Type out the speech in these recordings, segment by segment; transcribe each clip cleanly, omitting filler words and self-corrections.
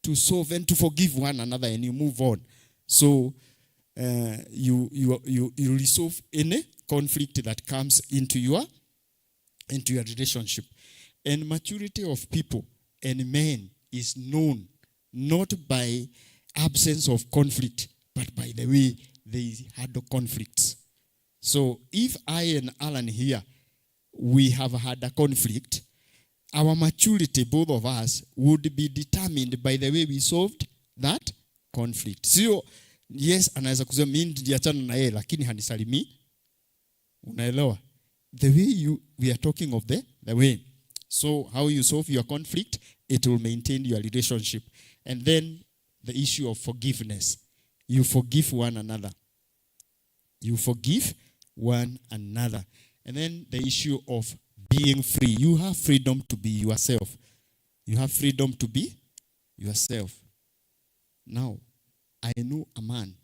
to solve and to forgive one another, and you move on. So you resolve any conflict that comes into your relationship. And maturity of people and men is known not by absence of conflict, but by the way they handle conflicts. So if I and Alan here, we have had a conflict, our maturity, both of us, would be determined by the way we solved that conflict. So yes, anaweza kusema mimi ndiachana na yeye lakini hanisalimi. Unaelewa? The way we are talking of the way. So how you solve your conflict, it will maintain your relationship. And then the issue of forgiveness. You forgive one another. You forgive one another. And then the issue of being free. You have freedom to be yourself. You have freedom to be yourself. Now, I know a man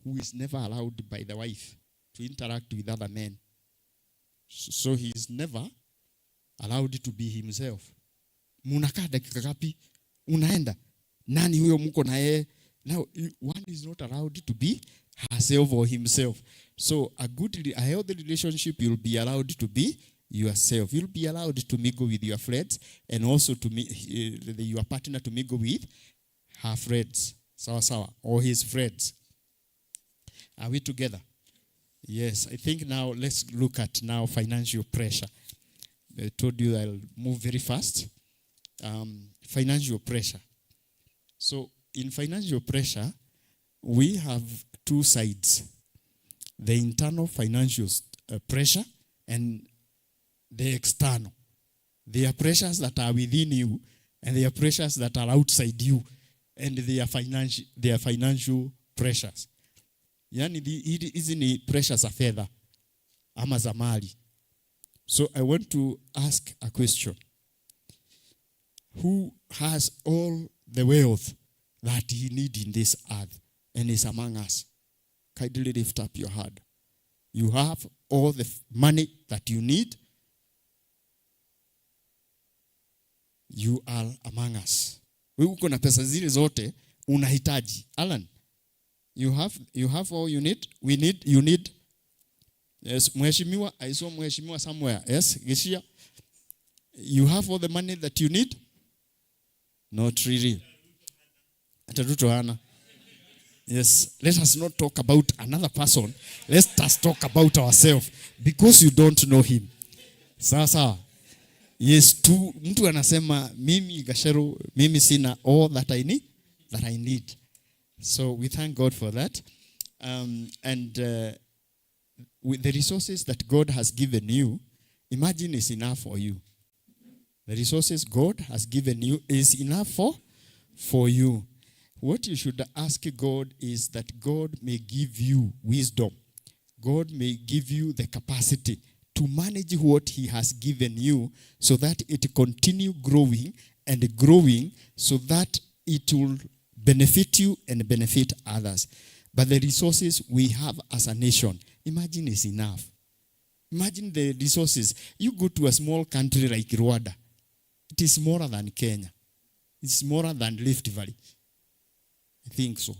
who is never allowed by the wife to interact with other men. So he is never allowed to be himself. Munakaa dakika ngapi? Unaenda. Nani huyo mko na yeye? Now, one is not allowed to be herself or himself. So a healthy relationship, you'll be allowed to be yourself. You'll be allowed to mingle with your friends, and also to your partner to mingle with her friends. Sawa, or his friends. Are we together? Yes, I think now let's look at now financial pressure. I told you I'll move very fast. Financial pressure. So in financial pressure, we have two sides. The internal financial pressure and the external. There are pressures that are within you, and there are pressures that are outside you, and they are financial pressures. Yani hizi ni pressures za fedha ama za mali. So I want to ask a question. Who has all the wealth that he needs in this earth and is among us? Kindly lift up your hand. You have all the money that you need. You are among us. Wewe uko na pesa zile zote unahitaji. Alan, you have all you need. You need. Yes, mheshimiwa, I saw mheshimiwa somewhere. Yes, Geshia. You have all the money that you need? Not really. Yes, let us not talk about another person. Let us talk about ourselves, because you don't know him. Sasa. Yes, mtu anasema mimi Gashero, mimi sina all that I need. So we thank God for that. With the resources that God has given you, imagine is enough for you. The resources God has given you is enough for you. What you should ask God is that God may give you wisdom. God may give you the capacity to manage what he has given you, so that it continue growing and growing, so that it will benefit you and benefit others. But the resources we have as a nation, imagine is enough. Imagine the resources. You go to a small country like Rwanda. It is smaller than Kenya. It's smaller than Rift Valley. I think so.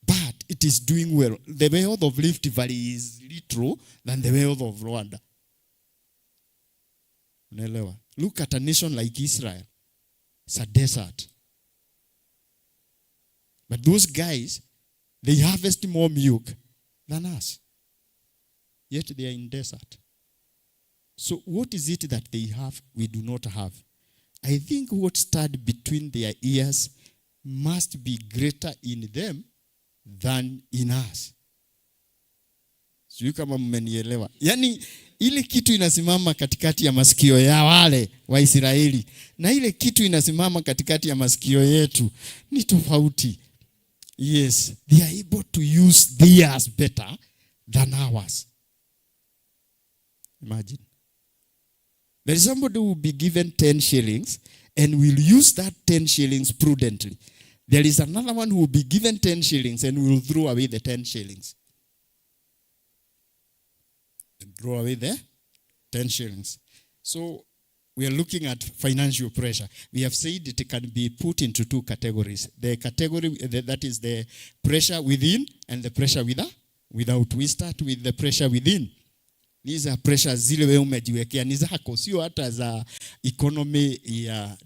But it is doing well. The wealth of Rift Valley is little than the wealth of Rwanda. Look at a nation like Israel. It's a desert. But those guys, they harvest more milk than us. Yet they are in desert. So what is it that they have we do not have? I think what stood between their ears must be greater in them than in us. Sijui kama mmenielewa. Yani ile kitu inasimama katikati ya masikio ya wale wa Israeli na ile kitu inasimama katikati ya masikio yetu ni tofauti. Yes, they are able to use theirs better than ours. Imagine. There is somebody who will be given 10 shillings and will use that 10 shillings prudently. There is another one who will be given 10 shillings and will throw away the 10 shillings. And throw away the 10 shillings. So we are looking at financial pressure. We have said it can be put into two categories. The category that is the pressure within and the pressure without. We start with the pressure within. These are pressures zile wewe umejiwekea, ni zako, sio hata za economy ya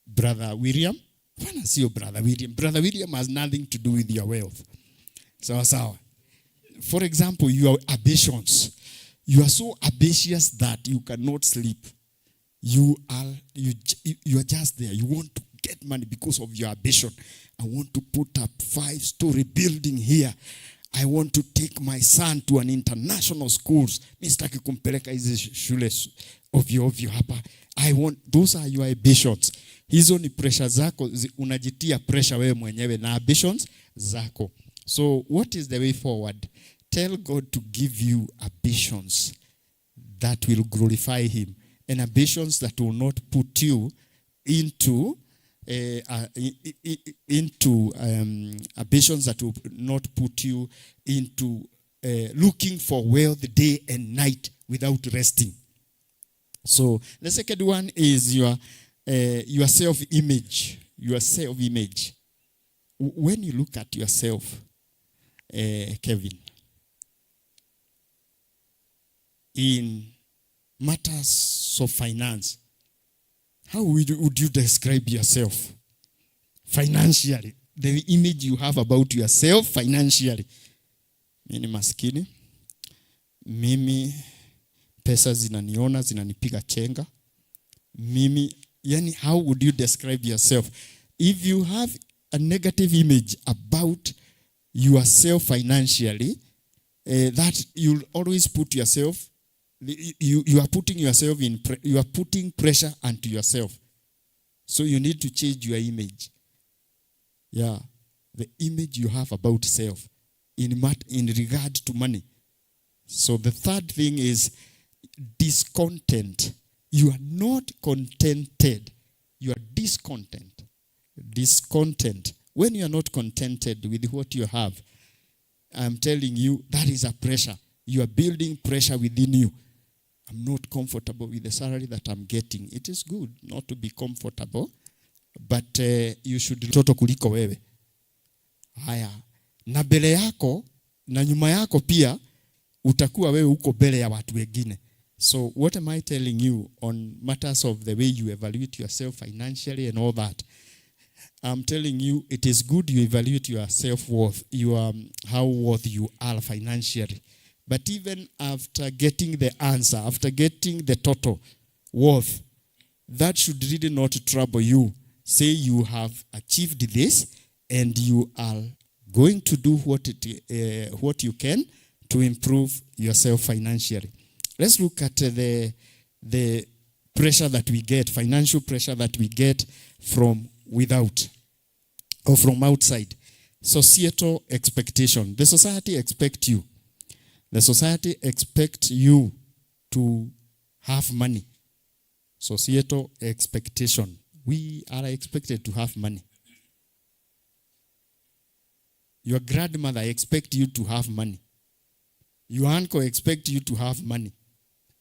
Brother William. Bwana sio Brother William. Brother William has nothing to do with your wealth. Sawa. For example, your ambitions. You are so ambitious that you cannot sleep. You are just there. You want to get money because of your ambition. I want to put up 5-story building here. I want to take my son to an international schools. Mistaki kumpeleka hizi shule ovyo hapa. Those are your ambitions. Hizo ni pressure zako, unajitia pressure wewe mwenyewe na ambitions zako. So what is the way forward? Tell God to give you ambitions that will glorify him, and ambitions that will not put you into ambitions that will not put you into looking for wealth day and night without resting. So the second one is your self-image. Your self-image. When you look at yourself, Kevin, in matters of finance, how would you describe yourself financially? The image you have about yourself financially. Mimi maskini. Mimi pesa zinaniona, zinanipiga chenga. Mimi, yani, how would you describe yourself? If you have a negative image about yourself financially, that you'll always put yourself, you are putting yourself you are putting pressure onto yourself. So you need to change your image. Yeah, the image you have about self in regard to money. So the third thing is discontent. You are not contented. You are discontent. Discontent. When you are not contented with what you have, I'm telling you, that is a pressure. You are building pressure within you. I'm not comfortable with the salary that I'm getting. It is good not to be comfortable, but you should toto kuliko wewe. Haya, na mbele yako na nyuma yako pia utakuwa wewe uko mbele ya watu wengine. So what am I telling you on matters of the way you evaluate yourself financially and all that? I'm telling you, it is good you evaluate your self-worth, how worth you are financially. But even after getting the answer, after getting the total worth, that should really not trouble you. Say you have achieved this and you are going to do what you can to improve yourself financially. Let's look at the pressure that we get, financial pressure that we get from without or from outside. Societal expectation. The society expects you. The society expects you to have money. Societal expectation. We are expected to have money. Your grandmother expects you to have money. Your uncle expects you to have money.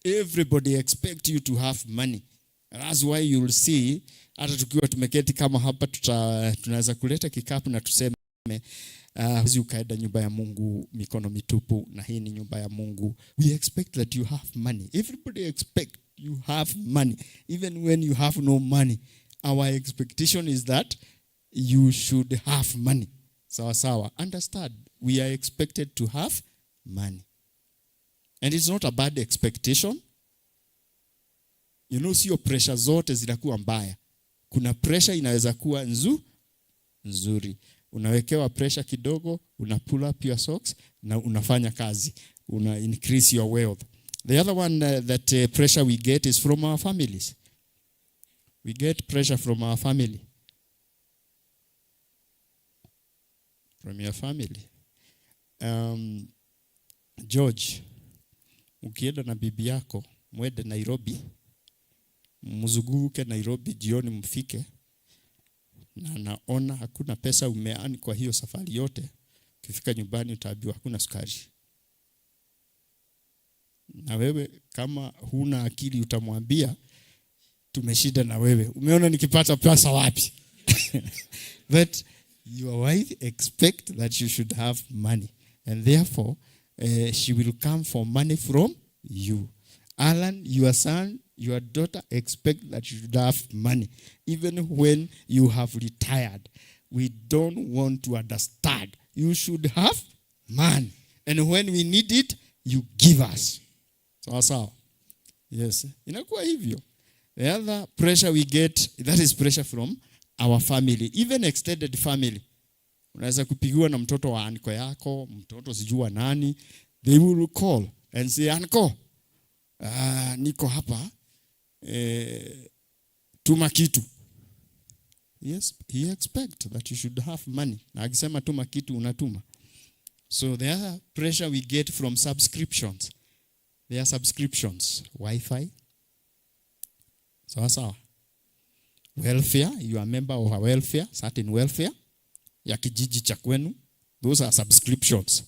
Everybody expects you to have money. And that's why you'll see, hata tukiwa tumeketi kama hapa tunaweza kuleta kikapu na tuseme ukaenda nyumba ya Mungu mikono mitupu na hii ni nyumba ya Mungu. We expect that you have money. Everybody expect you have money. Even when you have no money, our expectation is that you should have money. Sawa. Understand, we are expected to have money. And it's not a bad expectation. You know, sio pressure zote zinakuwa mbaya. Kuna pressure inaweza kuwa nzuri. Unawekewa pressure kidogo, una pull up your socks na unafanya kazi. Una increase your wealth. The other one that pressure we get is from our families. We get pressure from our family. From your family. George, ukienda na bibi yako, mwende Nairobi, mzunguke Nairobi jioni mfike, na naona hakuna pesa umeani kwa hiyo safari yote, ukifika nyumbani utaambiwa hakuna sukari. Na wewe kama huna akili utamwambia tumeshida na wewe. Umeona nikipata pesa wapi? But your wife expect that you should have money. And therefore, she will come for money from you. Alan, your son, your daughter expect that you should have money. Even when you have retired, we don't want to understand. You should have money. And when we need it, you give us. So. Yes. Inakuwa hivyo. The other pressure we get, that is pressure from our family, even extended family. Unaweza kupigiwa na mtoto wa anko yako, mtoto sijua nani, they will call and say, "Anko, niko hapa, tuma kitu." Yes, he expect that you should have money. Na akisema tuma kitu unatuma. So there are pressure we get from subscriptions. There are subscriptions, Wi-Fi. Sawa. Welfare, you are a member of a welfare, certain welfare. Ya kijiji cha kwenu. Those are subscriptions.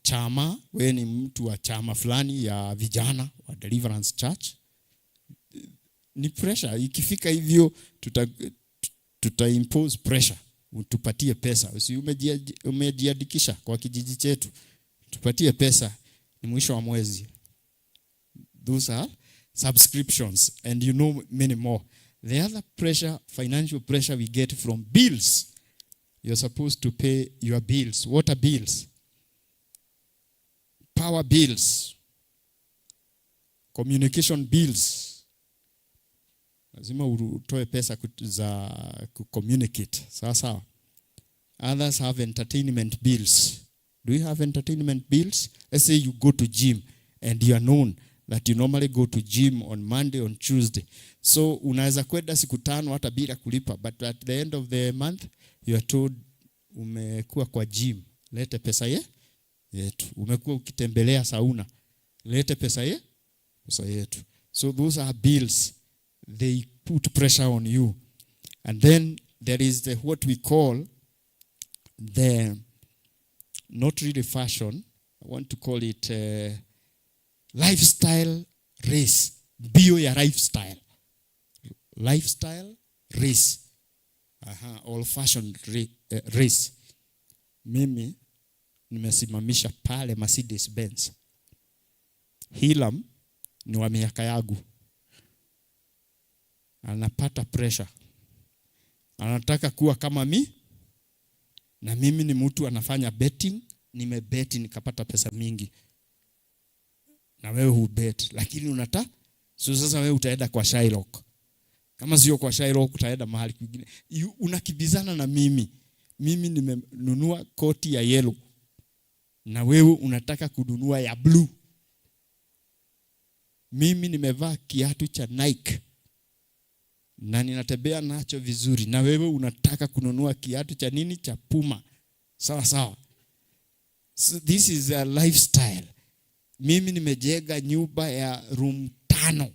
Chama, wewe ni mtu wa chama fulani ya vijana wa Deliverance Church. Ni pressure. Ikifika hivyo tuta impose pressure. Tupatie pesa. Usi umejiandikisha kwa kijiji chetu. Tupatie pesa. Ni mwisho wa mwezi. Those are subscriptions, and you know many more. The other pressure, financial pressure we get from bills. You're supposed to pay your bills. Water bills, power bills, communication bills. Lazima utoe pesa za communicate. Sawa. Others have entertainment bills. Do you have entertainment bills? Let's say you go to gym and you are known that you normally go to gym on Monday, on Tuesday. So unaweza kwenda siku 5 hata bila kulipa, but at the end of the month you are told umekuwa kwa gym, lete pesa yetu. Umekuwa ukitembelea sauna, lete pesa yetu. So those are bills. They put pressure on you. And then there is what we call the, not really fashion, I want to call it lifestyle race. Bio ya lifestyle. Lifestyle race. Old fashioned race. Mimi nimesimamisha pale Mercedes Benz. Hilam ni wa miaka yangu. Anapata pressure. Anataka kuwa kama na mimi ni mtu anafanya betting. Nimebeti nikapata pesa mingi. Na wewe hubet, lakini so sasa wewe utaenda kwa Shylock. Kama sio kwa Shylock utaenda mahali kwingine. Unakibizana na mimi. Mimi nimenunua koti ya yellow. Na wewe unataka kununua ya blue. Mimi nimevaa kiatu cha Nike. Na ninatembea nacho vizuri. Na wewe unataka kununua kiatu cha nini? Cha Puma. Sawa. So this is a lifestyle. Mimi nimejenga nyumba ya room 5.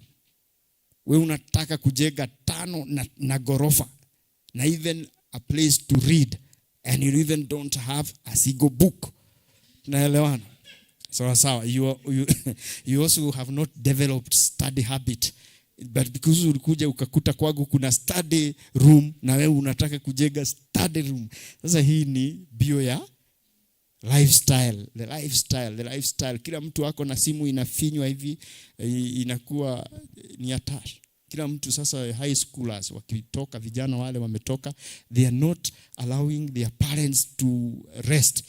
Wewe unataka kujenga 5 na gorofa. Na even a place to read. And you even don't have a single book. Naelewana? Sawa. You also have not developed study habit. But because ulikuja ukakuta kwangu kuna study room na wewe unataka kujenga study room. Sasa hii ni bio ya lifestyle. The lifestyle. Kila mtu wako na simu inafinywa hivi, inakuwa ni hatari. Kila mtu sasa high schoolers wakitoka, vijana wale wametoka, they are not allowing their parents to rest.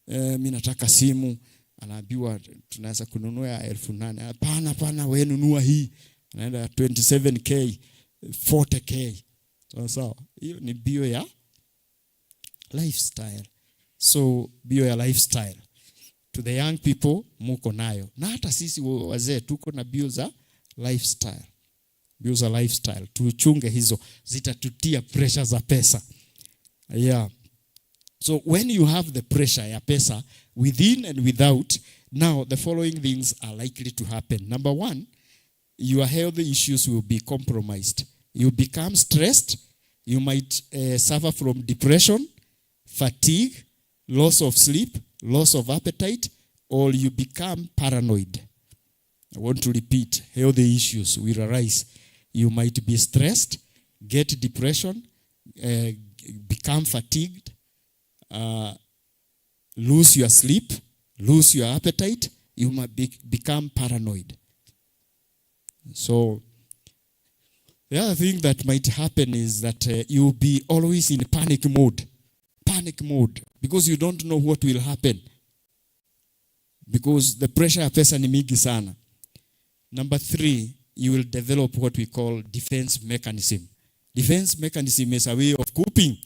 Mimi nataka simu, anaambiwa tunaweza kununua ya 8,000. Hapana, wewe nunua hii. Anaenda 27k, 40k. Sawa. Hiyo ni bio ya lifestyle. So bio ya lifestyle. To the young people muko nayo. Na hata sisi wazee tuko na bio za lifestyle. Bio za lifestyle. Tuchunge hizo, zitatutia pressure za pesa. Yeah. So when you have the pressure ya pesa within and without, now the following things are likely to happen. Number 1, your health issues will be compromised. You become stressed. You might suffer from depression, fatigue, loss of sleep, loss of appetite, or you become paranoid. I want to repeat, healthy issues will arise. You might be stressed, get depression, become fatigued, lose your sleep, lose your appetite. You might become paranoid. So the other thing that might happen is that you'll be always in panic mode, because you don't know what will happen, because the pressure ya pesa ni mingi sana. Number 3, you will develop what we call defense mechanism. Defense mechanism is a way of coping.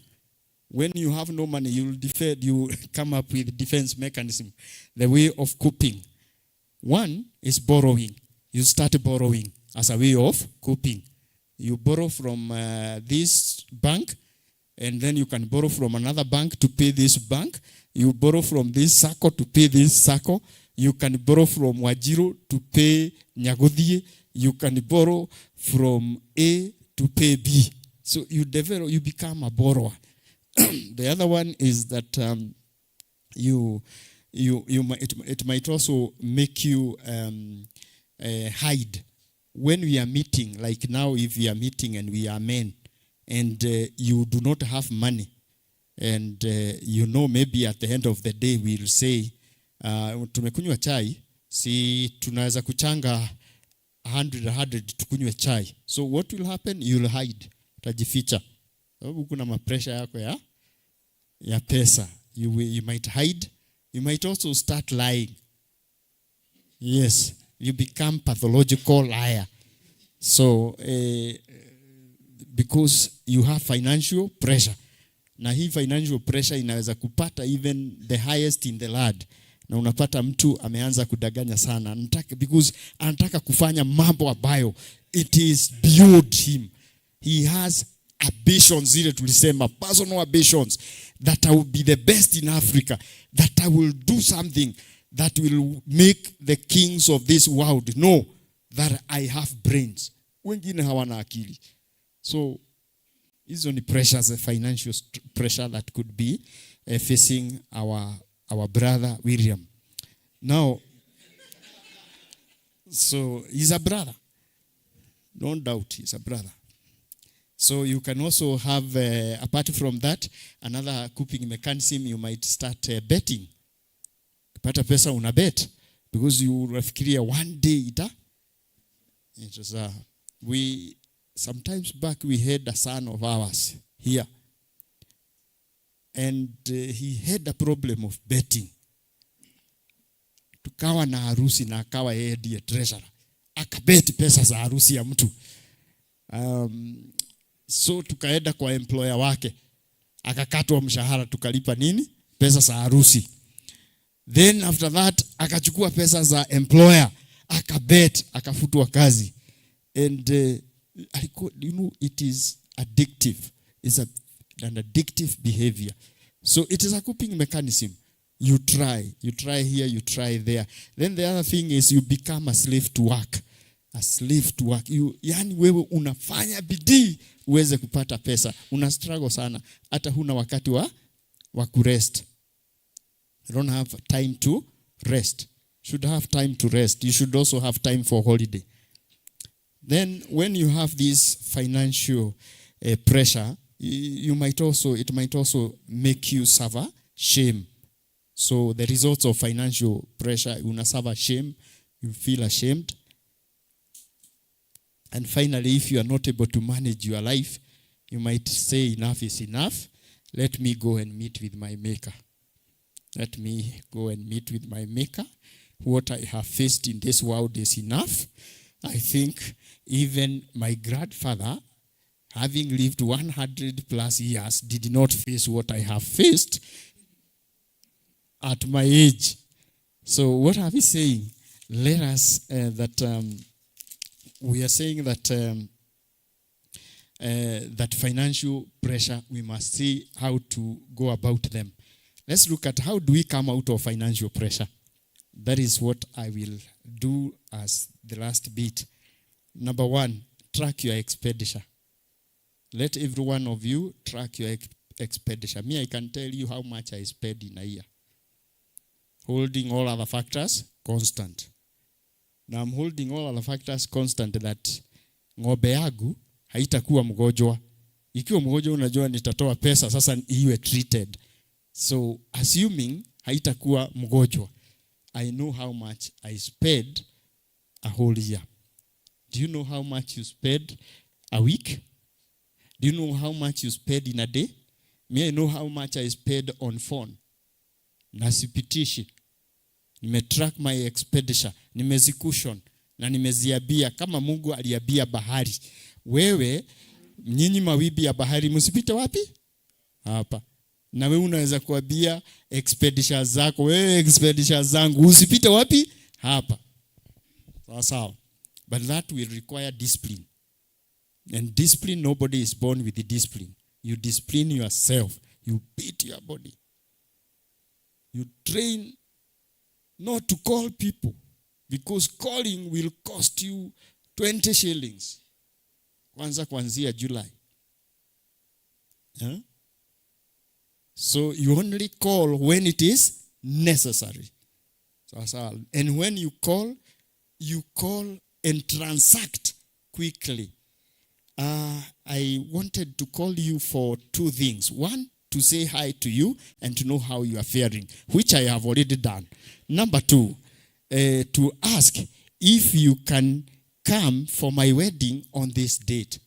When you have no money, you will defend, you come up with defense mechanism, the way of coping. One is borrowing. You start borrowing as a way of coping. You borrow from this bank, and then you can borrow from another bank to pay this bank. You borrow from this sacco to pay this sacco. You can borrow from Wajiro to pay Nyagodhie. You can borrow from A to pay B. So you become a borrower. The other one is that it might also make you hide. When we are meeting, like now, if we are meeting and we are men, and you do not have money, and maybe at the end of the day we'll say, tumekunywa chai, si tunaweza kuchanga 100 tukunywe chai. So what will happen? You'll hide, utajificha. Sababu kuna mapresha yako ya pesa. You might hide. You might also start lying. Yes, you become pathological liar. So because you have financial pressure. Na hii financial pressure inaweza kupata even the highest in the land. Na unapata mtu ameanza kudanganya sana. Because anataka kufanya mambo ambayo it is beyond him. He has ambitions, zile tulisema, personal ambitions, that I will be the best in Africa, that I will do something that will make the kings of this world know that I have brains. Wengine hawana akili. So hizo ni pressures, a financial pressure that could be facing our brother William. Now, so he's a brother. Don't doubt, he's a brother. So you can also have, apart from that, another coping mechanism. You might start betting. Pata pesa una bet, because you rafikiria one day we sometimes back we had a son of ours here, and he had a problem of betting. Tukawa na harusi na akawa yeye ndiye treasurer, akabeti pesa za harusi ya mtu. So tukaenda kwa employer wake, akakatwa mshahara, tukalipa nini? Pesa za harusi. Then after that akachukua pesa za employer, akabet, akafutwa kazi. And it is addictive. It's an addictive behavior. So it is a coping mechanism. You try here, you try there. Then the other thing is you become a slave to work. A slave to work. Yani wewe unafanya bidii uweze kupata pesa. Una struggle sana. Hata huna wakati wa kurest. You don't have time to rest. Should have time to rest. You should also have time for holiday. Then when you have this financial pressure, it might also make you suffer shame. So the results of financial pressure, you suffer shame, you feel ashamed. And finally, if you are not able to manage your life, you might say enough is enough. Let me go and meet with my maker. Let me go and meet with my maker. What I have faced in this world is enough. I think even my grandfather, having lived 100 plus years, did not face what I have faced at my age. So what are we saying? Let us, we are saying that that financial pressure, we must see how to go about them. Let's look at how do we come out of financial pressure. That is what I will do as the last bit. Number 1, track your expenditure. Let every one of you track your expenditure. Me, I can tell you how much I spend in a year. Holding all other factors constant. na I'm holding all other factors constant that ng'ombe yangu haitakuwa mgonjwa. Ikiwa mgonjwa unajua nitatoa pesa sasa iwe treated. So assuming haitakuwa mgonjwa, I know how much I spend a whole year. Do you know how much you spend a week? Do you know how much you spend in a day? Me, I know how much I spend on phone. Nasipitishi. Nimetrack my expenditure. Nimezikushon. Na nimeziabia. Kama Mungu aliabia bahari. Wewe, nyinyi mawibi ya bahari, msipite wapi? Hapa. Na wewe unaweza kuabia expenditure zako. Wewe expenditure zangu. Usipite wapi? Hapa. Sawa. But that will require discipline. And discipline, nobody is born with the discipline. You discipline yourself. You beat your body. You train not to call people. Because calling will cost you 20 shillings. Kwanzia July. Yeah? So you only call when it is necessary. And when you call and transact quickly. I wanted to call you for two things. One, to say hi to you and to know how you are faring, which I have already done. Number two, to ask if you can come for my wedding on this date.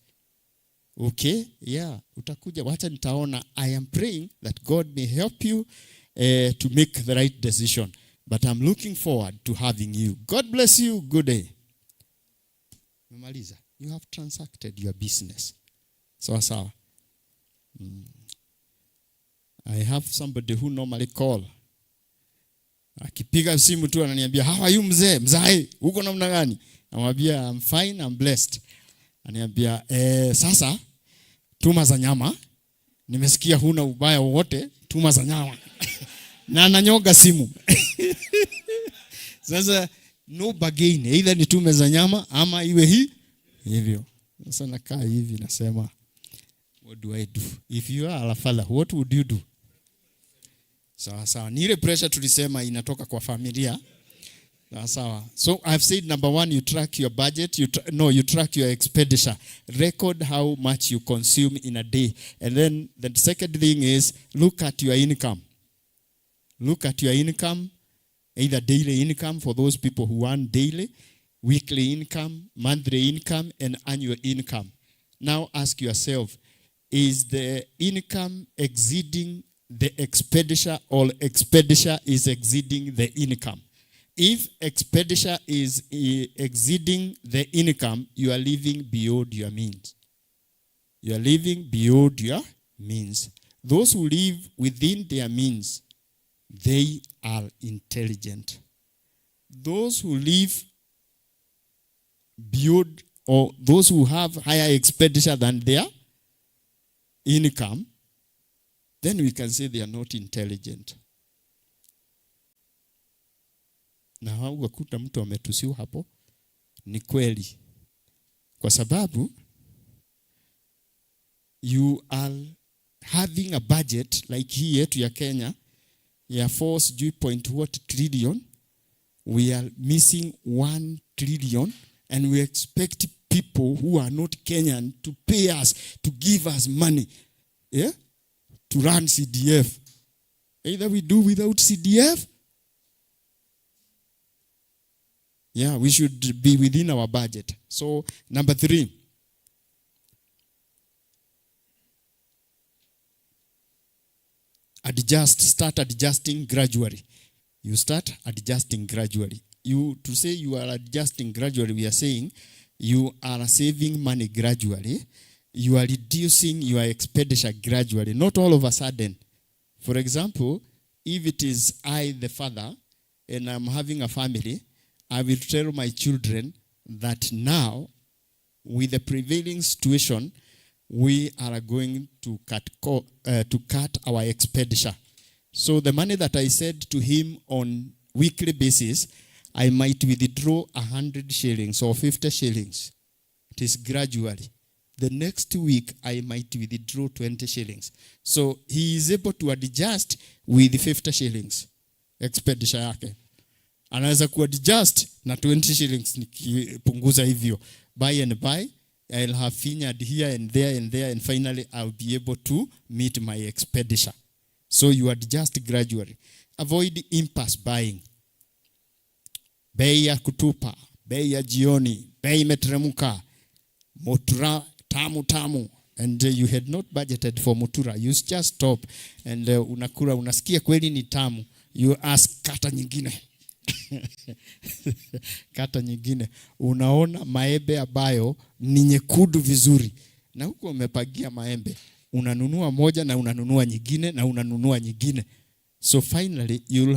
Okay? Yeah. Utakuja, wacha nitaona. I am praying that God may help you to make the right decision. But I'm looking forward to having you. God bless you. Good day. Memaliza. You have transacted your business. Sawa. I have somebody who normally call. Akipiga simu tu ananiambia, how are you mzee? Mzee, uko namna gani? Namwambia, I'm fine, I'm blessed. Ananiambia, sasa tuma za nyama. Nimesikia huna ubaya wowote, tuma za nyama. Na ananyoga simu. Sasa no bargain, either nitume za nyama ama iwe hivyo. Sasa nakaa hivi nasema, what do I do? If you are a father, what would you do? Sawa. Ni ile pressure tulisema inatoka kwa familia. Sawa. So I've said number one, you track your budget. You track your expenditure. Record how much you consume in a day. And then the second thing is look at your income. Look at your income, either daily income for those people who want daily, weekly income, monthly income, and annual income. Now ask yourself, is the income exceeding the expenditure or expenditure is exceeding the income? If expenditure is exceeding the income, you are living beyond your means. You are living beyond your means. Those who live within their means, they are intelligent. Those who live beyond, or those who have higher expenditure than their income, then we can say they are not intelligent. Na wakuta mtu ametusiwa hapo, ni kweli. Kwa sababu you are having a budget like hii yetu ya Kenya ya 4.what trillion, we are missing 1 trillion, and we expect people who are not Kenyan to pay us, to give us money, to run CDF. Either we do without CDF. Yeah, we should be within our budget. So, number 3. Start adjusting gradually. You start adjusting gradually. To say you are adjusting gradually, we are saying you are saving money gradually. You are reducing your expenditure gradually, not all of a sudden. For example, if it is I, the father, and I'm having a family, I will tell my children that now, with the prevailing situation, we are going to cut our expenditure. So the money that I said to him on weekly basis, I might withdraw 100 shillings or 50 shillings. It is gradually. The next week, I might withdraw 20 shillings. So he is able to adjust with 50 shillings expenditure yake. Anaweza kuadjust na 20 shillings nikipunguza hivyo. Buy and buy. I'll have fingered here and there and finally I'll be able to meet my expenditure. So you adjust gradually. Avoid impulse buying. Bei ya kutupa, bei ya jioni, bei imeteremka. Mutura tamu. And you had not budgeted for mutura. You just stop and unakula, unasikia kweli ni tamu. You ask kata nyingine. Kata nyingine. Unaona maembe ambayo ni nyekundu vizuri. Na huko umepagia maembe. Unanunua moja na unanunua nyingine na unanunua nyingine. So finally you'll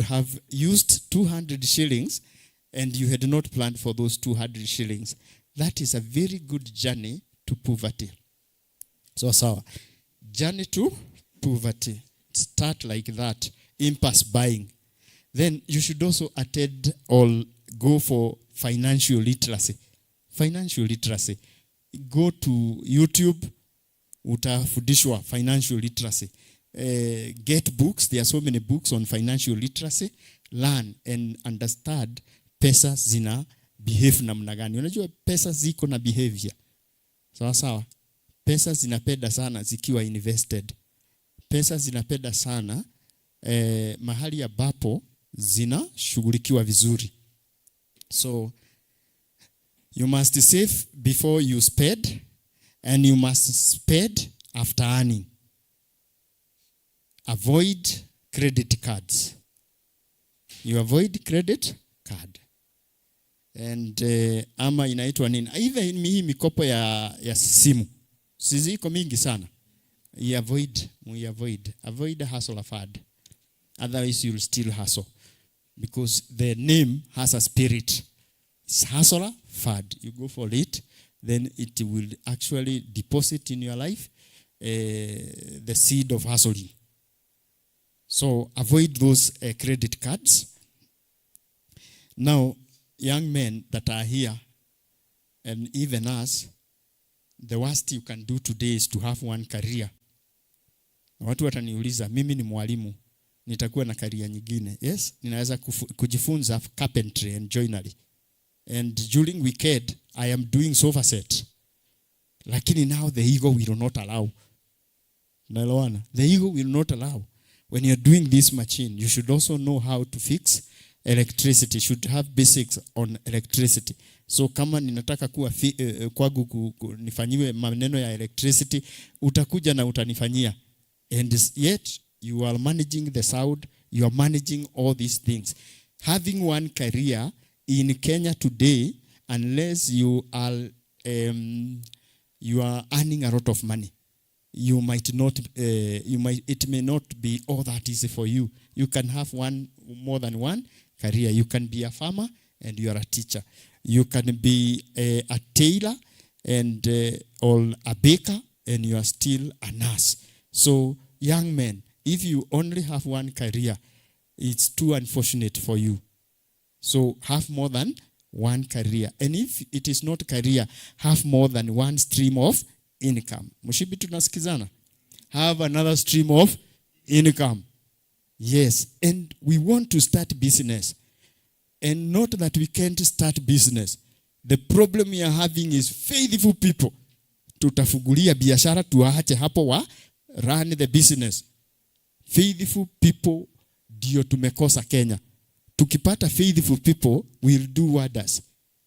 have used 200 shillings and you had not planned for those 200 shillings. That is a very good journey to poverty. So journey to poverty. Start like that. Impulse buying. Then you should also attend or go for financial literacy. Financial literacy. Go to YouTube, utafundishwa financial literacy. Get books. There are so many books on financial literacy. Learn and understand pesa zina behave namna gani. Unajua pesa ziko na behavior. Sawa. Pesa zinapenda sana zikiwa invested. Pesa zinapenda sana mahali ambapo zinashughulikiwa vizuri. So you must save before you spend and you must spend after earning. Avoid credit cards. You avoid credit card. And ama inaitwa nini? Even hii mikopo ya simu. Ziko mingi sana. Avoid hustle fund. Otherwise you'll still hustle. Because the name has a spirit. It's hustler fund. You go for it, then it will actually deposit in your life the seed of hustling. So avoid those credit cards. Now, young men that are here, and even us, the worst you can do today is to have one career. Watu wataniuliza, mimi ni mwalimu, nitakuwa na career nyingine. Yes, ninaweza kujifunza carpentry and joinery. And during weekend, I am doing sofa set. Lakini now the ego will not allow. Naelewana? The ego will not allow. When you're doing this machine, you should also know how to fix electricity. You should have basics on electricity. So kama ninataka kuwa kwangu nifanyiwe maneno ya electricity, utakuja na utanifanyia. And yet you are managing the sound, you are managing all these things. Having one career in Kenya today, unless you are earning a lot of money, you might not it may not be all that easy for you. You can have more than one career. You can be a farmer and you are a teacher. You can be a tailor and or a baker and you are still a nurse. So young men, if you only have one career, it's too unfortunate for you. So have more than one career. And if it is not career, have more than one stream of income. Mushibi tunasikizana. Have another stream of income. Yes. And we want to start business. And not that we can't start business. The problem we are having is faithful people. Tutafungulia biashara tuache hapo wa run the business. Faithful people ndio tumekosa Kenya. Tukipata faithful people will do wonders.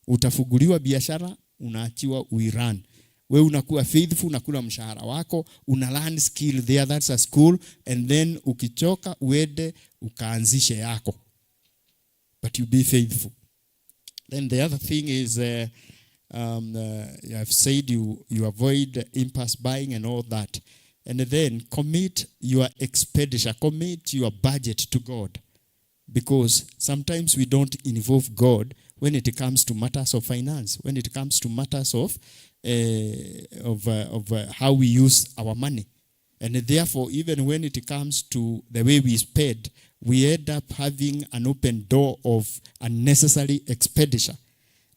Utafunguliwa biashara, unaachiwa uirun. Wewe unakuwa faithful, unakula mshahara wako, una learn skill there, that's a school, and then ukichoka uende ukaanzishe yako. But you be faithful. Then the other thing is I've said you avoid impulse buying and all that. And then commit your expenditure, commit your budget to God. Because sometimes we don't involve God when it comes to matters of finance, when it comes to matters of how we use our money. And therefore, even when it comes to the way we spend, we end up having an open door of unnecessary expenditure.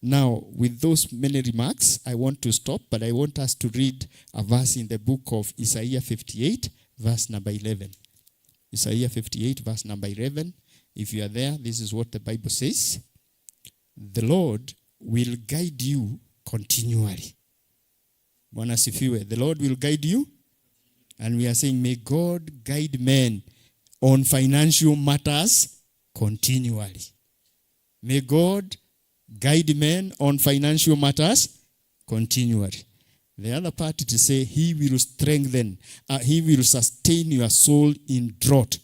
Now, with those many remarks, I want to stop, but I want us to read a verse in the book of Isaiah 58, verse number 11. Isaiah 58 verse number 11. If you are there, this is what the Bible says. The Lord will guide you continually. Bwana sifiwe. The Lord will guide you. And we are saying, may God guide men on financial matters continually. May God guide men on financial matters continually. The other part to say, he will strengthen, he will sustain your soul in drought.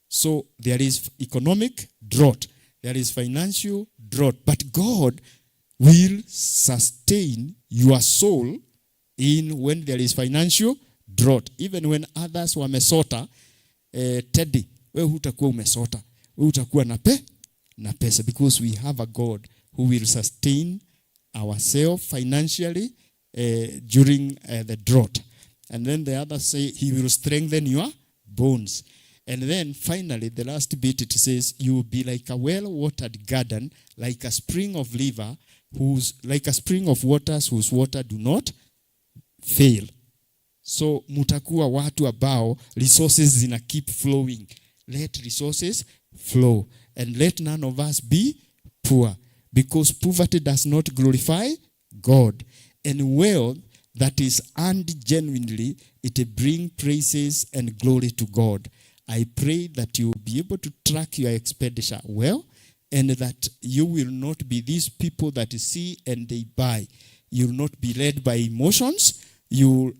So there is economic drought, there is financial drought, but God will sustain your soul in when there is financial drought. Even when others wamesota, Teddy, wewe hutakuwa umesota, wewe utakuwa na pesa, because we have a God who will sustain ourselves financially during the drought. And then the other say, he will strengthen your bones. And then finally, the last bit, it says, you will be like a well-watered garden, like a spring of river, like a spring of waters whose water do not fail. So mutakuwa watu ambao resources zina keep flowing. Let resources flow, and let none of us be poor, because poverty does not glorify God. And wealth that is earned genuinely, it brings praises and glory to God. I pray that you will be able to track your expenditure well, and that you will not be these people that see and they buy. You will not be led by emotions. You will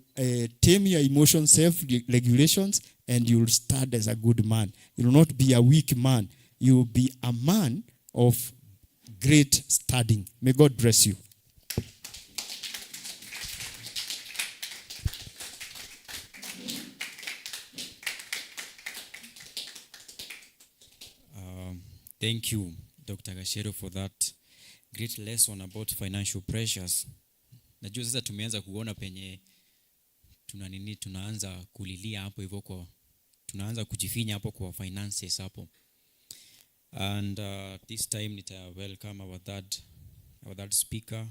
tame your emotions, self-regulations, and you will stand as a good man. You will not be a weak man. You will be a man of great standing. May God bless you. Thank you, Dr. Gashero, for that great lesson about financial pressures. Najua sasa tumeanza kuona penye tunaanza kulilia hapo hivyo, kwa tunaanza kujifinya hapo kwa finances hapo. And this time nita welcome our third speaker,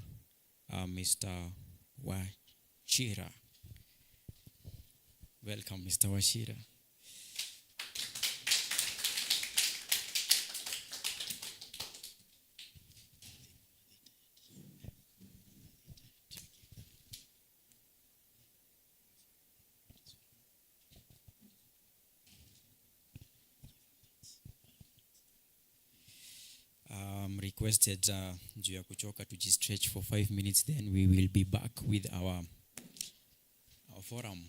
Mr. Wachira. Welcome, Mr. Wachira. Requested juu ya kuchoka to just stretch for 5 minutes, then we will be back with our forum.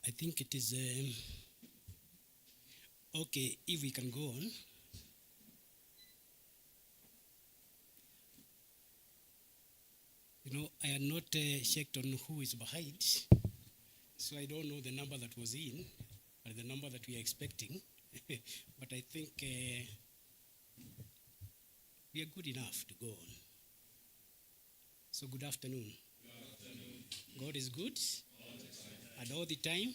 I think it is okay if we can go on. You know, I had not checked on who is behind, so I don't know the number that was in or the number that we are expecting. But I think we are good enough to go on. So good afternoon. God is good and all the time.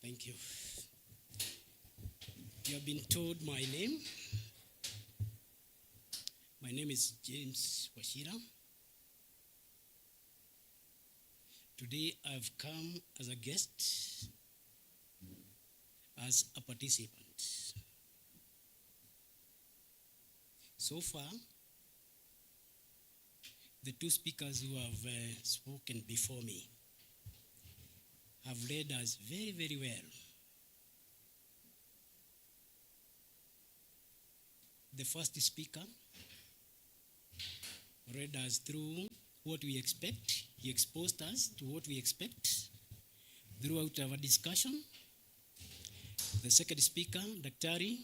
Thank you. You have been told my name. My name is James Washira. Today I've come as a guest, as a participant. So far, the two speakers who have spoken before me have led us very, very well. The first speaker read us through what we expect. He exposed us to what we expect throughout our discussion. The second speaker, Daktari,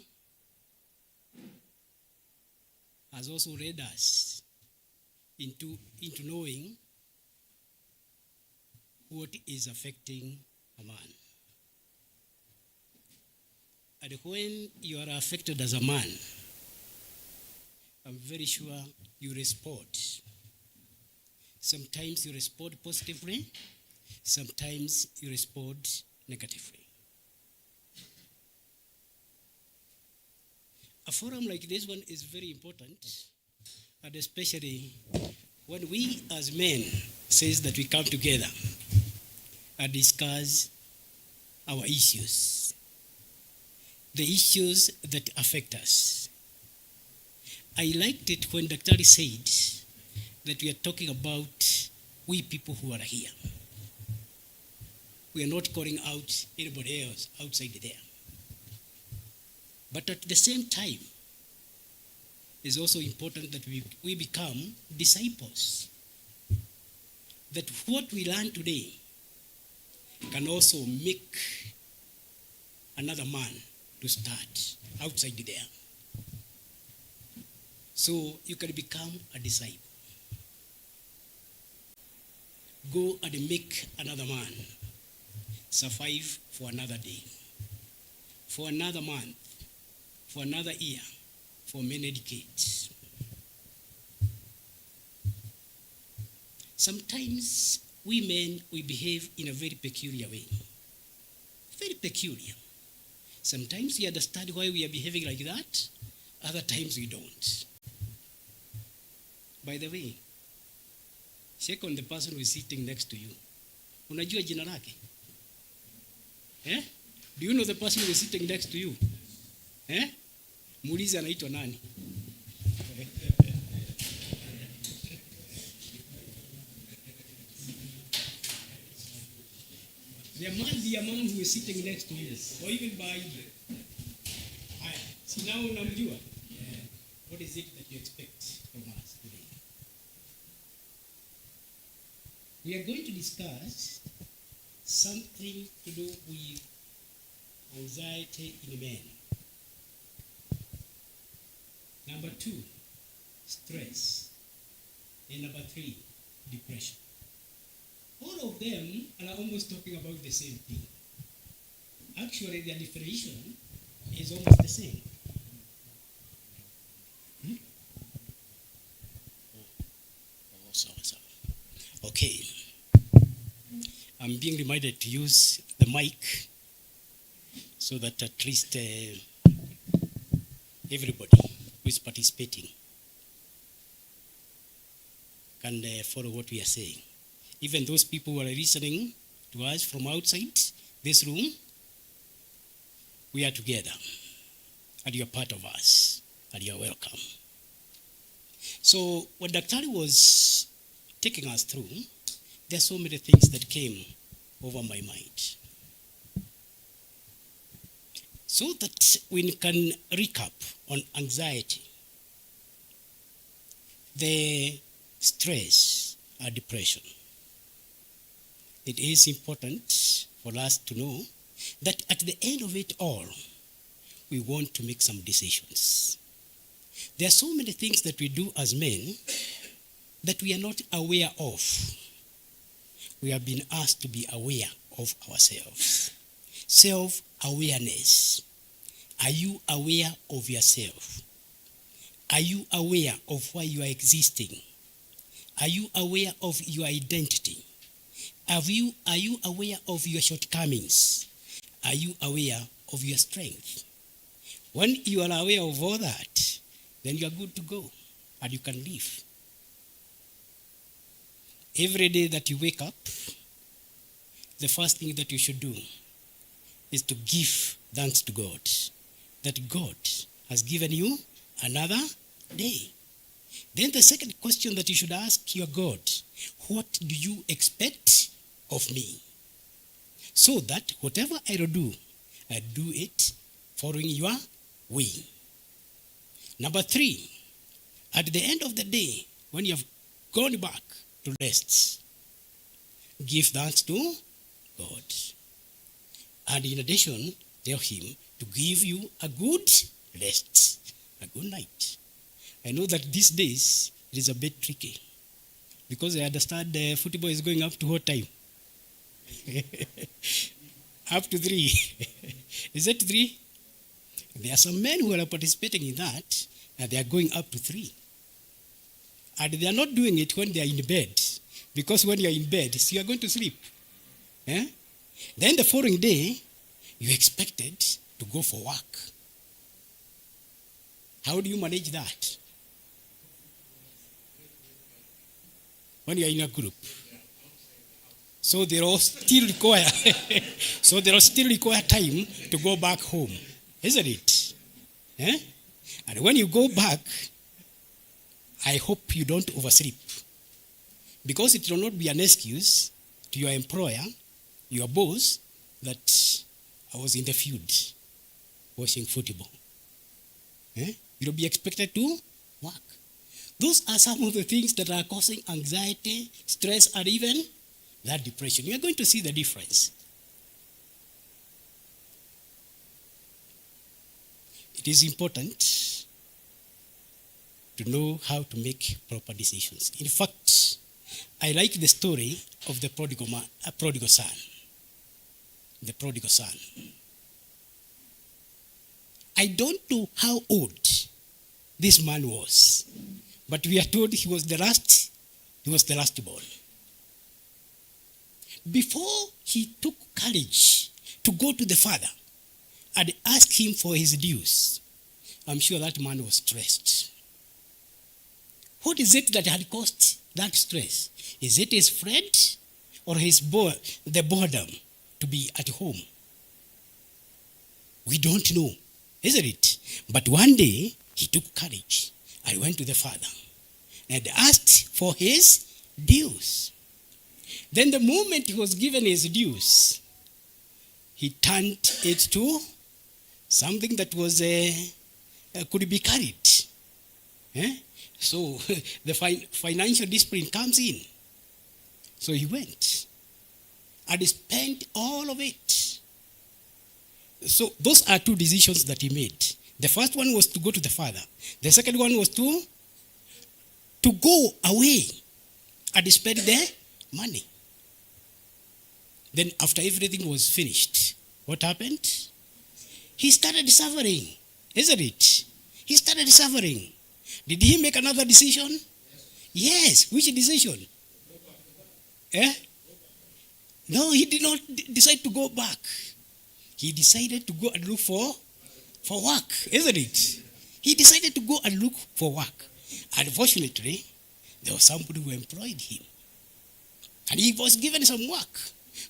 has also led us into knowing what is affecting a man. And when you are affected as a man, I'm very sure you respond. Sometimes you respond positively, sometimes you respond negatively. A forum like this one is very important, and especially when we as men says that we come together and discuss our issues, the issues that affect us. I liked it when Dr. said that we are talking about we people who are here. We are not calling out anybody else outside there. But at the same time, it's also important that we become disciples. That what we learn today can also make another man to start outside there. So you can become a disciple. Go and make another man survive for another day, for another month, for another year, for many decades. Sometimes we men, we behave in a very peculiar way. Very peculiar. Sometimes we understand why we are behaving like that, other times we don't. By the way, check on the person who is sitting next to you. Unajua jina lake? Do you know the person who is sitting next to you? Muulize anaitwa nani? There must be a man who is sitting next to you, or even by you. See now unamjua? What is it that you expect from us today? We are going to discuss something to do with anxiety in men. Number 2, stress. And number 3, depression. All of them are almost talking about the same thing. Actually, their definition is almost the same. Okay. I'm being reminded to use the mic so that at least everybody who is participating can follow what we are saying. Even those people who are listening to us from outside this room, we are together and you are part of us and you are welcome. So what Dr. was taking us through, there are so many things that came over my mind. So that we can recap on anxiety, the stress or depression. it is important for us to know that at the end of it all, we want to make some decisions. There are so many things that we do as men that we are not aware of. We have been asked to be aware of ourselves. Self-awareness. Are you aware of yourself? Are you aware of why you are existing? Are you aware of your identity? Are you aware of your shortcomings? Are you aware of your strength? When you are aware of all that, then you are good to go and you can live. Every day that you wake up, the first thing that you should do is to give thanks to God, that God has given you another day. Then the second question that you should ask your God, what do you expect of me? So that whatever I do it following your way. Number 3, at the end of the day, when you have gone back to rest, give thanks to God. And in addition, tell him to give you a good rest, a good night. I know that these days it is a bit tricky because I understand the football is going up to what time? Up to 3. Is it 3? There are some men who are participating in that and they are going up to 3. And they are not doing it when they are in bed, because when you are in bed, so you are going to sleep. Eh? Then the following day, you expected to go for work. How do you manage that? When you are in a group. So they all still require time to go back home, isn't it? Eh? And when you go back, I hope you don't oversleep, because it will not be an excuse to your employer, your boss, that I was in the field watching football. Eh? You'll be expected to work. Those are some of the things that are causing anxiety, stress, and even that depression. You're going to see the difference. It is important to know how to make proper decisions. In fact, I like the story of the prodigal son. The prodigal son. I don't know how old this man was, but we are told he was the last born. Before he took courage to go to the father and ask him for his dues, I'm sure that man was stressed. What is it that had caused that stress? Is it his friend or the boredom to be at home? We don't know, isn't it? But one day, he took courage and went to the father and asked for his dues. Then the moment he was given his dues, he turned it to something that was could be carried. Eh? So the financial discipline comes in. So he went and he spent all of it. So those are 2 decisions that he made. The first one was to go to the father. The second one was to go away and spend the money. Then after everything was finished, what happened? He started suffering, isn't it? He started suffering. Did he make another decision? Yes. Which decision? Eh? No, he did not decide to go back. He decided to go and look for work, isn't it? He decided to go and look for work. Unfortunately, there was somebody who employed him. And he was given some work.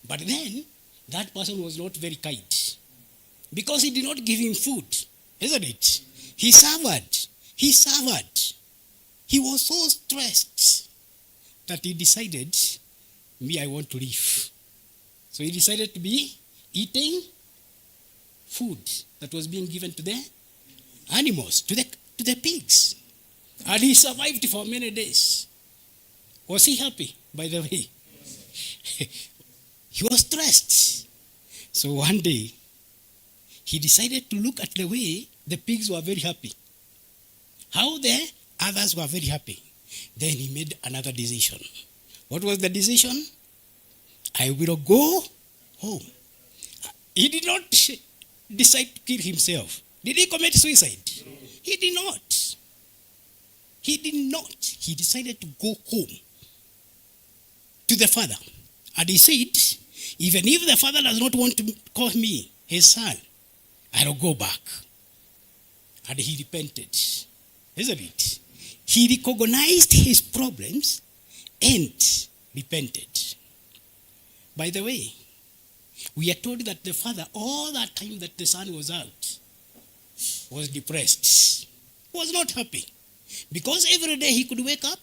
But then, that person was not very kind. Because he did not give him food, isn't it? He suffered. He was so stressed that he decided, I want to leave. So he decided to be eating food that was being given to the animals, to the pigs. And he survived for many days. Was he happy, by the way? He was stressed. So one day, he decided to look at the way the pigs were very happy, how the others were very happy. Then he made another decision. What was the decision? I will go home. He did not decide to kill himself. Did he commit suicide? He did not. He did not. He decided to go home to the father. And he said, even if the father does not want to call me his son, I will go back. And he repented. Isn't it? He recognized his problems and repented. By the way, we are told that the father, all that time that the son was out, was depressed, was not happy. Because every day he could wake up,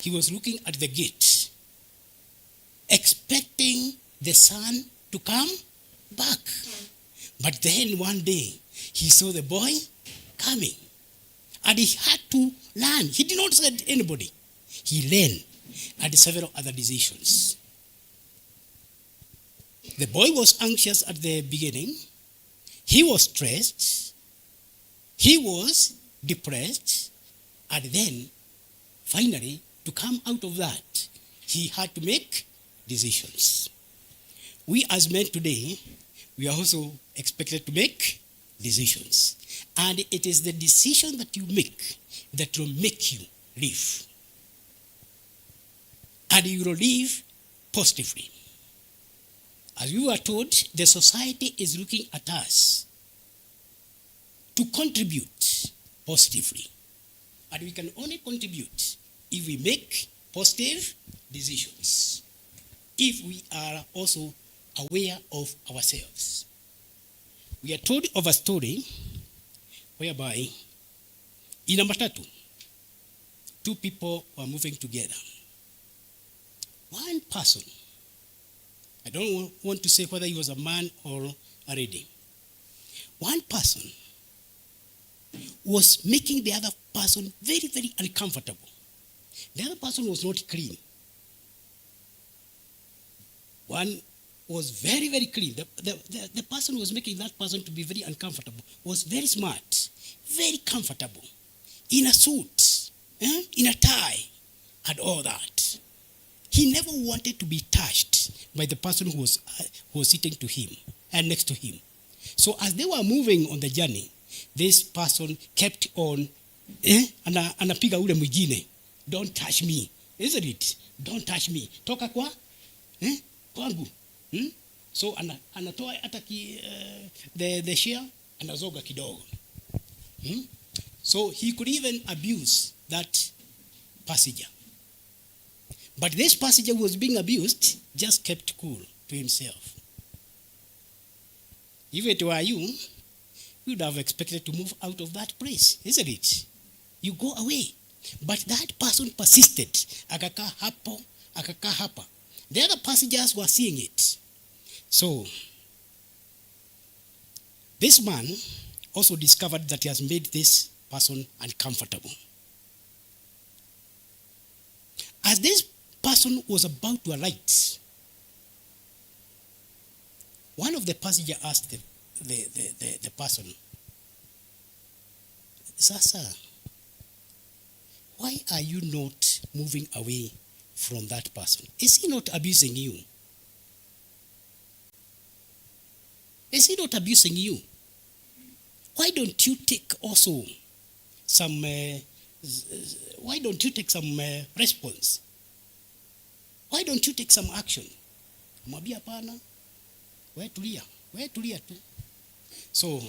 he was looking at the gate, expecting the son to come back. But then one day, he saw the boy coming. And he had to learn. He did not say to anybody. He learned and several other decisions. The boy was anxious at the beginning. He was stressed. He was depressed. And then, finally, to come out of that, he had to make decisions. We as men today, we are also expected to make decisions. And it is the decision that you make that will make you live. And you will live positively. As we were told, the society is looking at us to contribute positively. And we can only contribute if we make positive decisions. If we are also aware of ourselves. We are told of a story whereby in Matatu, two people were moving together. One person, I don't want to say whether he was a man or a lady. One person was making the other person very, very uncomfortable. The other person was not clean. One was very, very clean. The person who was making that person to be very uncomfortable was very smart, very comfortable, in a suit, in a tie, and all that. He never wanted to be touched by the person who was sitting to him and next to him. So as they were moving on the journey, this person kept on, anapiga ule mwingine, don't touch me, isn't it? Don't touch me. Toka kwa, kwangu. So anatoa hata the share, anazoga kidogo. So he could even abuse that passenger. But this passenger who was being abused just kept cool to himself. If it were you would have expected to move out of that place, isn't it? You go away. But that person persisted. Akakaa hapo, akakaa hapa. The other passengers were seeing it. So, this man also discovered that he has made this person uncomfortable. As this person was about to alight, one of the passengers asked the person, Sasa, why are you not moving away from that person? Is he not abusing you? Is he not abusing you? Why don't you take also some, why don't you take some response? Why don't you take some action? Mwambia pana, we tulia tu. So,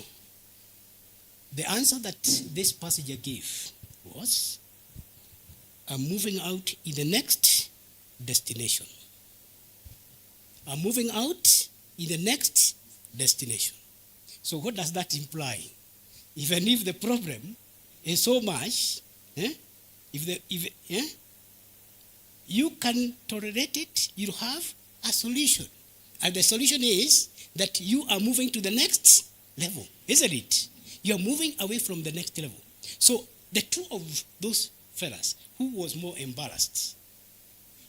the answer that this passenger gave was, I'm moving out in the next destination. I'm moving out in the next destination. So what does that imply? Even if the problem is so much, you can tolerate it, you have a solution. And the solution is that you are moving to the next level, isn't it? You are moving away from the next level. So the two of those fellas, who was more embarrassed?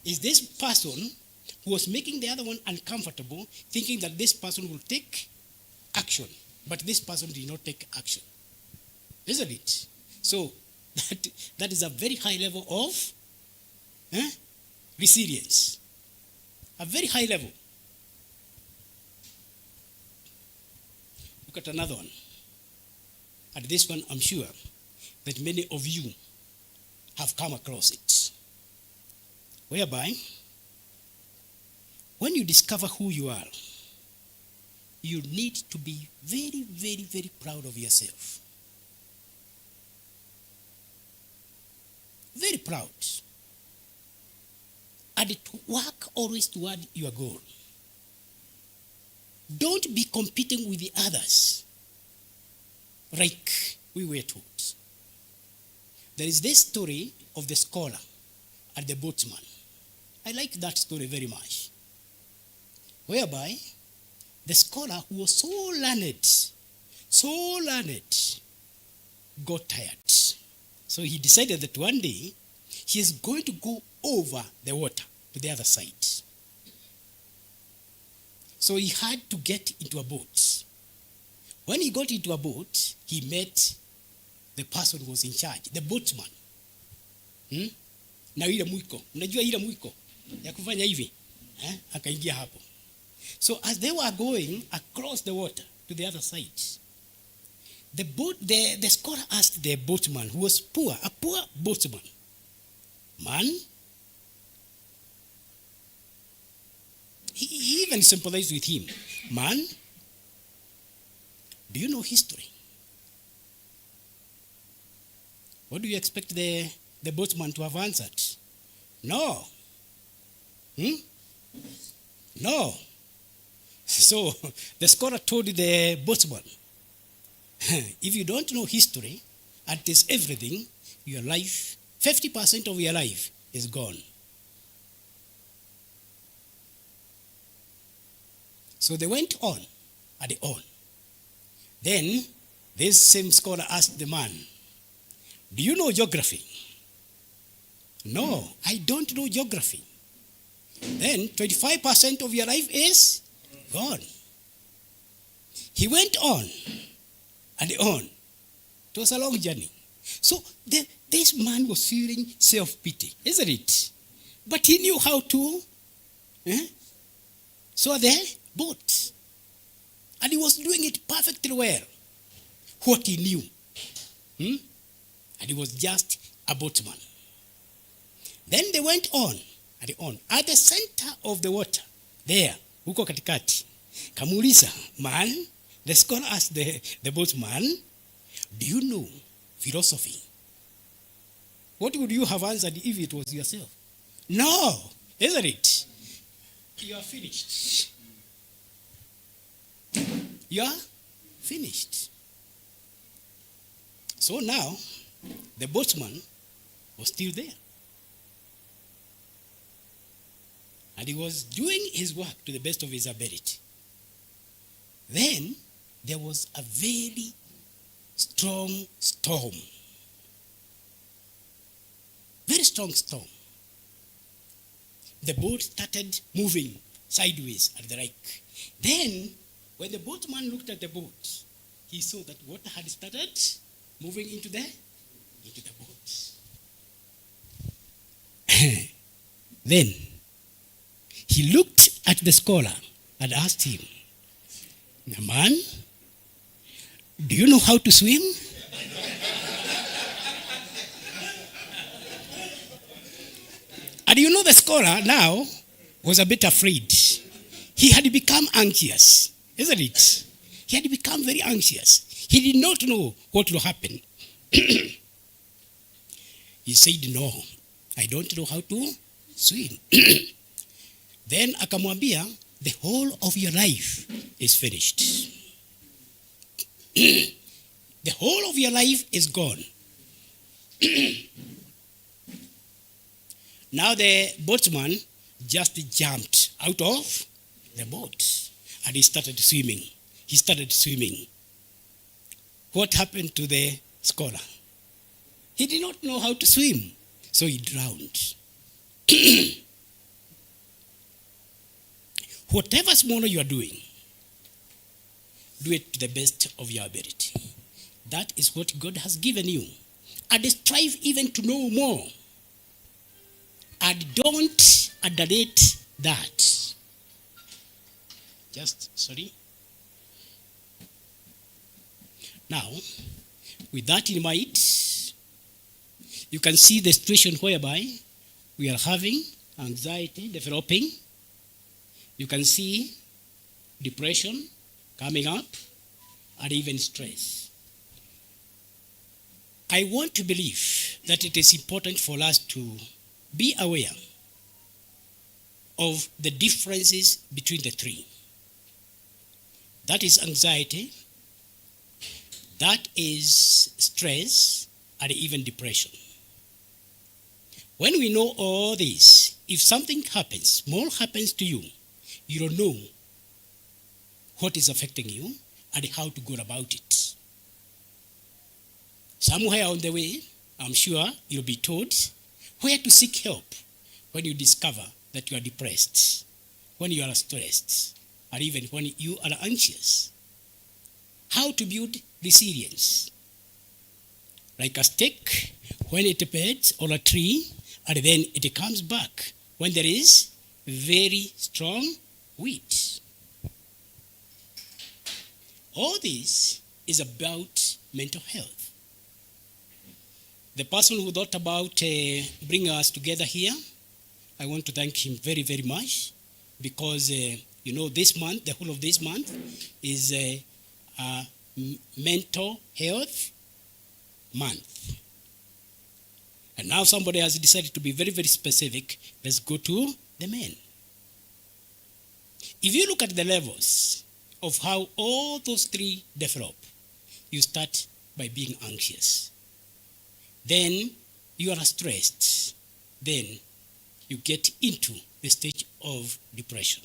Is this person who was making the other one uncomfortable, thinking that this person will take action. But this person did not take action. Isn't it? So that is a very high level of resilience. A very high level. Look at another one. And this one, I'm sure that many of you have come across it. Whereby, when you discover who you are, you need to be very, very, very proud of yourself. Very proud. And to work always toward your goal. Don't be competing with the others like we were taught. There is this story of the scholar and the boatman. I like that story very much. Whereby the scholar who was so learned, got tired. So he decided that one day he is going to go over the water to the other side. So he had to get into a boat. When he got into a boat, he met the person who was in charge, the boatman. Na ile mwiko, unajua ile mwiko ya kufanya hivi, akaingia hapo. So as they were going across the water to the other side, the scholar asked the boatman, who was a poor boatman, man, he even sympathized with him. Man, do you know history? What do you expect the boatman to have answered? No. No. So the scholar told the boatman, if you don't know history, and it is everything, your life, 50% of your life is gone. So they went on and on. Then this same scholar asked the man, do you know geography? No, I don't know geography. Then 25% of your life is gone. He went on and on. It was a long journey. So this man was feeling self-pity, isn't it? But he knew how to saw the boat. And he was doing it perfectly well. What he knew. And he was just a boatman. Then they went on and on. At the center of the water, there, huko katikati, kamuuliza, man, the scholar asked the boatman, do you know philosophy? What would you have answered if it was yourself? No, isn't it? You are finished. You are finished. So now, the boatman was still there. And he was doing his work to the best of his ability. Then there was a very strong storm. Very strong storm. The boat started moving sideways at the right. Then, when the boatman looked at the boat, he saw that water had started moving into the boat. Then, he looked at the scholar and asked him, man, do you know how to swim? And you know the scholar now was a bit afraid. He had become anxious, isn't it? He had become very anxious. He did not know what will happen. He said, no, I don't know how to swim. Then akamwambia, the whole of your life is finished. The whole of your life is gone. Now the boatman just jumped out of the boat and he started swimming. What happened to the scholar? He did not know how to swim, so he drowned. whatever small you are doing, do it to the best of your ability. That is what God has given you. And strive even to know more. And don't underrate that. Sorry. Now, with that in mind, you can see the situation whereby we are having anxiety developing. You can see depression coming up and even stress. I want to believe that it is important for us to be aware of the differences between the three. That is anxiety, that is stress, and even depression. When we know all this, if something happens, more happens to you, you don't know what is affecting you and how to go about it. Somewhere on the way, I'm sure you'll be told where to seek help when you discover that you are depressed, when you are stressed, or even when you are anxious. How to build resilience. Like a stick, when it bends on a tree, and then it comes back when there is very strong wind. All this is about mental health. The person who thought about bringing us together here, I want to thank him very, very much, because this month, the whole of this month, is mental health month. And now somebody has decided to be very, very specific. Let's go to the men. If you look at the levels of how all those three develop, you start by being anxious. Then you are stressed. Then you get into the stage of depression.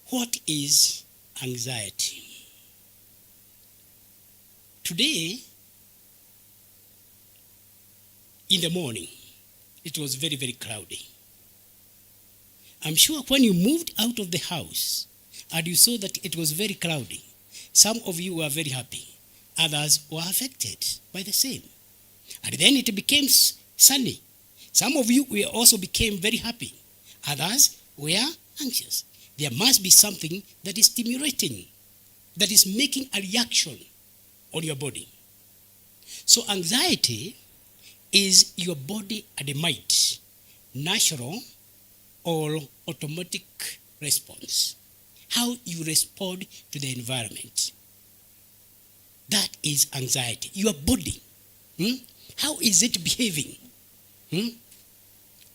What is anxiety? Today, in the morning, it was very, very cloudy. I'm sure when you moved out of the house and you saw that it was very cloudy, some of you were very happy. Others were affected by the same. And then it became sunny. Some of you also became very happy. Others were anxious. There must be something that is stimulating, that is making a reaction on your body. So anxiety is your body and the mind, natural or automatic response. How you respond to the environment. That is anxiety. Your body. How is it behaving?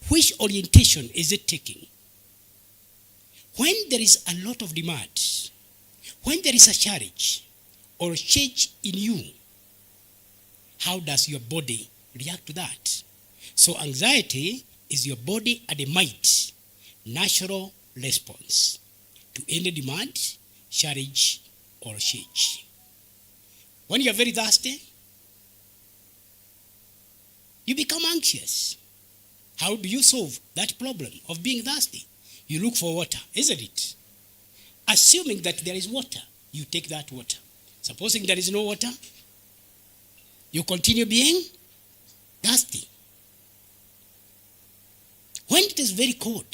Which orientation is it taking? When there is a lot of demand, when there is a challenge or change in you, how does your body react to that? So anxiety is your body and the mind, natural response to any demand, challenge, or change. When you are very thirsty, you become anxious. How do you solve that problem of being thirsty? You look for water, isn't it? Assuming that there is water, you take that water. Supposing there is no water, you continue being thirsty. When it is very cold,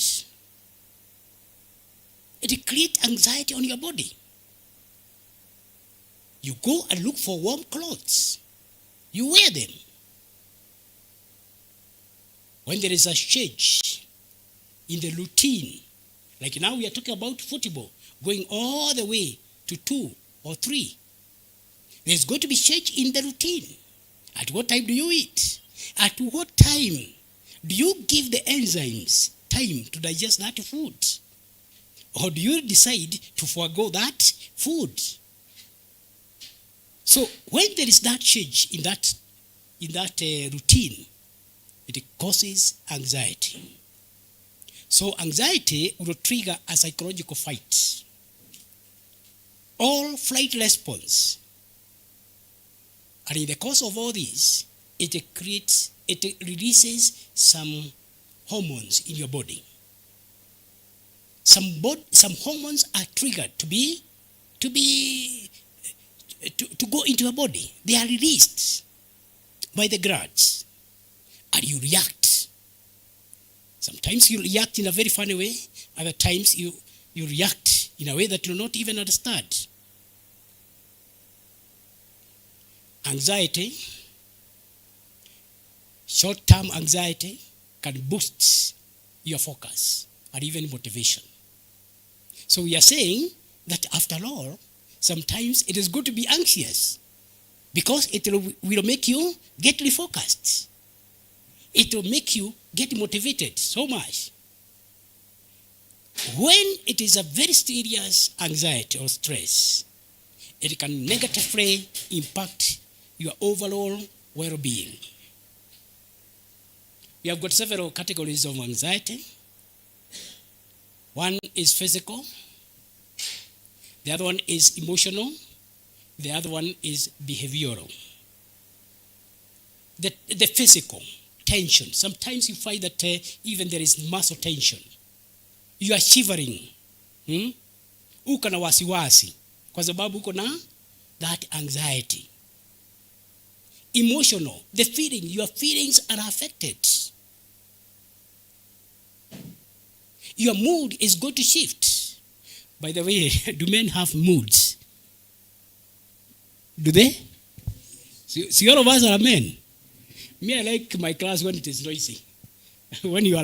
it creates anxiety on your body. You go and look for warm clothes. You wear them. When there is a change in the routine, like now we are talking about football, going all the way to 2 or 3. There's going to be change in the routine. At what time do you eat? At what time do you give the enzymes time to digest that food? Or do you decide to forego that food? So when there is that change in that routine, it causes anxiety. So anxiety will trigger a psychological fight. All flight response. And in the course of all this, it releases some hormones in your body. Some hormones are triggered to go into your body. They are released by the glands, and you react. Sometimes you react in a very funny way. Other times you react in a way that you not even understand. Anxiety, short-term anxiety, can boost your focus and even motivation. So we are saying that after all, sometimes it is good to be anxious because it will make you get refocused. It will make you get motivated so much. When it is a very serious anxiety or stress, it can negatively impact your overall well-being. We have got several categories of anxiety. One is physical, the other one is emotional, the other one is behavioral. The physical tension, sometimes you find that even there is muscle tension. You are shivering. Uko na wasiwasi kwa sababu uko na that anxiety. Emotional, the feeling, your feelings are affected. Your mood is going to shift. By the way, do men have moods? Do they? See, all of us are men. Me, I like my class when it is noisy. when you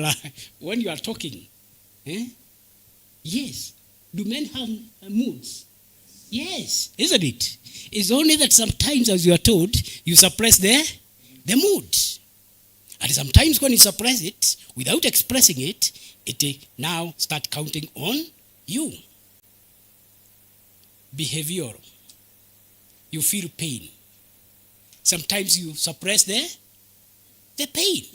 are talking. Yes. Do men have moods? Yes, isn't it? It's only that sometimes, as you are told, you suppress the mood. And sometimes when you suppress it, without expressing it, it now start counting on you. Behavioral. You feel pain. Sometimes you suppress the pain.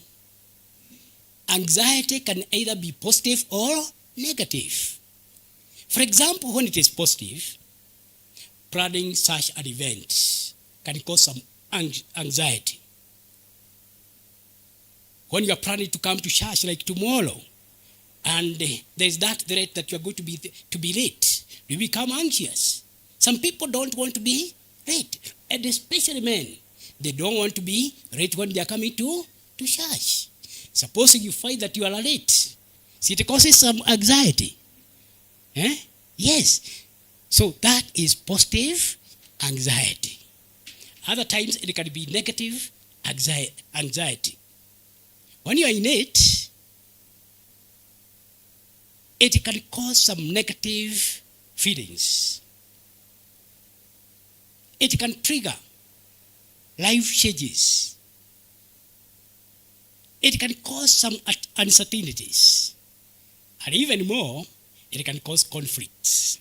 Anxiety can either be positive or negative. For example, when it is positive, planning such an event can cause some anxiety. When you are planning to come to church like tomorrow, and there's that threat that you are going to be late, you become anxious. Some people don't want to be late, and especially men. They don't want to be late when they are coming to church. Supposing you find that you are late, see, it causes some anxiety. Yes. So that is positive anxiety. Other times it can be negative anxiety. When you are in it can cause some negative feelings. It can trigger life changes. It can cause some uncertainties. And even more, it can cause conflicts.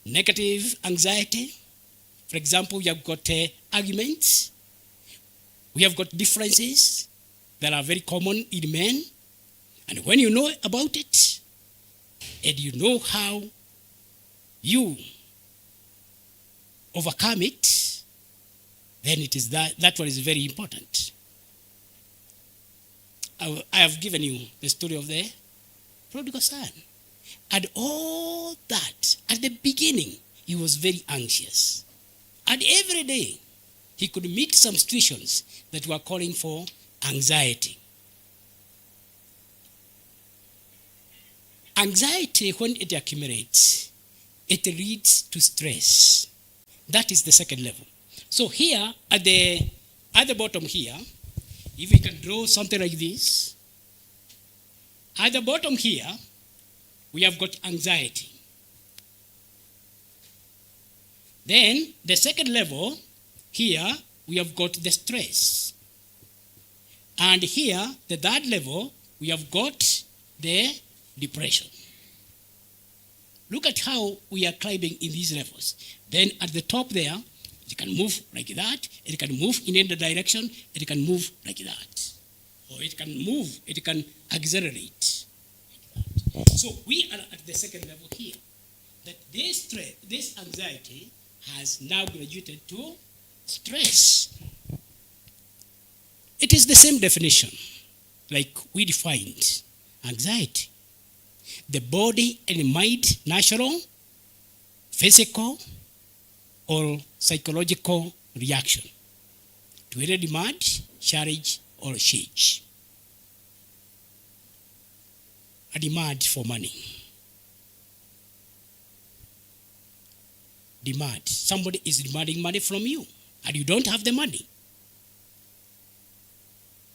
Negative anxiety. For example, we have got arguments. We have got differences that are very common in men. And when you know about it, and you know how you overcome it, then it is that one is very important. I have given you the story of the prodigal son. And all that, at the beginning, he was very anxious. And every day, he could meet some situations that were calling for anxiety. Anxiety, when it accumulates, it leads to stress. That is the second level. So here, at the bottom here, if we can draw something like this, at the bottom here, we have got anxiety. Then, the second level, here, we have got the stress. And here, the third level, we have got the depression. Look at how we are climbing in these levels. Then at the top there, it can move like that. It can move in any direction. It can move like that. Or it can move, it can accelerate. Like that. So we are at the second level here. That this anxiety has now graduated to stress. It is the same definition. like we defined anxiety. The body and mind, natural, physical, or psychological reaction to any demand, challenge, or change. A demand for money. Demand. Somebody is demanding money from you, and you don't have the money.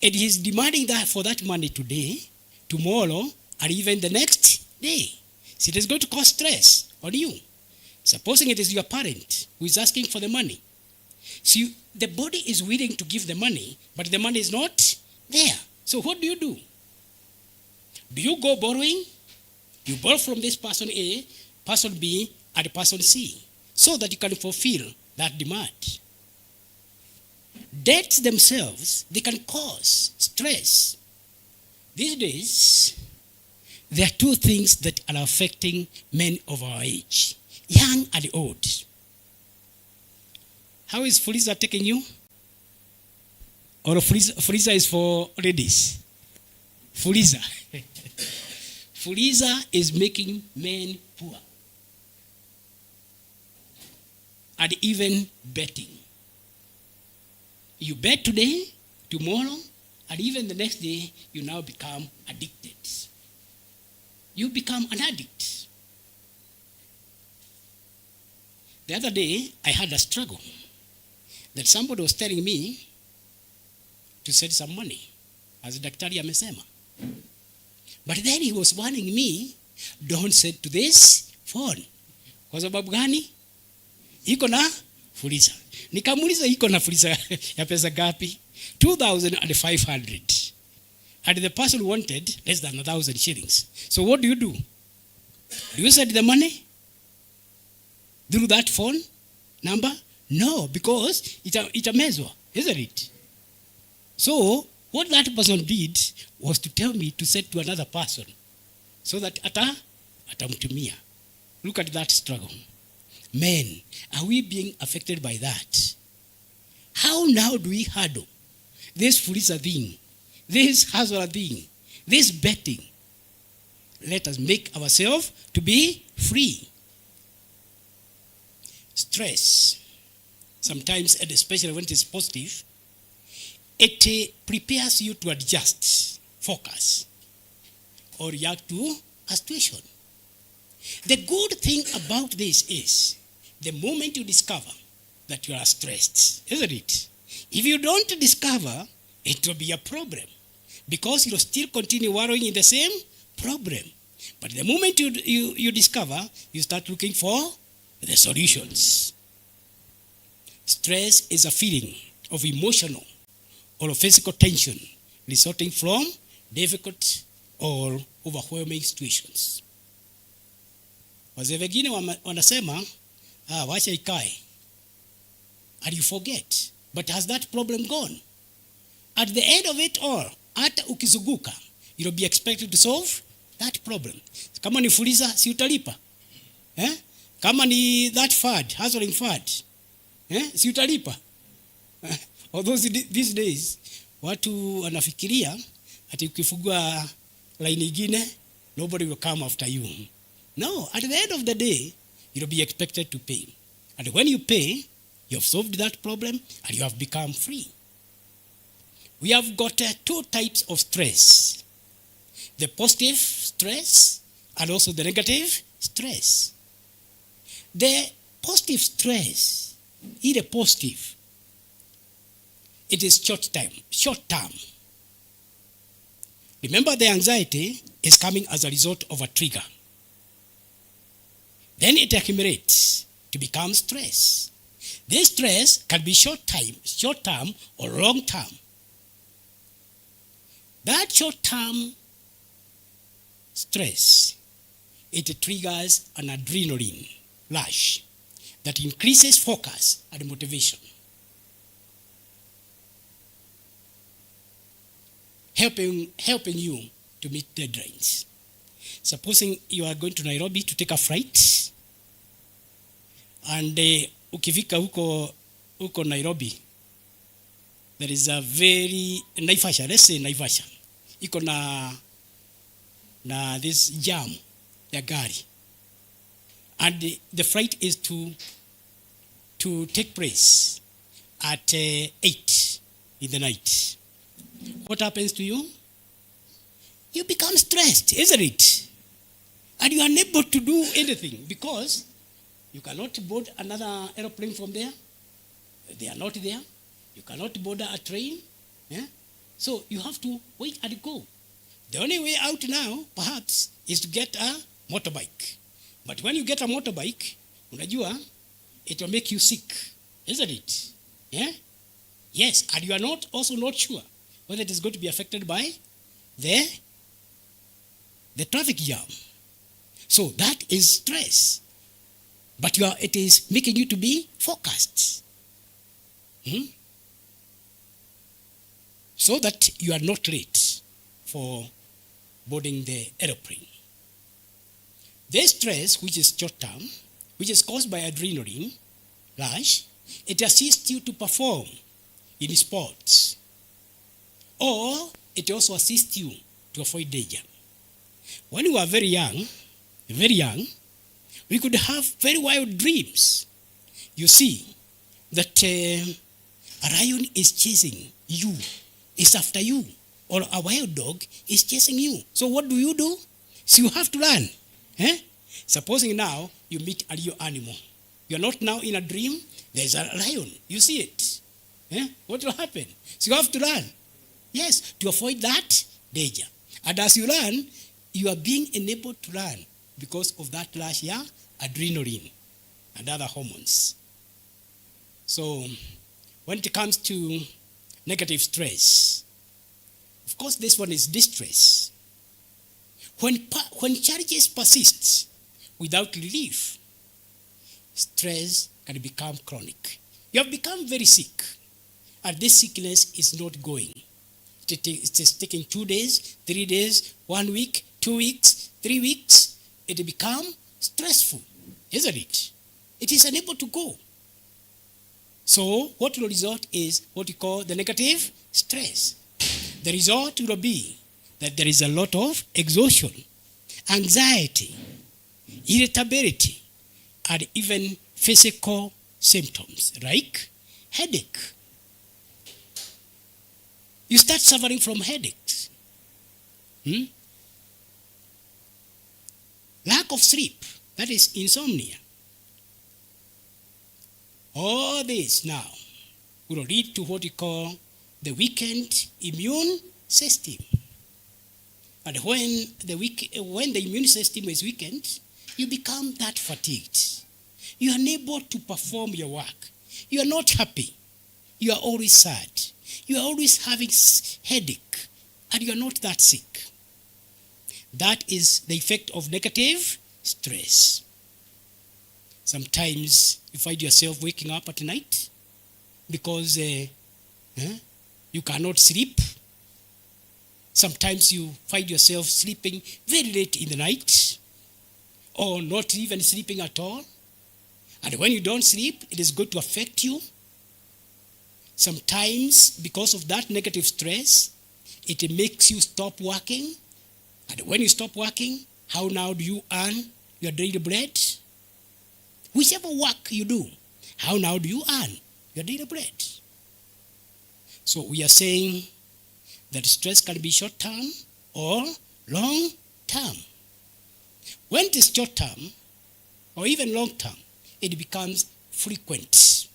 And he is demanding that for that money today, tomorrow, and even the next day. So it is going to cause stress on you. Supposing it is your parent who is asking for the money. So the body is willing to give the money, but the money is not there. So what do? Do you go borrowing? You borrow from this person A, person B, and person C, so that you can fulfill that demand. Debts themselves, they can cause stress. These days, there are two things that are affecting men of our age, young and old. How is Fuliza taking you? Or Fuliza is for ladies? Fuliza. Fuliza is making men poor. And even betting. You bet today, tomorrow, and even the next day, you now become addicted. You become an addict. The other day, I had a struggle that somebody was telling me to send some money, as daktari amesema. But then he was warning me, don't send to this phone. Kwa sababu gani? Iko na Fuliza. Nikamuuliza iko na Fuliza ya pesa gapi? 2,500. And the person wanted less than 1,000 shillings. So what do? Do you send the money through that phone number? No, because it's a mezwa, isn't it? So what that person did was to tell me to send to another person so that atamtumia. Look at that struggle. Men, are we being affected by that? How now do we handle this Fuliza thing, this hustler thing, this betting? Let us make ourselves to be free. Stress, sometimes, and especially when it is positive, it prepares you to adjust, focus, or react to a situation. The good thing about this is, the moment you discover that you are stressed, isn't it? If you don't discover, it will be a problem, because you'll still continue wallowing in the same problem. But the moment you discover, you start looking for the solutions. Stress is a feeling of emotional or physical tension resulting from difficult or overwhelming situations. Wazee wengine wanasema, wacha ikae. And you forget. But has that problem gone? At the end of it all, hata ukizuguka, you'll be expected to solve that problem. Kama ni Fuliza, si utalipa. Kama ni that fad, hustling fad, si utalipa. Although these days, watu wanafikiria, ati ukifungua line ingine, nobody will come after you. No, at the end of the day, you'll be expected to pay. And when you pay, you have solved that problem and you have become free. We have got two types of stress. The positive stress and also the negative stress. The positive stress, it positive. It is short term. Remember, the anxiety is coming as a result of a trigger. Then it accumulates to become stress. This stress can be short term or long term. That short term stress, it triggers an adrenaline rush that increases focus and motivation, helping you to meet deadlines. Supposing you are going to Nairobi to take a flight, and ukifika huko Nairobi, there is a very Naivasha, let's say Naivasha. iko na this jam ya gari, and the flight is to take place at 8 in the night. What happens to you? You become stressed, isn't it? And you are unable to do anything because you cannot board another aeroplane from there. They are not there. You cannot board a train. Yeah? So you have to wait and go. The only way out now, perhaps, is to get a motorbike. But when you get a motorbike, unajua, it will make you sick, isn't it? Yeah? Yes, and you are also not sure whether it is going to be affected by the traffic jam. So that is stress. But it is making you to be focused. So that you are not late for boarding the aeroplane. The stress, which is short term, which is caused by adrenaline rush, it assists you to perform in sports. Or it also assists you to avoid danger. When we were very young, we could have very wild dreams. You see that a lion is chasing you, is after you, or a wild dog is chasing you. So what do? So you have to run. Supposing now you meet a real animal. You're not now in a dream, there's a lion. You see it. What will happen? So you have to run. Yes, to avoid that danger. And as you run, you are being enabled to run because of that rush, adrenaline and other hormones. So when it comes to negative stress, of course this one is distress. When challenges persist without relief, stress can become chronic. You have become very sick, and this sickness is not going. It is taking 2 days, 3 days, 1 week, 2 weeks, 3 weeks. It becomes stressful, isn't it? It is unable to go. So what will result is what we call the negative stress. The result will be that there is a lot of exhaustion, anxiety, irritability, and even physical symptoms like headache. You start suffering from headaches. Lack of sleep, that is insomnia. All this now will lead to what we call the weakened immune system. And when the immune system is weakened, you become that fatigued. You are unable to perform your work. You are not happy. You are always sad. You are always having headache, and you are not that sick. That is the effect of negative stress. Sometimes you find yourself waking up at night because you cannot sleep. Sometimes you find yourself sleeping very late in the night or not even sleeping at all. And when you don't sleep, it is going to affect you. Sometimes, because of that negative stress, it makes you stop working. And when you stop working, how now do you earn your daily bread? Whichever work you do, how now do you earn your daily bread? So we are saying that stress can be short-term or long-term. When it is short-term or even long-term, it becomes frequent.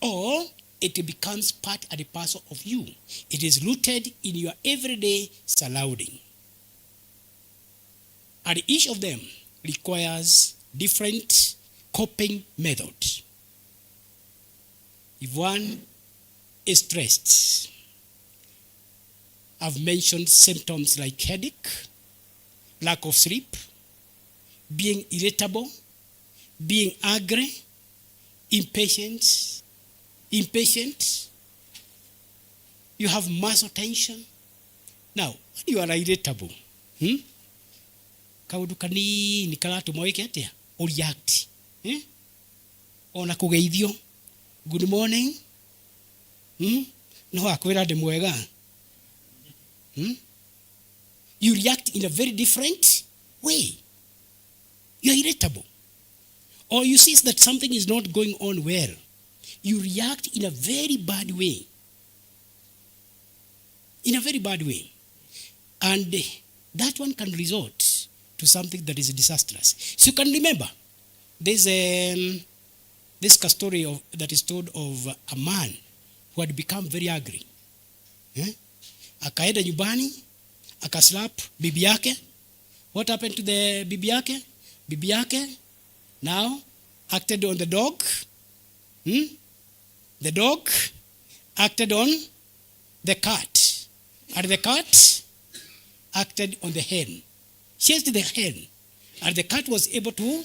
Or it becomes part and parcel of you. It is rooted in your everyday surrounding. And each of them requires different coping methods. If one is stressed, I've mentioned symptoms like headache, lack of sleep, being irritable, being angry, impatient, you have muscle tension. Now, when you are irritable, kaundu kanini karatuma wike atia react, ona kugeithio, good morning, no akwira ndi mwega, You react in a very different way. You're irritable. Or you see that something is not going on well. You react in a very bad way. In a very bad way. And that one can result to something that is disastrous. So you can remember, there's this story that is told of a man who had become very angry. Akaenda nyumbani, akaslap bibi yake. What happened to the bibi yake? Bibi yake now acted on the dog. The dog acted on the cat. And the cat acted on the hen. Chased the hen. And the cat was able to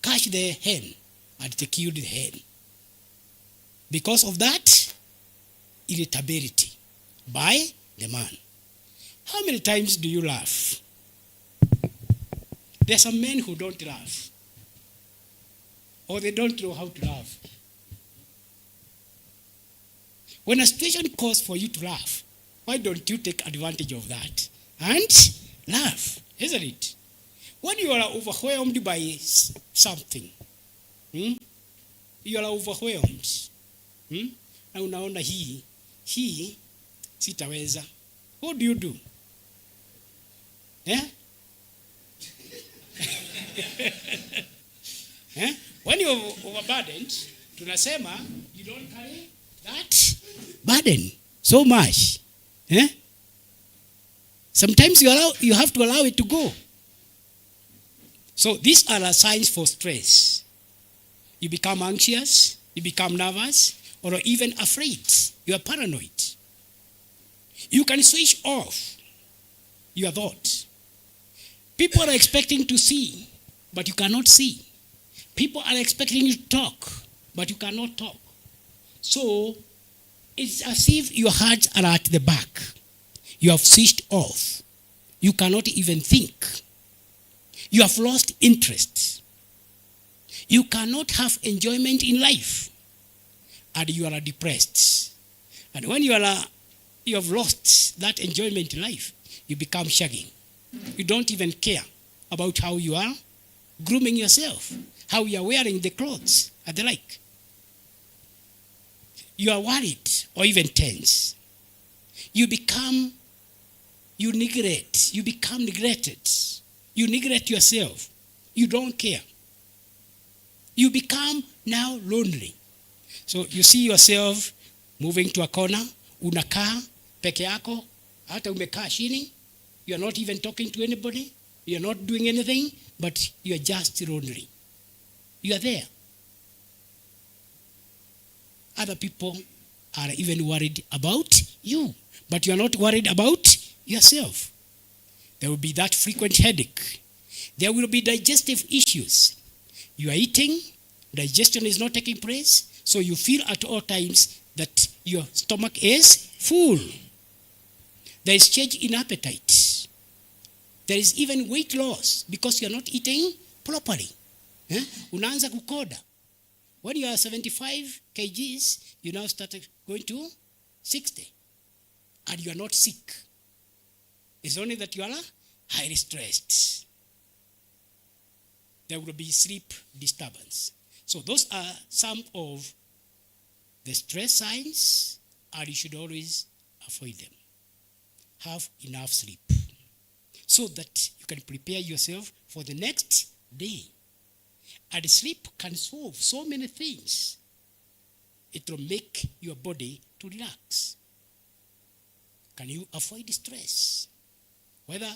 catch the hen. And they killed the hen. Because of that irritability by the man. How many times do you laugh? There are some men who don't laugh. Or they don't know how to laugh. When a situation calls for you to laugh, why don't you take advantage of that and laugh, isn't it? When you are overwhelmed by something, you are overwhelmed. Na unaona hii sitaweza. What do you do? When you're overburdened, tunasema you don't carry that burden so much. Sometimes you have to allow it to go. So these are signs for stress. You become anxious, you become nervous, or even afraid. You are paranoid. You can switch off your thought. People are expecting to see, but you cannot see. People are expecting you to talk, but you cannot talk. So it's as if your hearts are at the back. You have switched off. You cannot even think. You have lost interest. You cannot have enjoyment in life. And you are depressed. And when you have lost that enjoyment in life, you become shagging. You don't even care about how you are grooming yourself, how you are wearing the clothes and the like. You are worried or even tense. You become neglected. You neglect yourself. You don't care. You become now lonely. So you see yourself moving to a corner, unakaa peke yako, hata umekaa chini, you are not even talking to anybody, you are not doing anything, but you are just lonely. You are there. Other people are even worried about you, but you are not worried about yourself. There will be that frequent headache. There will be digestive issues. You are eating, digestion is not taking place, so you feel at all times that your stomach is full. There is change in appetite. There is even weight loss because you are not eating properly. Unaanza kukoda. When you are 75 kgs, you now start going to 60. And you are not sick. It's only that you are highly stressed. There will be sleep disturbance. So those are some of the stress signs, and you should always avoid them. Have enough sleep so that you can prepare yourself for the next day. And sleep can solve so many things. It will make your body to relax. Can you avoid stress? Whether,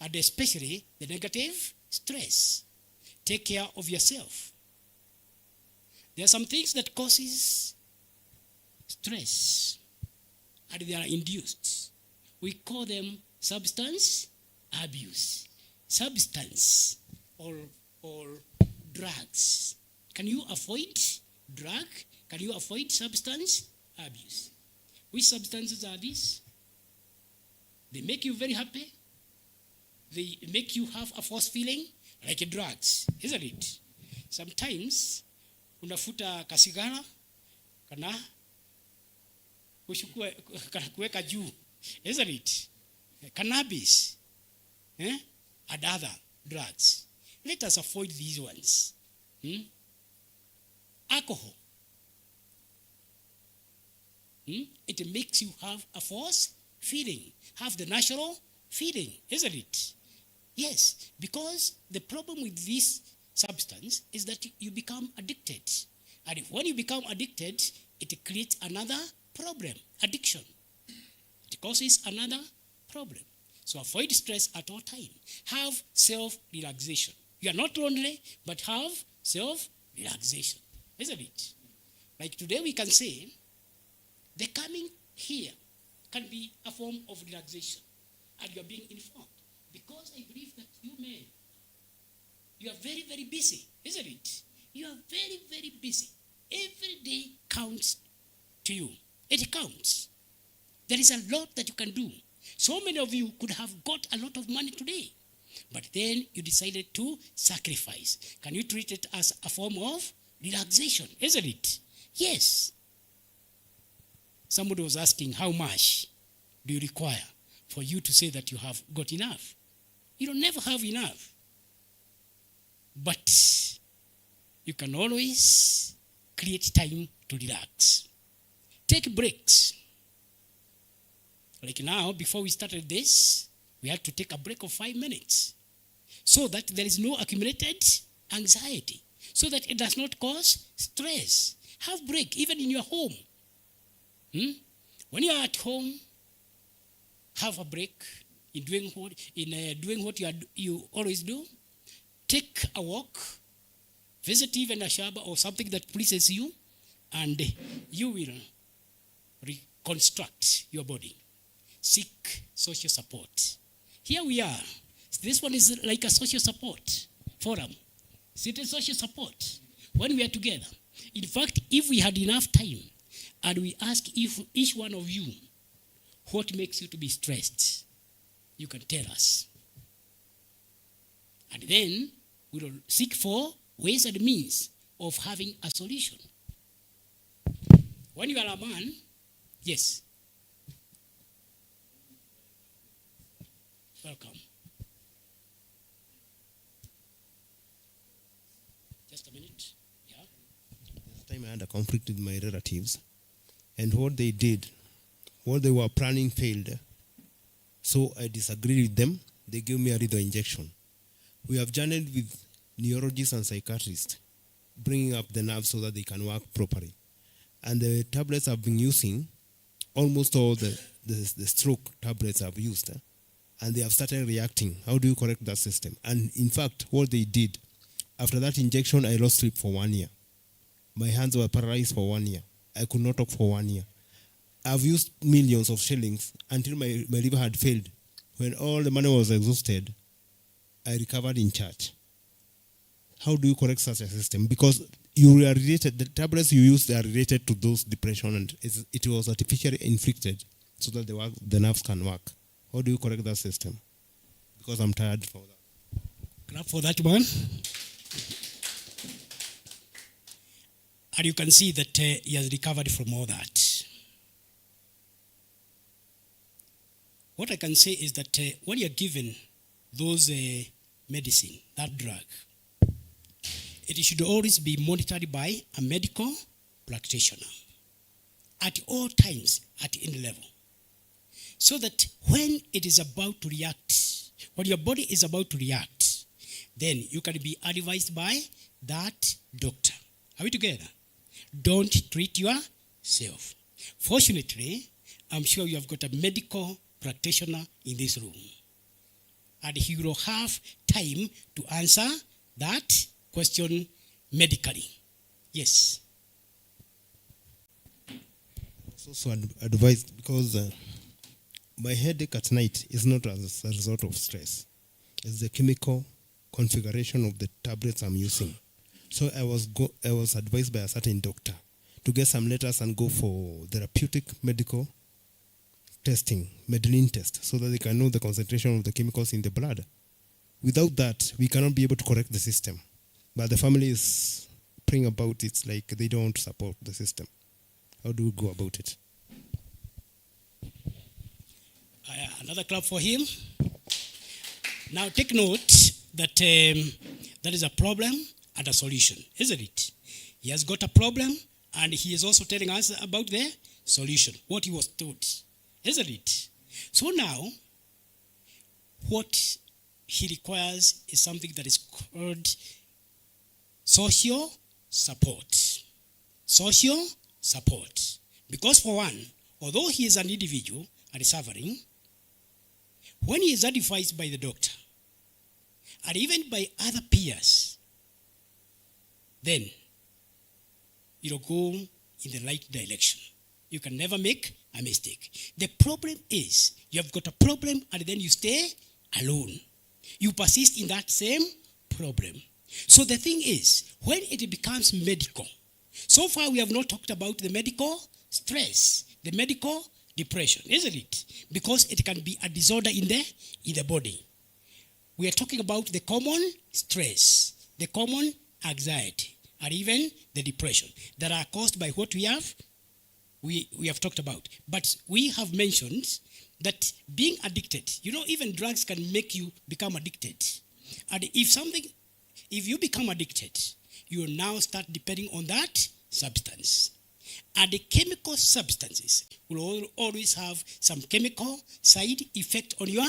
and especially the negative stress. Take care of yourself. There are some things that causes stress, and they are induced. We call them substance abuse. Substance or drugs. Can you avoid drug? Can you avoid substance abuse? Which substances are these? They make you very happy. They make you have a false feeling, like drugs, isn't it? Sometimes unafuta kasigara kana kuweka juu isn't it? Cannabis, and other drugs. Let us avoid these ones. Alcohol. It makes you have a false feeling, have the natural feeling, isn't it? Yes, because the problem with this substance is that you become addicted. And when you become addicted, it creates another problem, addiction. It causes another problem. So avoid stress at all times. Have self-relaxation. You are not lonely, but have self-relaxation, isn't it? Like today we can say, the coming here can be a form of relaxation. And you are being informed. Because I believe that you men, you are very, very busy, isn't it? You are very, very busy. Every day counts to you. It counts. There is a lot that you can do. So many of you could have got a lot of money today, but then you decided to sacrifice. Can you treat it as a form of relaxation, isn't it? Yes. Somebody was asking, how much do you require for you to say that you have got enough? You don't never have enough. But you can always create time to relax. Take breaks. Like now, before we started this, we had to take a break of 5 minutes so that there is no accumulated anxiety, so that it does not cause stress. Have break, even in your home. When you are at home, have a break in doing what you always do. Take a walk, visit even a shaba or something that pleases you, and you will reconstruct your body. Seek social support. Here we are. This one is like a social support forum. It is social support when we are together. In fact, if we had enough time and we ask if each one of you what makes you to be stressed, you can tell us. And then we will seek for ways and means of having a solution. When you are a man, yes. Welcome. Just a minute. Yeah. This time I had a conflict with my relatives, and what they did, what they were planning failed. So I disagreed with them. They gave me a lethal injection. We have journeyed with neurologists and psychiatrists, bringing up the nerves so that they can work properly. And the tablets I've been using, almost all the stroke tablets I've used, and they have started reacting. How do you correct that system? And in fact, what they did, after that injection, I lost sleep for 1 year. My hands were paralyzed for 1 year. I could not talk for 1 year. I've used millions of shillings until my liver had failed. When all the money was exhausted, I recovered in church. How do you correct such a system? Because you are related, the tablets you use, they are related to those depression, and it was artificially inflicted so that the nerves can work. How do you correct that system? Because I'm tired for that. Clap for that one. And you can see that he has recovered from all that. What I can say is that when you're given those medicine, that drug, it should always be monitored by a medical practitioner at all times at any level. So that when it is about to react, when your body is about to react, then you can be advised by that doctor. Are we together? Don't treat yourself. Fortunately, I'm sure you have got a medical practitioner in this room. And he will have time to answer that question medically. Yes. Also advised, because my headache at night is not as a result of stress. It's the chemical configuration of the tablets I'm using. So I was advised by a certain doctor to get some letters and go for therapeutic medical testing, Medellin test, so that they can know the concentration of the chemicals in the blood. Without that, we cannot be able to correct the system. But the family is praying about it like they don't support the system. How do we go about it? Another clap for him. Now take note that that is a problem and a solution, isn't it? He has got a problem and he is also telling us about the solution, what he was taught, isn't it? So now, what he requires is something that is called social support. Social support. Because for one, although he is an individual and is suffering, when he is advised by the doctor, and even by other peers, then you'll go in the right direction. You can never make a mistake. The problem is, you have got a problem and then you stay alone. You persist in that same problem. So the thing is, when it becomes medical, so far we have not talked about the medical stress, the medical depression, isn't it? Because it can be a disorder in the body. We are talking about the common stress, the common anxiety, and even the depression that are caused by what we have talked about. But we have mentioned that being addicted, even drugs can make you become addicted. And if you become addicted, you will now start depending on that substance. And the chemical substances will always have some chemical side effect on your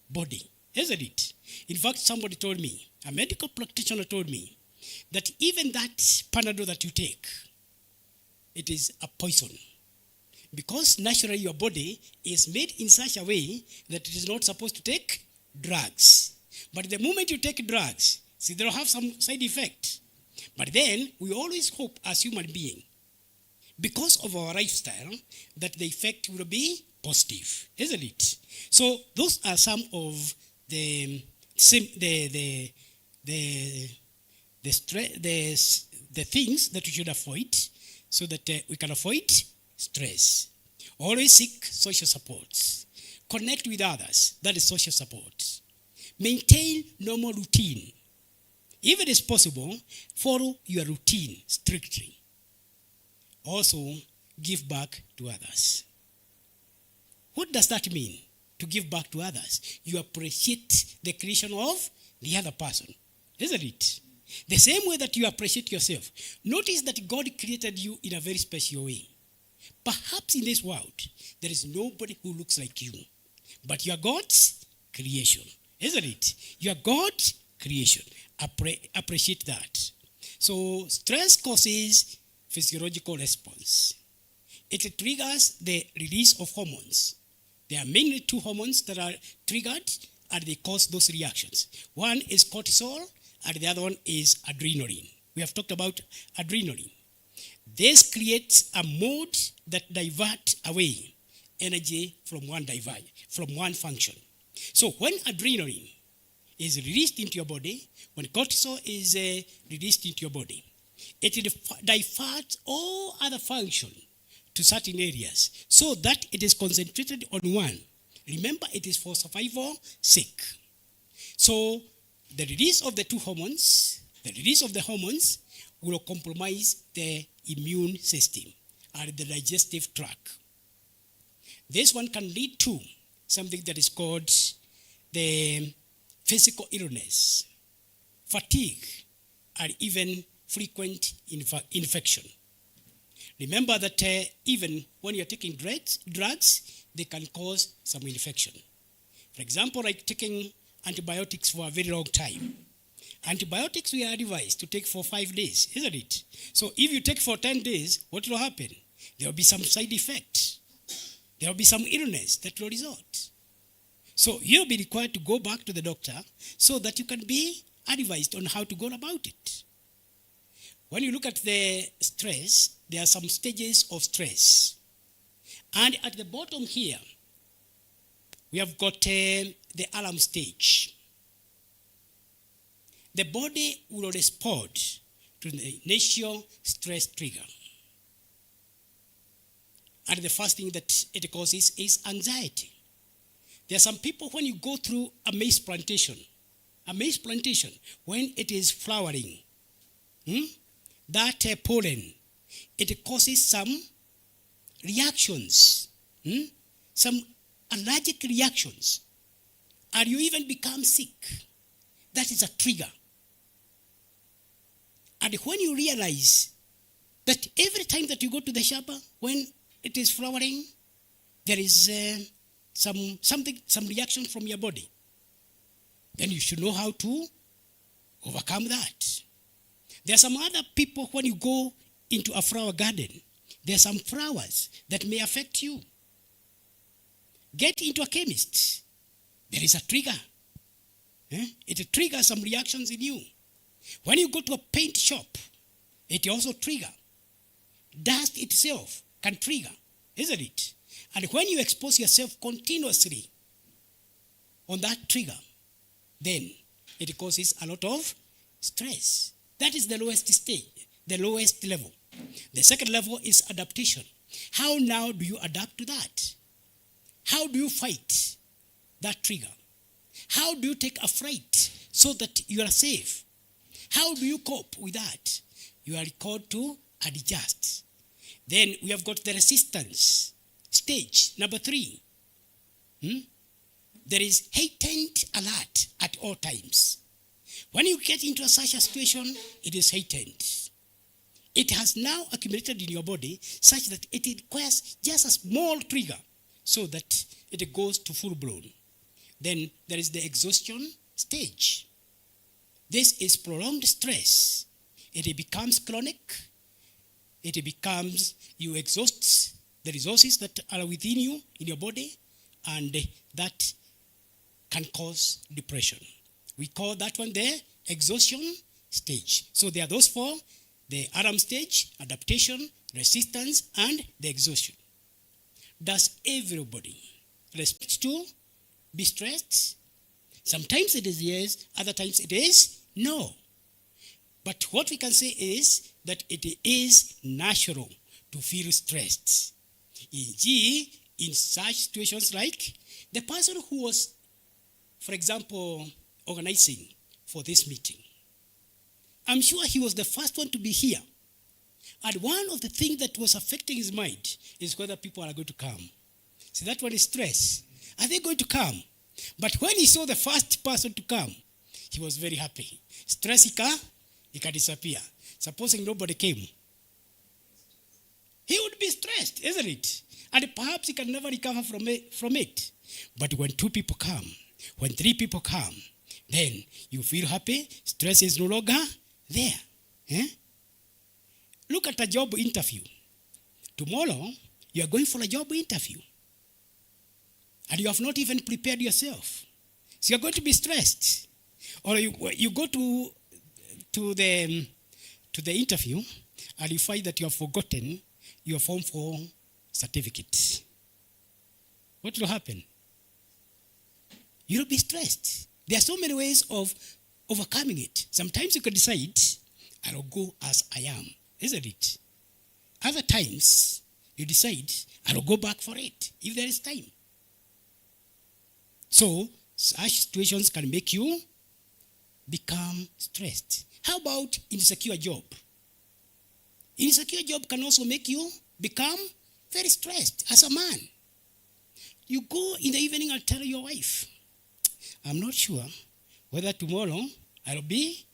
body, isn't it? In fact, somebody told me, a medical practitioner told me, that even that Panadol that you take, it is a poison. Because naturally your body is made in such a way that it is not supposed to take drugs. But the moment you take drugs, see, they'll have some side effect. But then we always hope as human beings, because of our lifestyle, that the effect will be positive, isn't it? So those are some of the things that we should avoid, so that we can avoid stress. Always seek social support. Connect with others. That is social support. Maintain normal routine. If it is possible, follow your routine strictly. Also, give back to others. What does that mean? To give back to others. You appreciate the creation of the other person, isn't it? The same way that you appreciate yourself. Notice that God created you in a very special way. Perhaps in this world, there is nobody who looks like you. But you are God's creation, isn't it? You are God's creation. Appreciate that. So stress causes physiological response. It triggers the release of hormones. There are mainly two hormones that are triggered and they cause those reactions. One is cortisol and the other one is adrenaline. We have talked about adrenaline. This creates a mode that diverts away energy from one function. So when adrenaline is released into your body, when cortisol is released into your body, it diverts all other function to certain areas so that it is concentrated on one. Remember, it is for survival sake. So the release of the hormones will compromise the immune system and the digestive tract. This one can lead to something that is called the physical illness, fatigue, and even frequent infection. Remember that even when you're taking drugs, they can cause some infection. For example, like taking antibiotics for a very long time. Antibiotics we are advised to take for 5 days, isn't it? So if you take for 10 days, what will happen? There will be some side effect. There will be some illness that will result. So you'll be required to go back to the doctor so that you can be advised on how to go about it. When you look at the stress, there are some stages of stress. And at the bottom here, we have got the alarm stage. The body will respond to the initial stress trigger. And the first thing that it causes is anxiety. There are some people, when you go through a maize plantation, when it is flowering, that pollen, it causes some reactions, some allergic reactions, or you even become sick, that is a trigger. And when you realize that every time that you go to the shamba, when it is flowering, there is some reaction from your body, then you should know how to overcome that. There are some other people, when you go into a flower garden, there are some flowers that may affect you. Get into a chemist. There is a trigger. It triggers some reactions in you. When you go to a paint shop, it also triggers. Dust itself can trigger, isn't it? And when you expose yourself continuously on that trigger, then it causes a lot of stress. That is the lowest stage, the lowest level. The second level is adaptation. How now do you adapt to that? How do you fight that trigger? How do you take a fright so that you are safe? How do you cope with that? You are called to adjust. Then we have got the resistance stage, number 3. There is heightened alert at all times. When you get into such a situation, it is heightened. It has now accumulated in your body such that it requires just a small trigger so that it goes to full blown. Then there is the exhaustion stage. This is prolonged stress. It becomes chronic. It becomes, you exhaust the resources that are within you, in your body, and that can cause depression. We call that one the exhaustion stage. So there are those 4, the Adam stage, adaptation, resistance, and the exhaustion. Does everybody respect to be stressed? Sometimes it is yes, other times it is no. But what we can say is that it is natural to feel stressed. In such situations like the person who was, for example, organizing for this meeting, I'm sure he was the first one to be here. And one of the things that was affecting his mind is whether people are going to come. See, that one is stress. Are they going to come? But when he saw the first person to come, he was very happy. Stress, it can disappear. Supposing nobody came, he would be stressed, isn't it? And perhaps he can never recover from it. But when 2 people come, when 3 people come, then you feel happy. Stress is no longer there. Look at a job interview. Tomorrow, you are going for a job interview. And you have not even prepared yourself. So you are going to be stressed. Or you go to the interview and you find that you have forgotten your Form 4 certificate. What will happen? You'll be stressed. There are so many ways of overcoming it. Sometimes you can decide, I'll go as I am, isn't it? Other times, you decide, I'll go back for it, if there is time. So, such situations can make you become stressed. How about insecure job? Insecure job can also make you become very stressed as a man. You go in the evening and tell your wife, I'm not sure whether tomorrow I'll be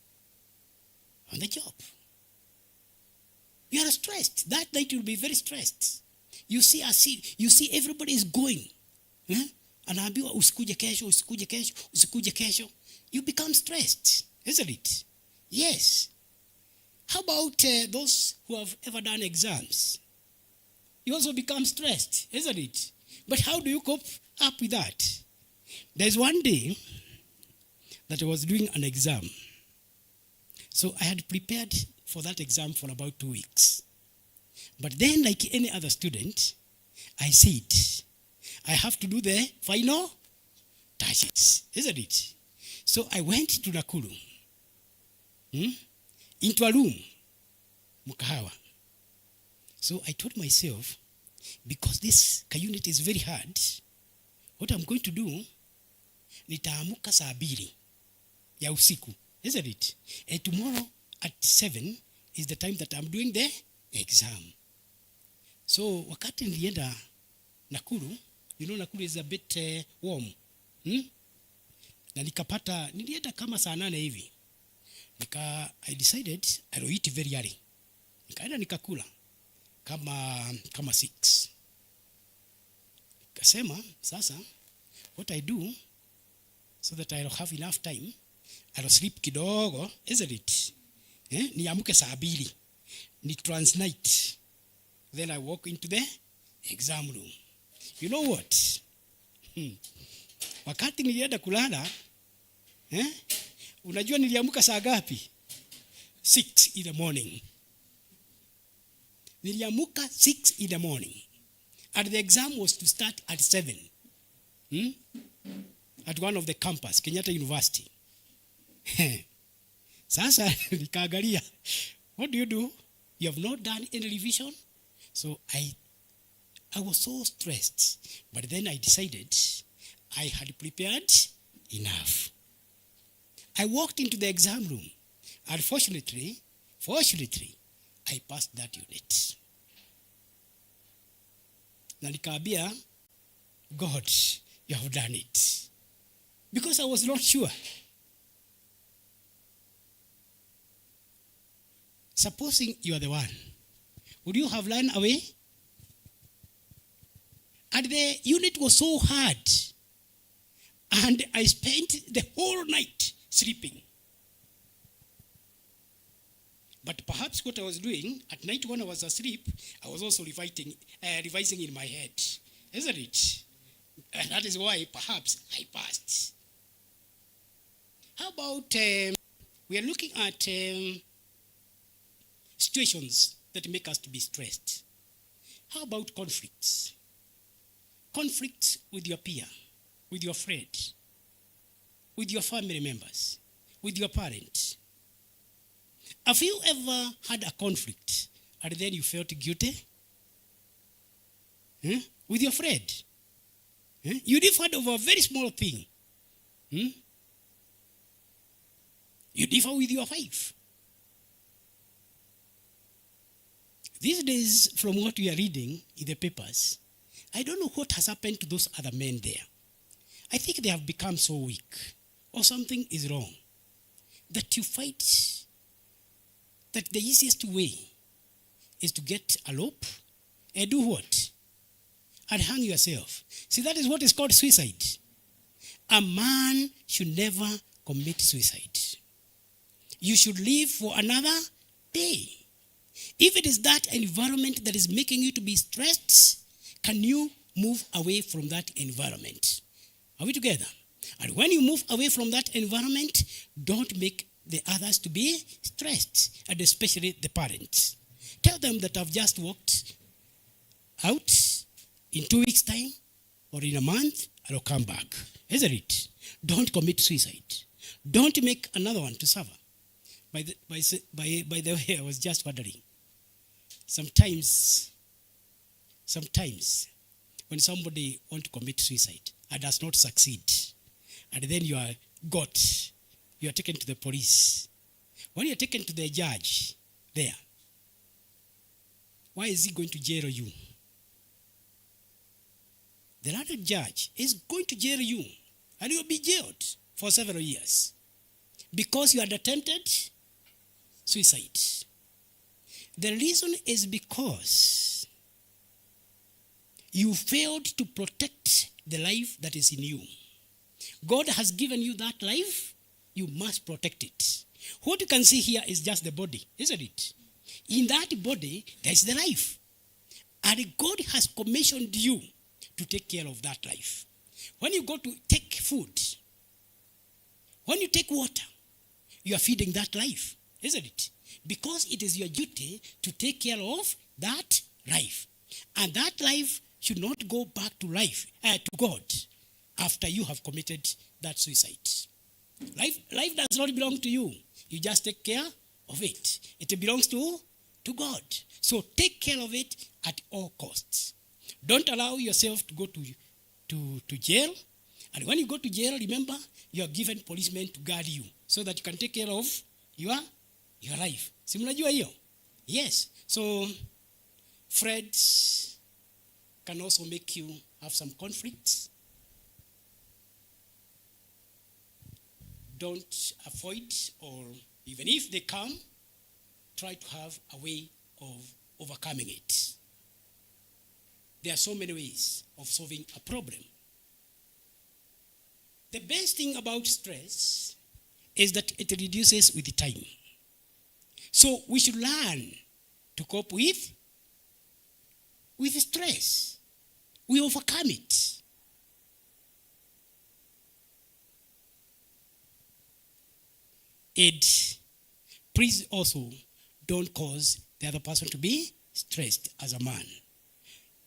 on the job. You are stressed. That night you'll be very stressed. You see everybody is going. Anaambiwa usikuje kesho. You become stressed, isn't it? Yes. How about those who have ever done exams? You also become stressed, isn't it? But how do you cope up with that? There's one day that I was doing an exam. So I had prepared for that exam for about 2 weeks. But then, like any other student, I said, I have to do the final touches, isn't it? So I went to Nakuru, into a room, Mukahawa. So I told myself, because this unit is very hard, what I'm going to do, nitaamuka saa 2 ya usiku, isn't it? And tomorrow at 7 is the time that I'm doing the exam. So wakati nilienda Nakuru, You know Nakuru is a bit warm. Na nilienda kama saa 8 hivi. I decided I will eat very early. Nikaenda nikakula kama 6. Nikasema sasa what I do so that I'll have enough time, I'll sleep kidogo, isn't it? Niamke saa 2. Ni transnight. Then I walk into the exam room. You know what? Wakati nilienda kulala, unajua niliamka saa ngapi? 6 in the morning. Niliamka 6 in the morning. And the exam was to start at 7. At one of the campus, Kenyatta University. Sasa nikaangalia, what do? You have not done any revision? So I was so stressed. But then I decided I had prepared enough. I walked into the exam room. And fortunately, I passed that unit. Na nikaambia, God, you have done it. Because I was not sure. Supposing you are the one, would you have run away? And the unit was so hard. And I spent the whole night sleeping. But perhaps what I was doing, at night when I was asleep, I was also revising in my head. Isn't it? And that is why perhaps I passed. How about, we are looking at situations that make us to be stressed. How about conflicts? Conflicts with your peer, with your friend, with your family members, with your parents. Have you ever had a conflict and then you felt guilty? With your friend? You differed over a very small thing. You differ with your wife. These days, from what we are reading in the papers, I don't know what has happened to those other men there. I think they have become so weak, or something is wrong, that you fight, that the easiest way is to get a rope and do what? And hang yourself. See, that is what is called suicide. A man should never commit suicide. You should live for another day. If it is that environment that is making you to be stressed, can you move away from that environment? Are we together? And when you move away from that environment, don't make the others to be stressed, and especially the parents. Tell them that I've just walked out. In 2 weeks' time or in a month, I'll come back. Isn't it? Don't commit suicide. Don't make another one to suffer. By the way, I was just wondering. Sometimes when somebody wants to commit suicide and does not succeed, and then you are taken to the police. When you're taken to the judge there, why is he going to jail you? The other judge is going to jail you, and you'll be jailed for several years because you had attempted suicide. The reason is because you failed to protect the life that is in you. God has given you that life, you must protect it. What you can see here is just the body, isn't it? In that body, there is the life. And God has commissioned you to take care of that life. When you go to take food, when you take water, you are feeding that life, isn't it? Because it is your duty to take care of that life. And that life should not go back to to God after you have committed that suicide. Life does not belong to you. You just take care of it. It belongs to God. So take care of it at all costs. Don't allow yourself to go to jail. And when you go to jail, remember, you are given policemen to guard you so that you can take care of your life. Si mnajua hiyo? Yes. So friends can also make you have some conflicts. Don't avoid, or even if they come, try to have a way of overcoming it. There are so many ways of solving a problem. The best thing about stress is that it reduces with time. So we should learn to cope with stress. We overcome it. And please also don't cause the other person to be stressed as a man.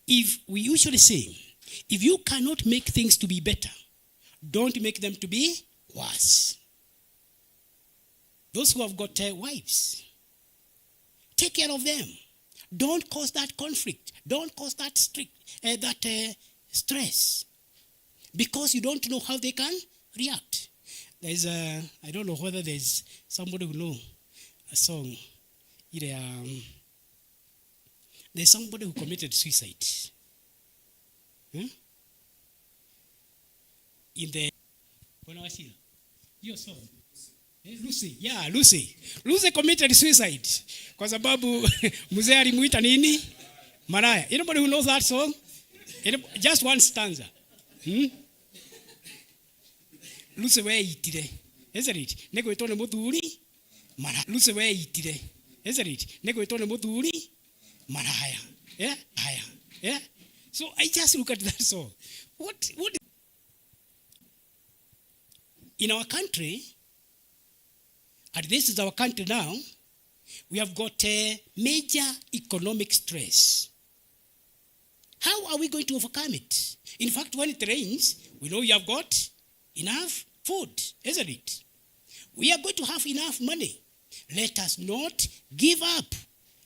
If we usually say, if you cannot make things to be better, don't make them to be worse. Those who have got wives, take care of them. Don't cause that conflict. Don't cause that stress. Because you don't know how they can react. There's I don't know whether there's somebody who know a song. There's somebody who committed suicide. In the your song. Lucy. Yeah, Lucy. Lucy committed suicide. Kwa sababu mzee alimuita nini? Maraya. Anybody who knows that song? Just one stanza. Lucy we itire. Isn't it? Negwetone muthuri maraya. Lucy we itire. Isn't it? Negwetone muthuri maraya. Yeah? Yeah? So I just look at that song. What in our country, and this is our country now, we have got a major economic stress. How are we going to overcome it? In fact, when it rains, we know we have got enough food, isn't it? We are going to have enough money. Let us not give up.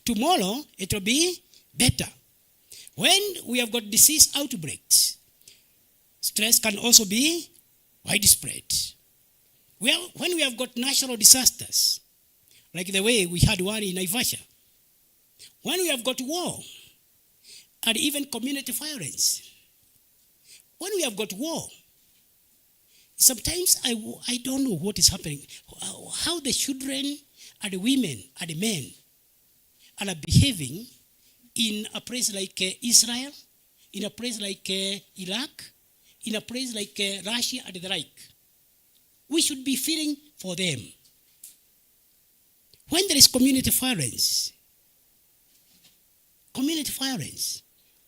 Tomorrow, it will be better. When we have got disease outbreaks, stress can also be widespread. Well, when we have got natural disasters, like the way we had one in Naivasha, when we have got war, and even community violence, when we have got war, sometimes I don't know what is happening, how the children and the women and the men are behaving in a place like Israel, in a place like Iraq, in a place like Russia and the like. We should be feeling for them. When there is community violence,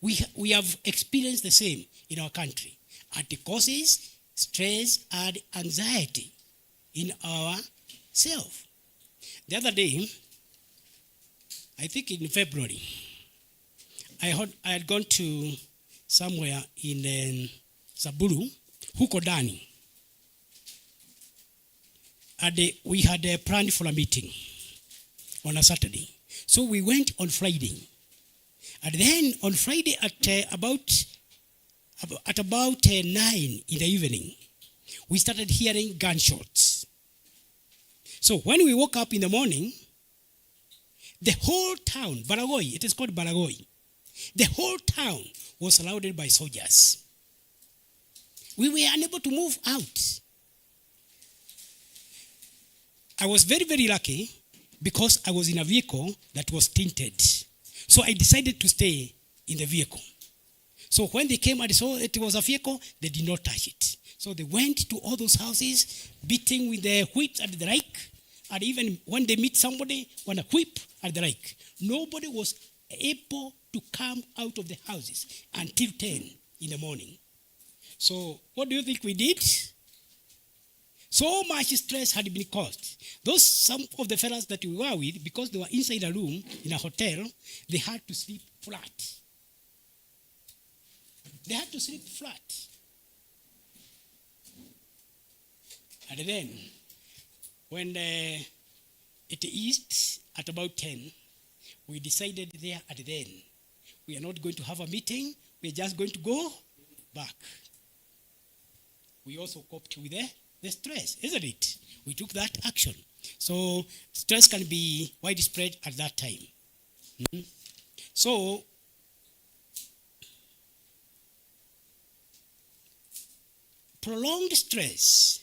we have experienced the same in our country. And it causes stress and anxiety in ourselves. The other day, I think in February, I had gone to somewhere in Samburu, huko Dani. And we had planned for a meeting on a Saturday. So we went on Friday. And then on Friday at about 9 in the evening, we started hearing gunshots. So when we woke up in the morning, the whole town, Baragoi, it is called Baragoi, the whole town was surrounded by soldiers. We were unable to move out. I was very, very lucky because I was in a vehicle that was tinted. So I decided to stay in the vehicle. So when they came and saw it was a vehicle, they did not touch it. So they went to all those houses, beating with their whips and the like. And even when they meet somebody, on a whip and the like. Nobody was able to come out of the houses until 10 in the morning. So what do you think we did? So much stress had been caused. Some of the fellas that we were with, because they were inside a room in a hotel, they had to sleep flat. They had to sleep flat. And then, when it eased at about 10, we decided there at then, we are not going to have a meeting, we are just going to go back. We also coped with the stress, isn't it? We took that action. So stress can be widespread at that time. So Prolonged stress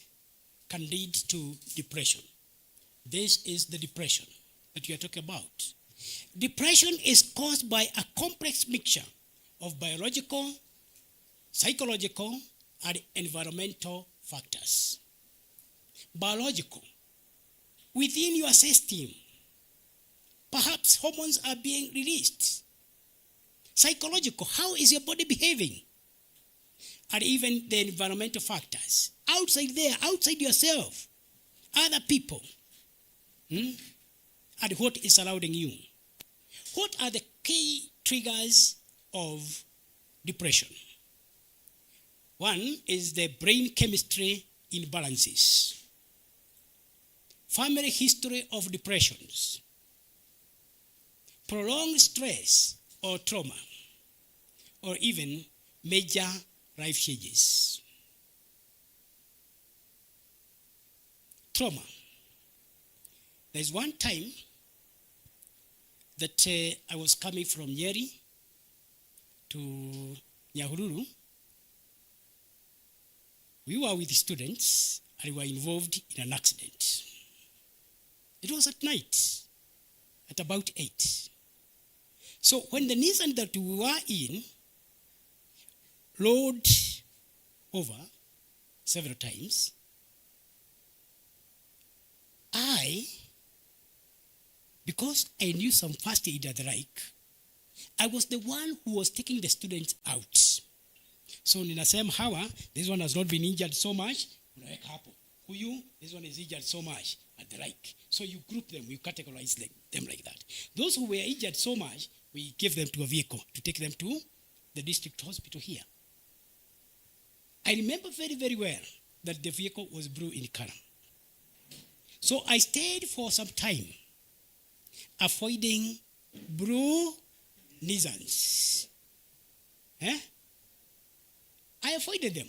can lead to depression. This is the depression that we are talking about. Depression is caused by a complex mixture of biological, psychological, and environmental factors. Biological. Within your system, perhaps hormones are being released. Psychological. How is your body behaving? And even the environmental factors. Outside there, outside yourself, other people. And what is surrounding you. What are the key triggers of depression? One is the brain chemistry imbalances. Family history of depressions. Prolonged stress or trauma. Or even major life changes. Trauma. There's one time that I was coming from Nyeri to Nyahururu. We were with students and we were involved in an accident. It was at night, at about 8. So when the Nissan that we were in rolled over several times, because I knew some first aid and the like, I was the one who was taking the students out. So ninasema hawa, this one has not been injured so much, unaweka hapo. Huyu, this one is injured so much, and the like. So you group them, you categorize them like that. Those who were injured so much, we give them to a vehicle to take them to the district hospital here. I remember very, very well that the vehicle was blue in color. So I stayed for some time, avoiding blue Nissans. I avoided them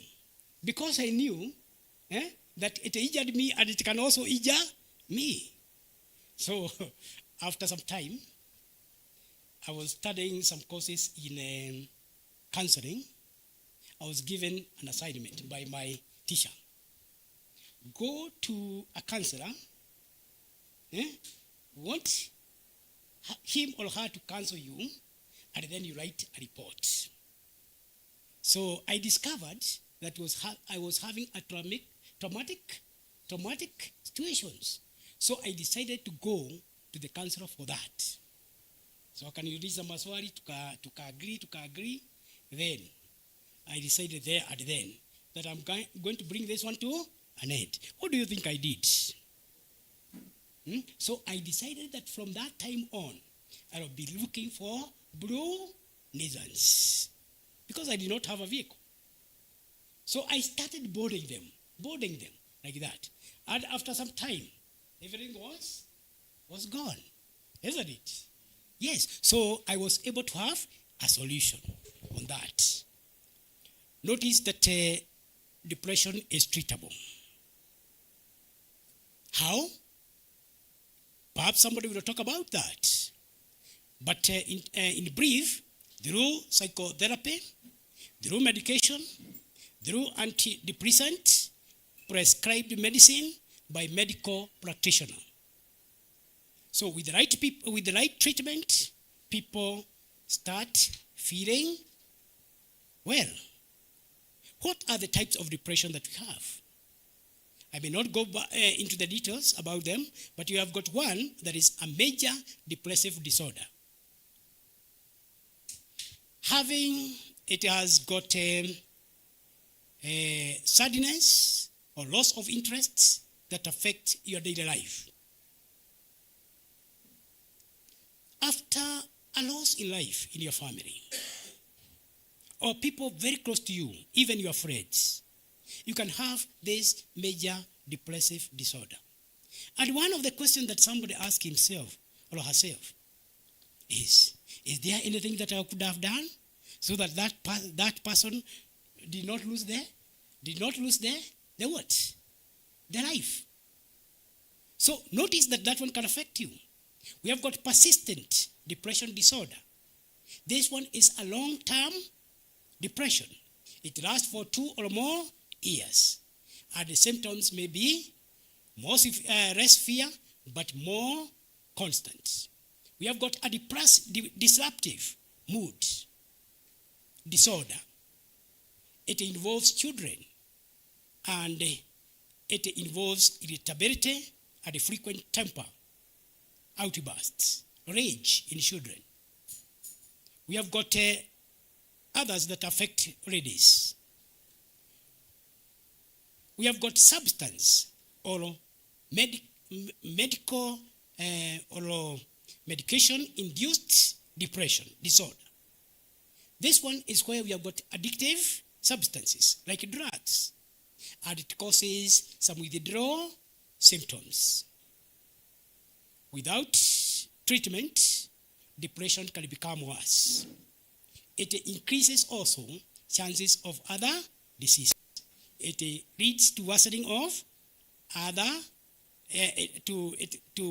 because I knew that it injured me and it can also injure me. So after some time, I was studying some courses in counseling. I was given an assignment by my teacher. Go to a counselor, want him or her to counsel you, and then you write a report. So I discovered that I was having a traumatic situations. So I decided to go to the counselor for that. So akaniuliza maswali, tuka-agree. Then I decided there and then that I'm going to bring this one to an end. What do you think I did? So I decided that from that time on, I will be looking for blue Nissans because I did not have a vehicle. So I started boarding them like that. And after some time, everything was gone, isn't it? Yes. So I was able to have a solution on that. Notice that depression is treatable. How? Perhaps somebody will talk about that. But in brief, through psychotherapy, through medication, through antidepressant, prescribed medicine by medical practitioner. So with the right people, with the right treatment, people start feeling well. What are the types of depression that we have? I may not go into the details about them, but you have got one that is a major depressive disorder. It has got sadness or loss of interest that affect your daily life. After a loss in life in your family, or people very close to you, even your friends, you can have this major depressive disorder. And one of the questions that somebody asks himself or herself is there anything that I could have done so that that person did not lose their what? Their life. So notice that one can affect you. We have got persistent depression disorder. This one is a long-term depression. It lasts for 2 or more years. And the symptoms may be less severe, but more constant. We have got a disruptive mood disorder. It involves children, and it involves irritability and frequent temper outbursts, rage in children. We have got others that affect ladies. We have got substance or medical or medication-induced depression disorder. This one is where we have got addictive substances like drugs, and it causes some withdrawal symptoms. Without treatment, depression can become worse. It increases also chances of other diseases. It leads to worsening of other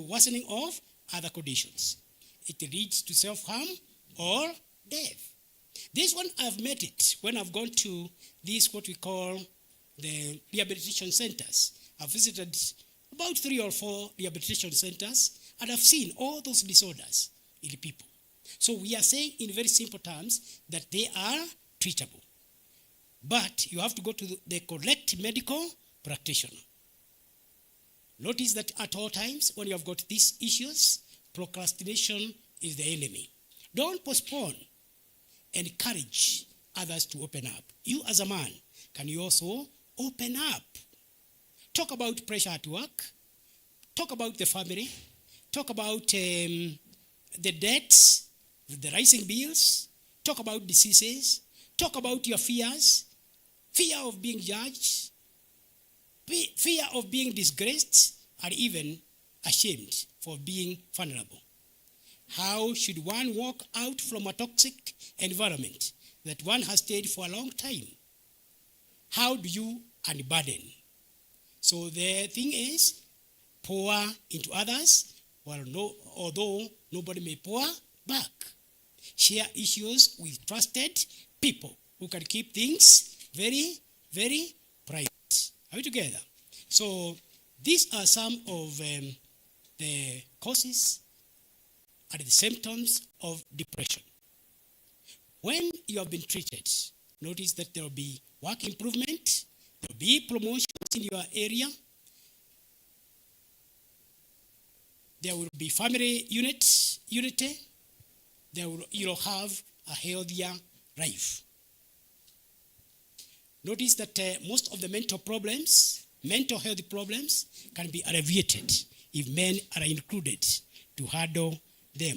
worsening of other conditions. It leads to self-harm or death. This one, I've met it when I've gone to these what we call the rehabilitation centers. I've visited about 3 or 4 rehabilitation centers, and I've seen all those disorders in the people. So we are saying in very simple terms that they are treatable. But you have to go to the correct medical practitioner. Notice that at all times when you have got these issues, procrastination is the enemy. Don't postpone. Encourage others to open up. You as a man, can you also open up? Talk about pressure at work. Talk about the family. Talk about the debts, the rising bills. Talk about diseases. Talk about your fears. Fear of being judged. Fear of being disgraced, or even ashamed for being vulnerable. How should one walk out from a toxic environment that one has stayed for a long time? How do you unburden? So the thing is, pour into others, although nobody may pour back. Share issues with trusted people who can keep things very, very private. Are we together? So these are some of the causes and the symptoms of depression. When you have been treated, notice that there will be work improvement, there will be promotions in your area, there will be family unity, you'll have a healthier life. Notice that most of the mental health problems can be alleviated if men are included to handle them.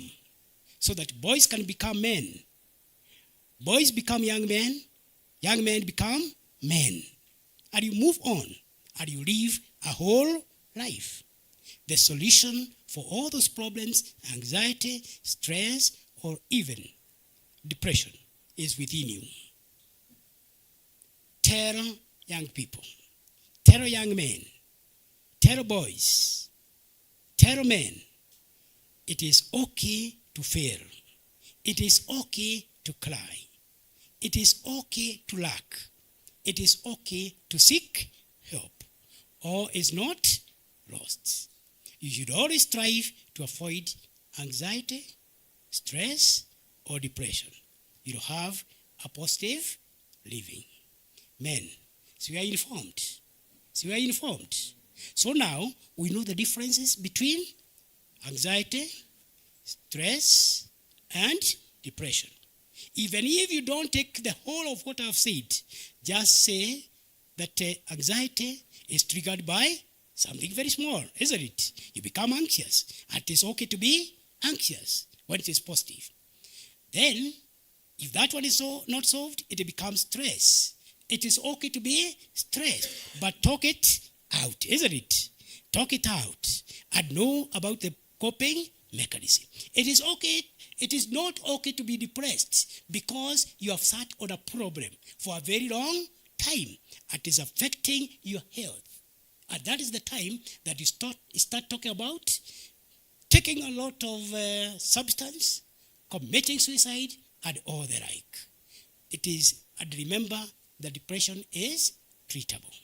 So that boys can become men. Boys become young men become men. And you move on and you live a whole life. The solution for all those problems, anxiety, stress, or even depression is within you. Tell young people, tell young men, tell boys, tell men, it is okay to fail. It is okay to cry. It is okay to lack. It is okay to seek help. All is not lost. You should always strive to avoid anxiety, stress, or depression. You'll have a positive living. Men, so we are informed. So now we know the differences between anxiety, stress, and depression. Even if you don't take the whole of what I've said, just say that anxiety is triggered by something very small, isn't it? You become anxious. And it is okay to be anxious when it is positive. Then, if that one is not solved, it becomes stress. It is okay to be stressed, but talk it out, isn't it? Talk it out and know about the coping mechanism. It is okay. It is not okay to be depressed because you have sat on a problem for a very long time. It is affecting your health. And that is the time that you start talking about taking a lot of substance, committing suicide, and all the like. It is, and remember, that depression is treatable.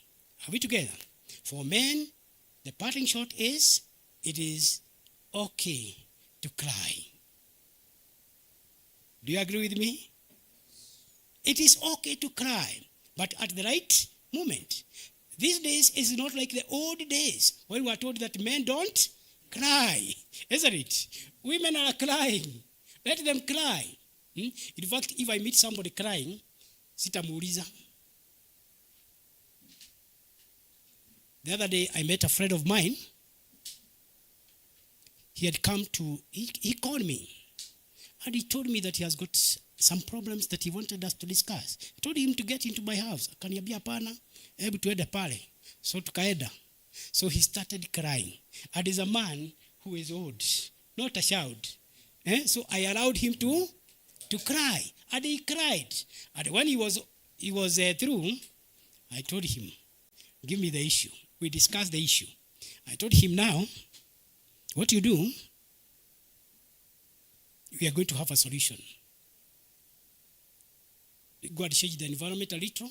Are we together? For men, the parting shot is, it is okay to cry. Do you agree with me? It is okay to cry, but at the right moment. These days is not like the old days when we were told that men don't cry, isn't it? Women are crying. Let them cry. In fact, if I meet somebody crying, sitamuuliza. The other day, I met a friend of mine. He had come to, he called me. And he told me that he has got some problems that he wanted us to discuss. I told him to get into my house. Akaniambia hapana, hebu tuende pale. So tukaenda. So he started crying. And is a man who is old, not a child. So I allowed him to cry. And he cried. And when he was through, I told him, give me the issue. We discussed the issue. I told him, now, what you do, we are going to have a solution. Go and change the environment a little,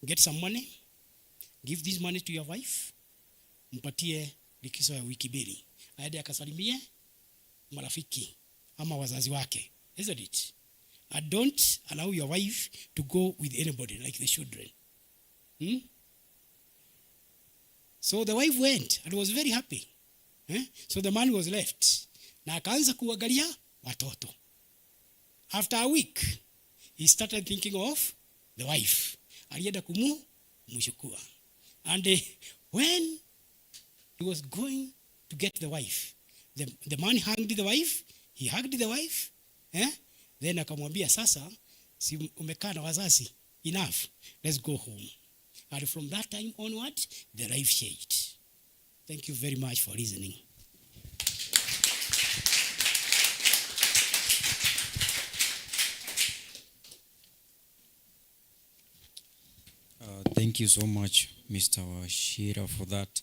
get some money, give this money to your wife, mpatie likizo ya wiki mbili. Aende akasalimie marafiki ama wazazi wake. Isn't it? And don't allow your wife to go with anybody like the children. So the wife went and was very happy. So the man was left. Na akaanza kuangalia watoto. After a week, he started thinking of the wife. Alienda kumchukua. And when he was going to get the wife, the man hugged the wife, he hugged the wife, then akamwambia sasa, si umekaa na wazazi, enough, let's go home. And from that time onward, the life changed. Thank you very much for listening. Thank you so much, Mr. Wachira, for that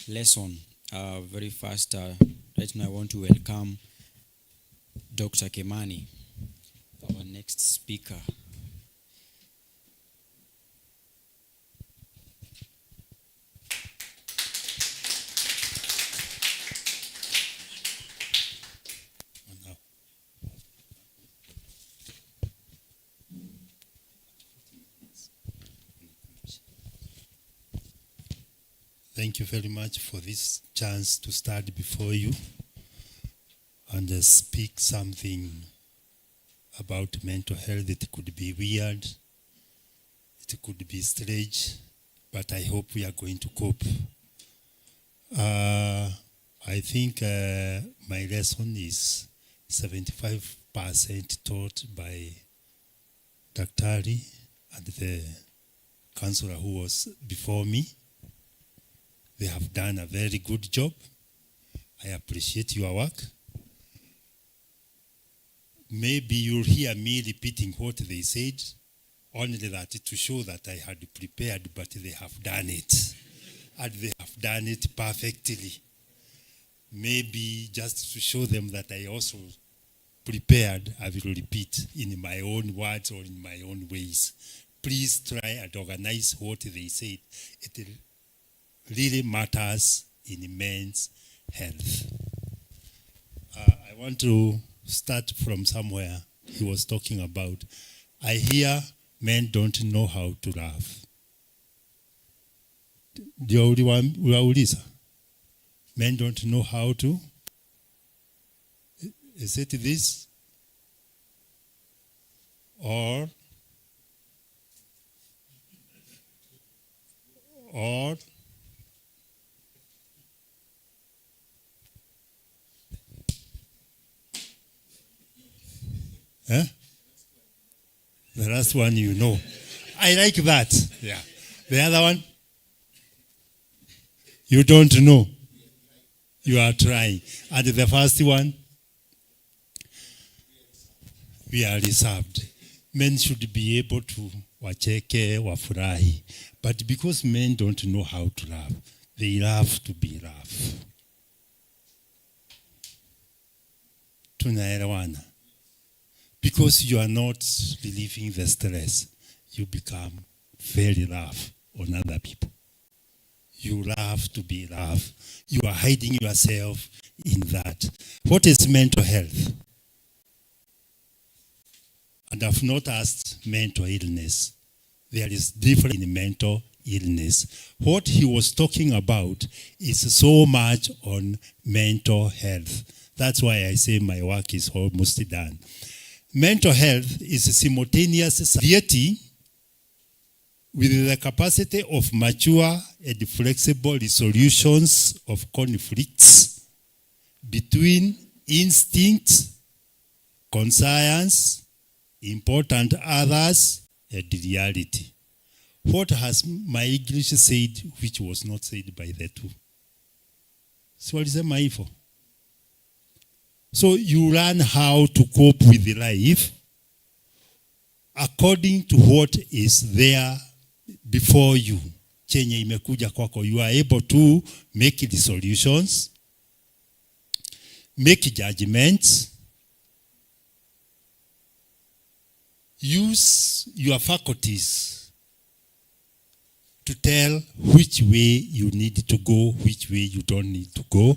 lesson. Very fast, right now I want to welcome Dr. Kemani, our next speaker. Thank you very much for this chance to stand before you and speak something about mental health. It could be weird, it could be strange, but I hope we are going to cope. I think my lesson is 75% taught by Daktari and the counselor who was before me. They have done a very good job. I appreciate your work. Maybe you'll hear me repeating what they said, only that to show that I had prepared, but they have done it. And they have done it perfectly. Maybe just to show them that I also prepared, I will repeat in my own words or in my own ways. Please try and organize what they said. It really matters in men's health. I want to start from somewhere he was talking about. I hear men don't know how to laugh. Men don't know how to. Is it this? Or the last one, you know. I like that. Yeah. The other one, you don't know. You are trying. And the first one, we are reserved. Men should be able to wacheke, wafurahi. But because men don't know how to laugh, they love to be rough. Tunaelewana. Because you are not relieving the stress, you become very rough on other people. You love to be loved. You are hiding yourself in that. What is mental health? And I've not asked mental illness. There is difference in mental illness. What he was talking about is so much on mental health. That's why I say my work is almost done. Mental health is a simultaneous society with the capacity of mature and flexible resolutions of conflicts between instinct, conscience, important others, and reality. What has my English said which was not said by the two? So what is the hivyo? So you learn how to cope with life according to what is there before you. Chenye imekuja kwako. You are able to make the solutions, make judgments, use your faculties to tell which way you need to go, which way you don't need to go.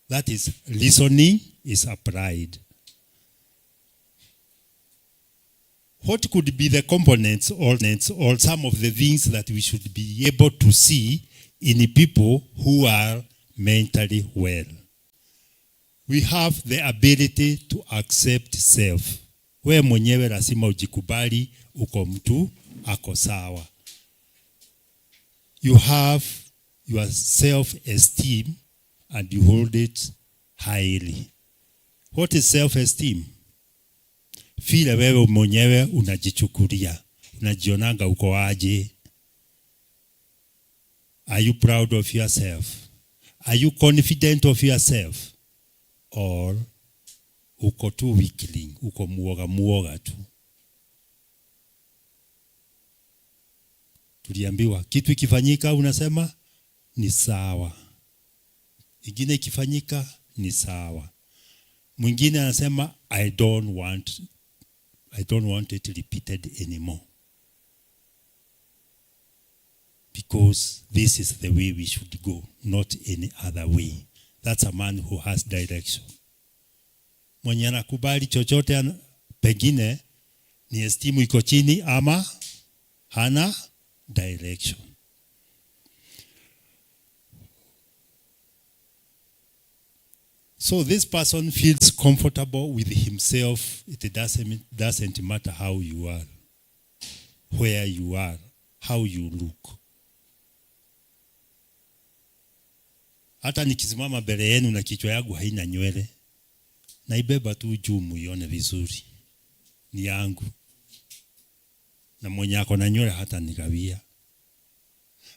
That is, listening is applied. What could be the components or some of the things that we should be able to see in people who are mentally well? We have the ability to accept self. We mwenyewe lazima ujikubali uko mtu ako sawa. You have your self-esteem and you hold it highly. What is self-esteem? Vile wewe mwenyewe unajichukulia, unajionanga uko aje. Are you proud of yourself? Are you confident of yourself? Or uko tu weakling, uko muoga tu. Tuliambiwa kitu ikifanyika unasema ni sawa. Ingine ikifanyika ni sawa. Mwingine anasema I don't want it repeated anymore. Because this is the way we should go, not any other way. That's a man who has direction. Mwenye anakubali chochote pengine ni estimu iko chini ama hana direction. So this person feels comfortable with himself. It doesn't matter how you are, where you are, how you look. Hata nikisimama mbele yenu na kichwa yangu haina nywele, naibeba tu juu muione vizuri. Ni yangu. Na mwenye ako na nywele hata nikawia.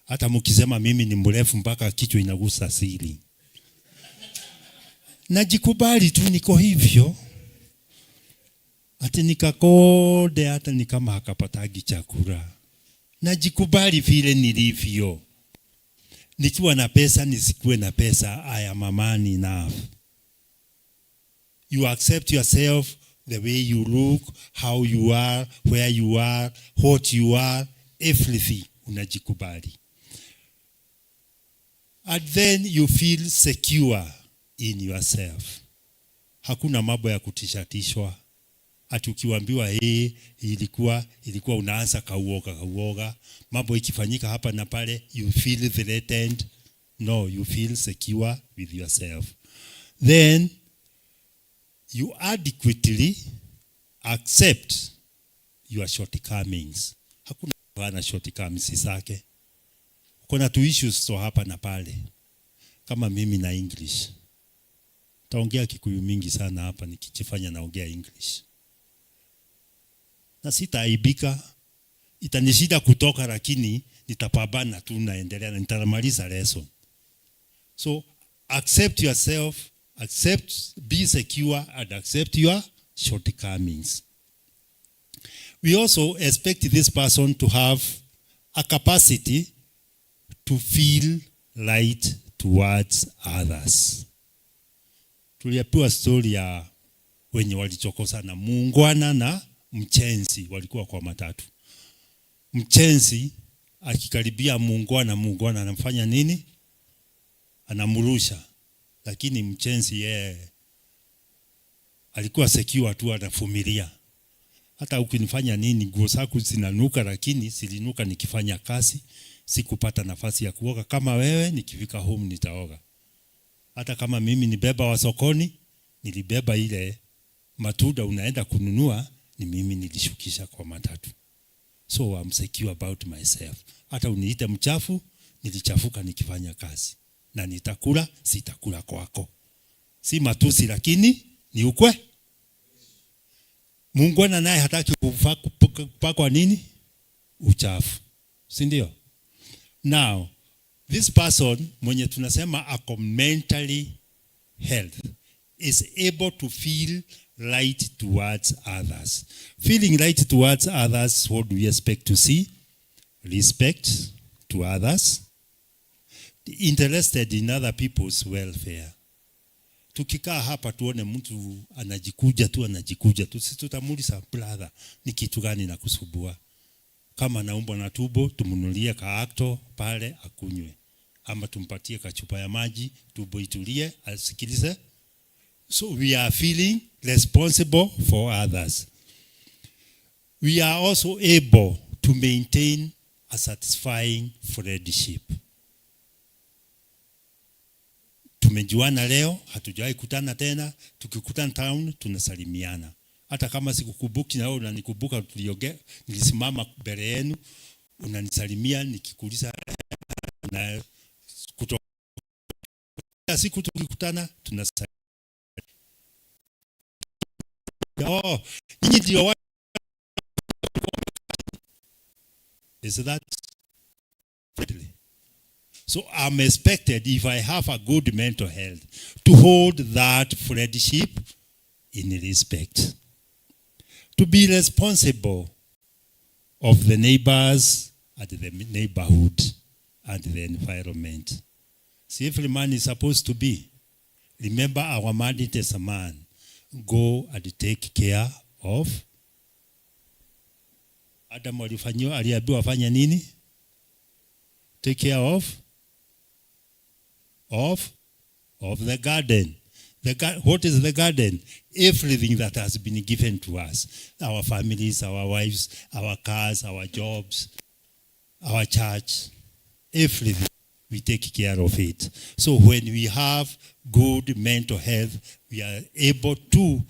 Hata mkisema mimi ni mrefu mpaka kichwa inagusa ceiling. Najikubali tu niko hivyo. Ati nikakode hata ni kama hakapatagi chakula. Najikubali vile nilivyo. Nikiwa na pesa nisikuwe na pesa, I am a man enough. You accept yourself the way you look, how you are, where you are, what you are, everything unajikubali. And then you feel secure in yourself. Hakuna mambo ya kutishatishwa. Ati ukiambiwa ilikuwa unaanza kauoga. Mambo ikifanyika hapa na pale, you feel threatened. No, you feel secure with yourself. Then you adequately accept your shortcomings. Hakuna bana shortcomings zake. Kuna tu issues so hapa na pale. Kama mimi na English. Taongea Kikuyu mingi sana hapa nikijifanya naongea English. Na sitaaibika, itanishida kutoka lakini nitapambana tu naendelea na nitamaliza lesson. So accept yourself, be secure and accept your shortcomings. We also expect this person to have a capacity to feel light towards others. Tuliambiwa story ya wenye walichokosana, muungwana na mchenzi walikuwa kwa matatu. mchenzi akikaribia muungwana anamfanya nini? Anamrusha. Lakini mchenzi yeye alikuwa secure tu, anavumilia. Hata ukinifanya nini, nguo zako zinanuka, lakini silinuka nikifanya kazi, sikupata nafasi ya kuoga. Kama wewe, nikifika home nitaoga. Hata kama mimi ni beba wa sokoni, nilibeba ile matunda unaenda kununua, ni mimi nilishukisha kwa matatu. So I'm secure about myself. Hata uniite mchafu, nilichafuka nikifanya kazi. Na nitakula, sitakula kwako. Si matusi, lakini ni ukwe. Mungu naye hataki kupakwa nini? Uchafu. Si ndio? Now, this person mwenye tunasema ako mentally health is able to feel right towards others. Feeling right towards others, what do we expect to see? Respect to others. Interested in other people's welfare. Tukikaa hapa tuone mtu anajikuja tu, sisi tutamuuliza, brother, ni kitu gani nakusumbua? Kama naumwa na tumbo, tumunulie kaakto pale akunywe, ama tumpatie kachupa ya maji, tumbo itulie, asikilize. So we are feeling responsible for others. We are also able to maintain a satisfying friendship. Tumejuana leo, hatujawahi kutana tena, tukikutana town tunasalimiana. Hata kama sikukubuki na wewe unanikumbuka, tuliongea, nilisimama mbele yenu, unanisalimia, nikikuuliza na kutoka siku tukikutana tunasalimiana. Nyinyi ndio is that friendly? So I'm expected, if I have a good mental health, to hold that friendship in respect. To be responsible of the neighbors and the neighborhood and the environment. See, every man is supposed to be. Remember, our mandate as a man, go and take care of. Adam aliambiwa afanye nini? Take care of the garden. What is the garden? Everything that has been given to us. Our families, our wives, our cars, our jobs, our church. Everything. We take care of it. So when we have good mental health, we are able to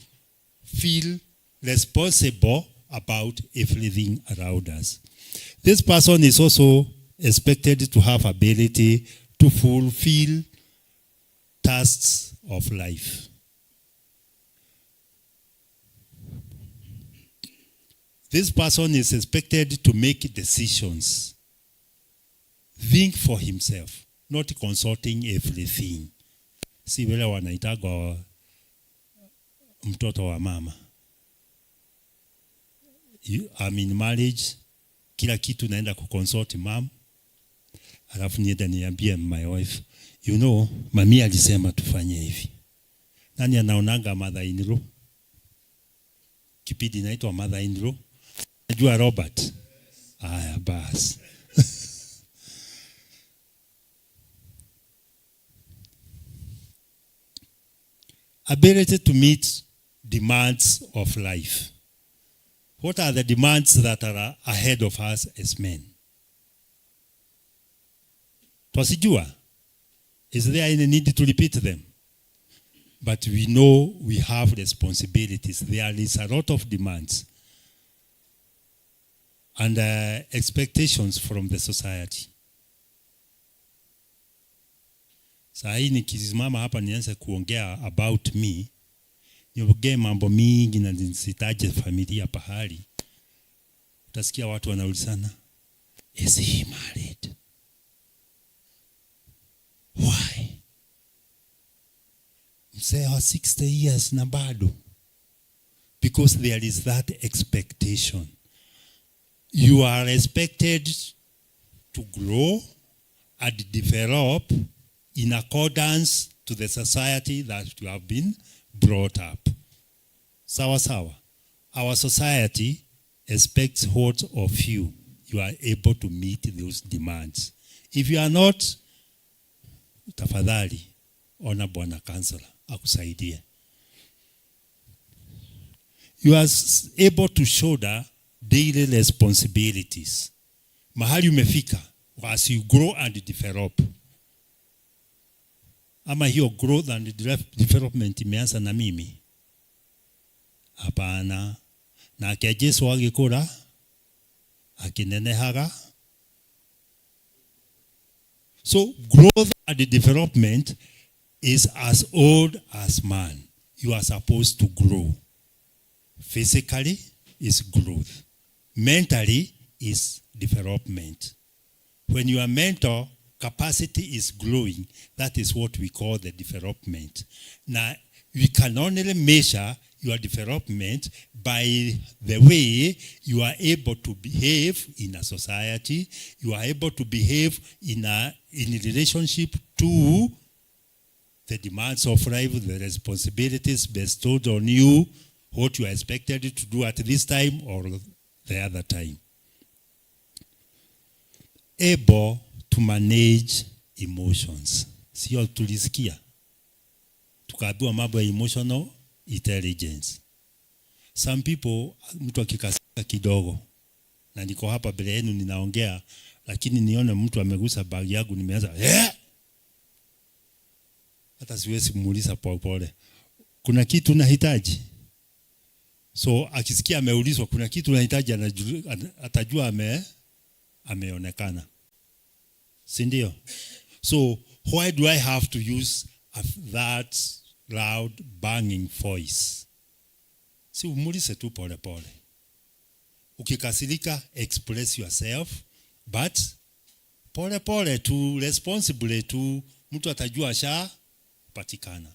feel responsible about everything around us. This person is also expected to have ability to fulfill tasks of life. This person is expected to make decisions. Think for himself, not consulting everything. Si wale wanaitagwa mtoto wa mama. I'm in marriage, kila kitu naenda kuconsult mom. Alafu nienda niambie my wife, you know, mami alisema tufanye hivi. Nani anaonanga mother in law? Kipindi inaitwa mother in law. Najua Robert. Aya basi. Ability to meet demands of life. What are the demands that are ahead of us as men? Twasijua. Is there any need to repeat them? But we know we have responsibilities. There is a lot of demands and expectations from the society. Saa hii nikisimama hapa nianze kuongea about me, niongee mambo mingi na nisitaje familia pahali, utasikia watu wanaulizana, is he married? Why? Mzee wa 60 years na bado. Because there is that expectation. You are expected to grow and develop in accordance to the society that you have been brought up. Sawa sawa. Our society expects what of you? you are able to meet those demands. If you are not, tafadhali ona bwana counselor akusaidie. You are able to shoulder daily responsibilities. Mahali umefika as you grow and develop. Ama hiyo growth and development imeanza na mimi? Hapana. Na akia Yesu agikura akinenehaga. So growth and development is as old as man. You are supposed to grow. Physically is growth. Mentally is development. When your mental capacity is growing, that is what we call the development. Now, we can only measure your development by the way you are able to behave in a society, you are able to behave in relationship to the demands of life, the responsibilities bestowed on you, what you are expected to do at this time or the other time. Able to manage emotions. Sio tulisikia. Tukaambiwa mambo ya emotional intelligence. Some people, mtu akikasika kidogo, na niko hapa mbele yenu ninaongea, lakini nione mtu amegusa bagi yangu nimeanza hata siwezi kumuuliza pole. Kuna kitu unahitaji? So akisikia ameulizwa kuna kitu unahitaji, atajua ameonekana. Si ndio? So why do I have to use that loud banging voice? Si umuulize tu pole pole. Ukikasirika, express yourself, but pole pole tu, responsibly tu, mtu atajua patikana.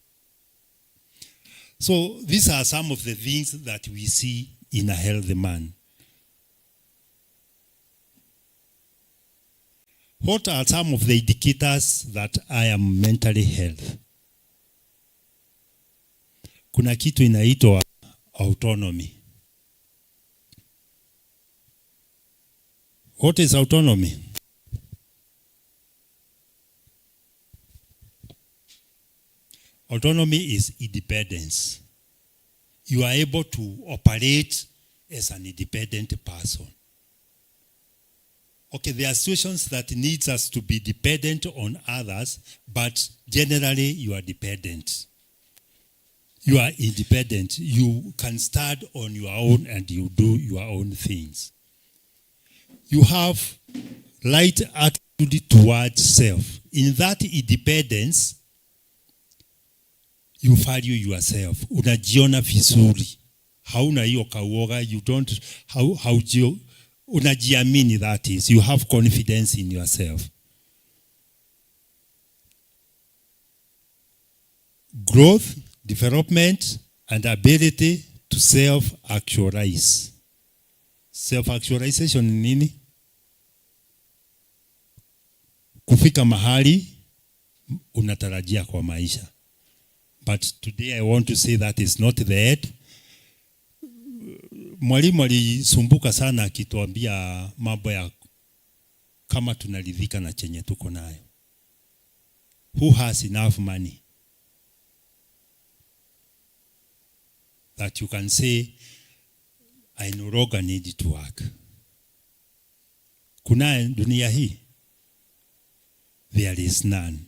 So these are some of the things that we see in a healthy man. What are some of the indicators that I am mentally healthy? Kuna kitu inaitwa autonomy. What is autonomy? Autonomy is independence. You are able to operate as an independent person. Okay, there are situations that needs us to be dependent on others, but generally you are dependent. You are independent. You can stand on your own and you do your own things. You have right attitude towards self. In that independence, you value yourself. Unajiona vizuri. Hauna hiyo kauoga. You don't, unajiamini, that is. You have confidence in yourself. Growth, development, and ability to self-actualize. Self-actualization ni nini? Kufika mahali unatarajia kwa maisha. But today I want to say that is not the end. Mwalimu alisumbuka sana akituambia mambo ya kama tunaridhika na chenye tuko nayo. Who has enough money that you can say, I no longer need to work? Kuna dunia hii? There is none.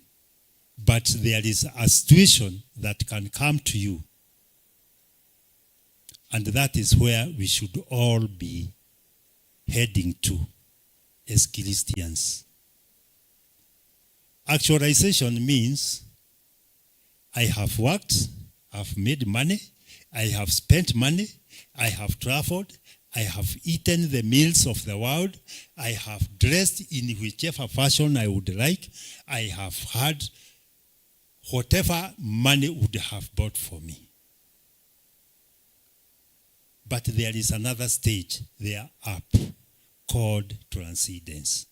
But there is a situation that can come to you. And that is where we should all be heading to as Christians. Actualization means I have worked, I've made money, I have spent money, I have traveled, I have eaten the meals of the world, I have dressed in whichever fashion I would like, I have had whatever money would have bought for me. But there is another stage there up called transcendence.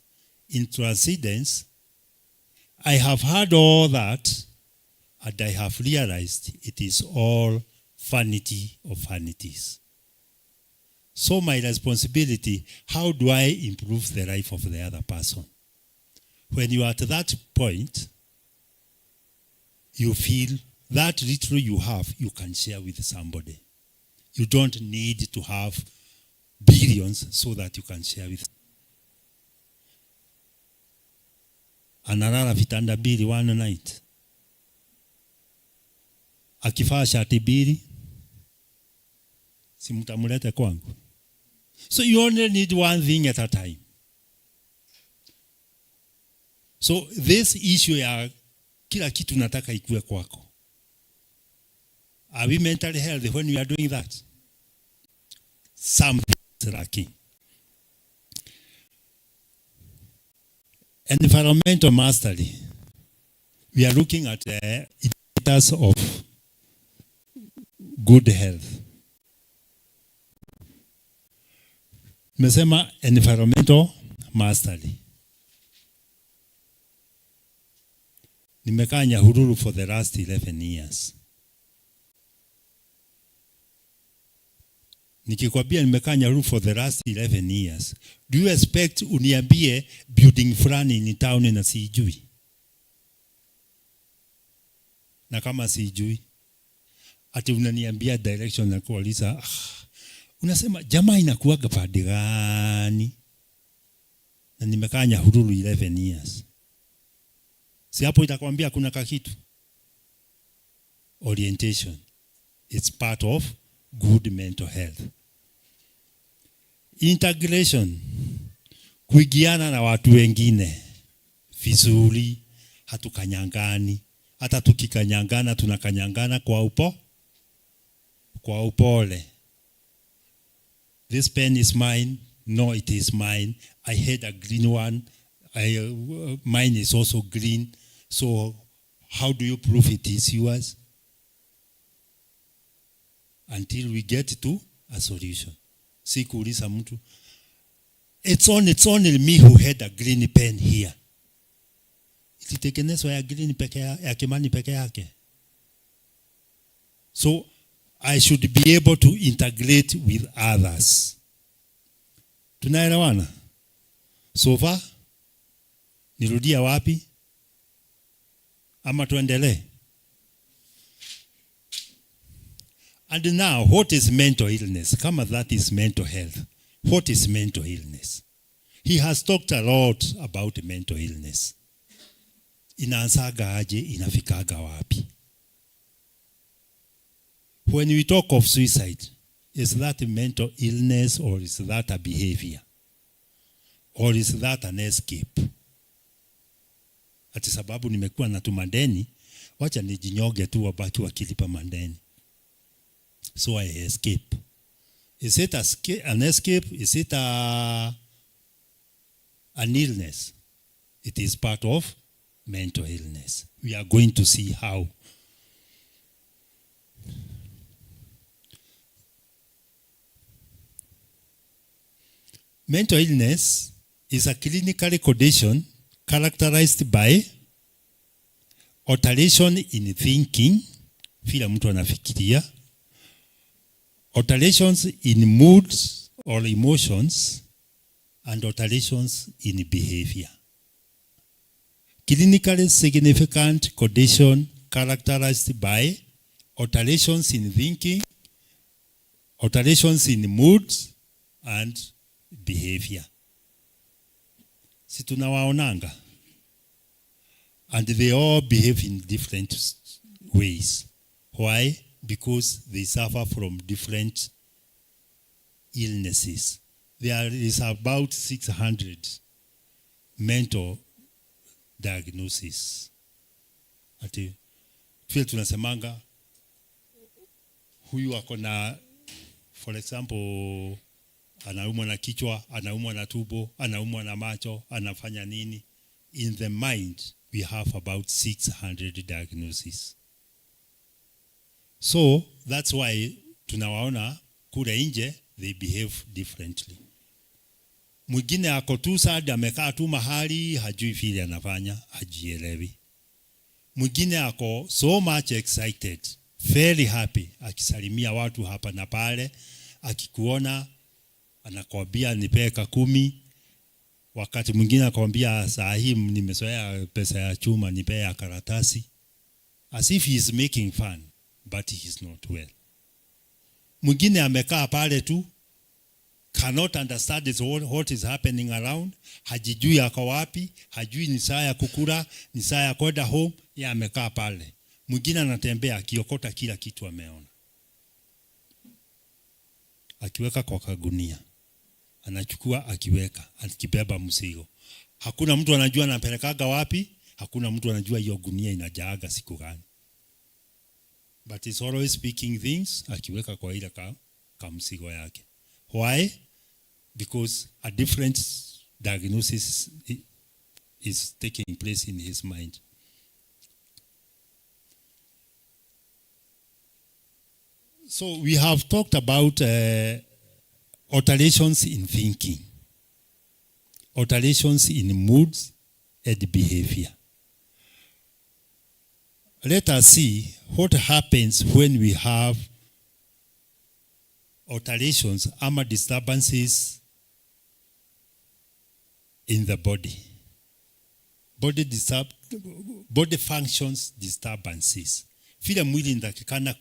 In transcendence, I have had all that and I have realized it is all vanity of vanities. So my responsibility, how do I improve the life of the other person? When you are at that point, you feel that little you have, you can share with somebody. You don't need to have billions so that you can share with. Analala vitanda mbili one night. Akivaa shati mbili, si mtamulete kwangu. So you only need one thing at a time. So this issue ya kila kitu nataka ikue kwako. Are we mentally healthy when we are doing that? Something is lacking. Environmental mastery. We are looking at indicators of good health. Mesema environmental mastery. Nimekaa Nyahururu for the last 11 years. Nikikwambia nimekaa Nyahururu for the last 11 years, do you expect uniambie building fulani in town na sijui? Na kama sijui, ati unaniambia direction na kuuliza, unasema jamaa inakuaga pande gani? Na nimekaa Nyahururu 11 years. Si hapo itakwambia kuna kakitu. Orientation. It's part of good mental health. Integration. Kuigiana na watu wengine vizuri, hatukanyangani. Hata tukikanyangana tunakanyangana kwa upole. This pen is mine. No, it is mine. I had a green one. Mine is also green. So how do you prove it is yours? Until we get to a solution. Si kuuliza mtu, it's only me who had a green pen here. Ilitengenezwa ya green peke ya Kimani peke yake. So I should be able to integrate with others. Tunaelewana? So far, nirudia wapi? Ama tuendelee? And now, what is mental illness? Kama that is mental health. What is mental illness? He has talked a lot about mental illness. Inaanzaga aje, inafikaga wapi? When we talk of suicide, is that a mental illness or is that a behavior? Or is that an escape? Ati sababu nimekuwa na tumadeni, wacha nijinyoge tu wabaki wakilipa mandeni. So I escape. Is it an escape? Is it an illness? It is part of mental illness. We are going to see how. Mental illness is a clinical condition characterized by alteration in thinking, vile mtu anafikiria, alterations in moods or emotions, and alterations in behavior. Clinically significant condition characterized by alterations in thinking, alterations in moods, and behavior. Si tunawaonanga? And they all behave in different ways. Why? Because they suffer from different illnesses. There is about 600 mental diagnoses. Ati vile tunasemanga huyu ako na, for example, anaumwa na kichwa, anaumwa na tumbo, anaumwa na macho, anafanya nini? In the mind, we have about 600 diagnoses. So that's why tunawaona kule nje, they behave differently. Mwingine ako tu sad, amekaa tu mahali, hajui vile anafanya, hajielewi. Mwingine ako so much excited, very happy, akisalimia watu hapa na pale, akikuona anakwambia nipee 10, wakati mwingine anakwambia saa hii nimezoea pesa ya chuma, nipee ya karatasi, as if he is making fun, but he is not well. Mwingine amekaa pale tu, cannot understand what is happening around, hajijui ako wapi, hajui ni saa ya kukula, ni saa ya kwenda home, yeye amekaa pale. Mwingine anatembea akiokota kila kitu ameona, akiweka kwa kagunia, anachukua akiweka, akibeba mzigo. Hakuna mtu anajua anapelekaga wapi, hakuna mtu anajua hiyo gunia inajaaga siku gani. But he's always speaking things, akiweka kwa ile ka mzigo yake. Why? Because a different diagnosis is taking place in his mind. So we have talked about alterations in thinking, alterations in moods and behavior. Let us see what happens when we have alterations ama disturbances in the body. Body functions disturbances. Vile mwili inatakikana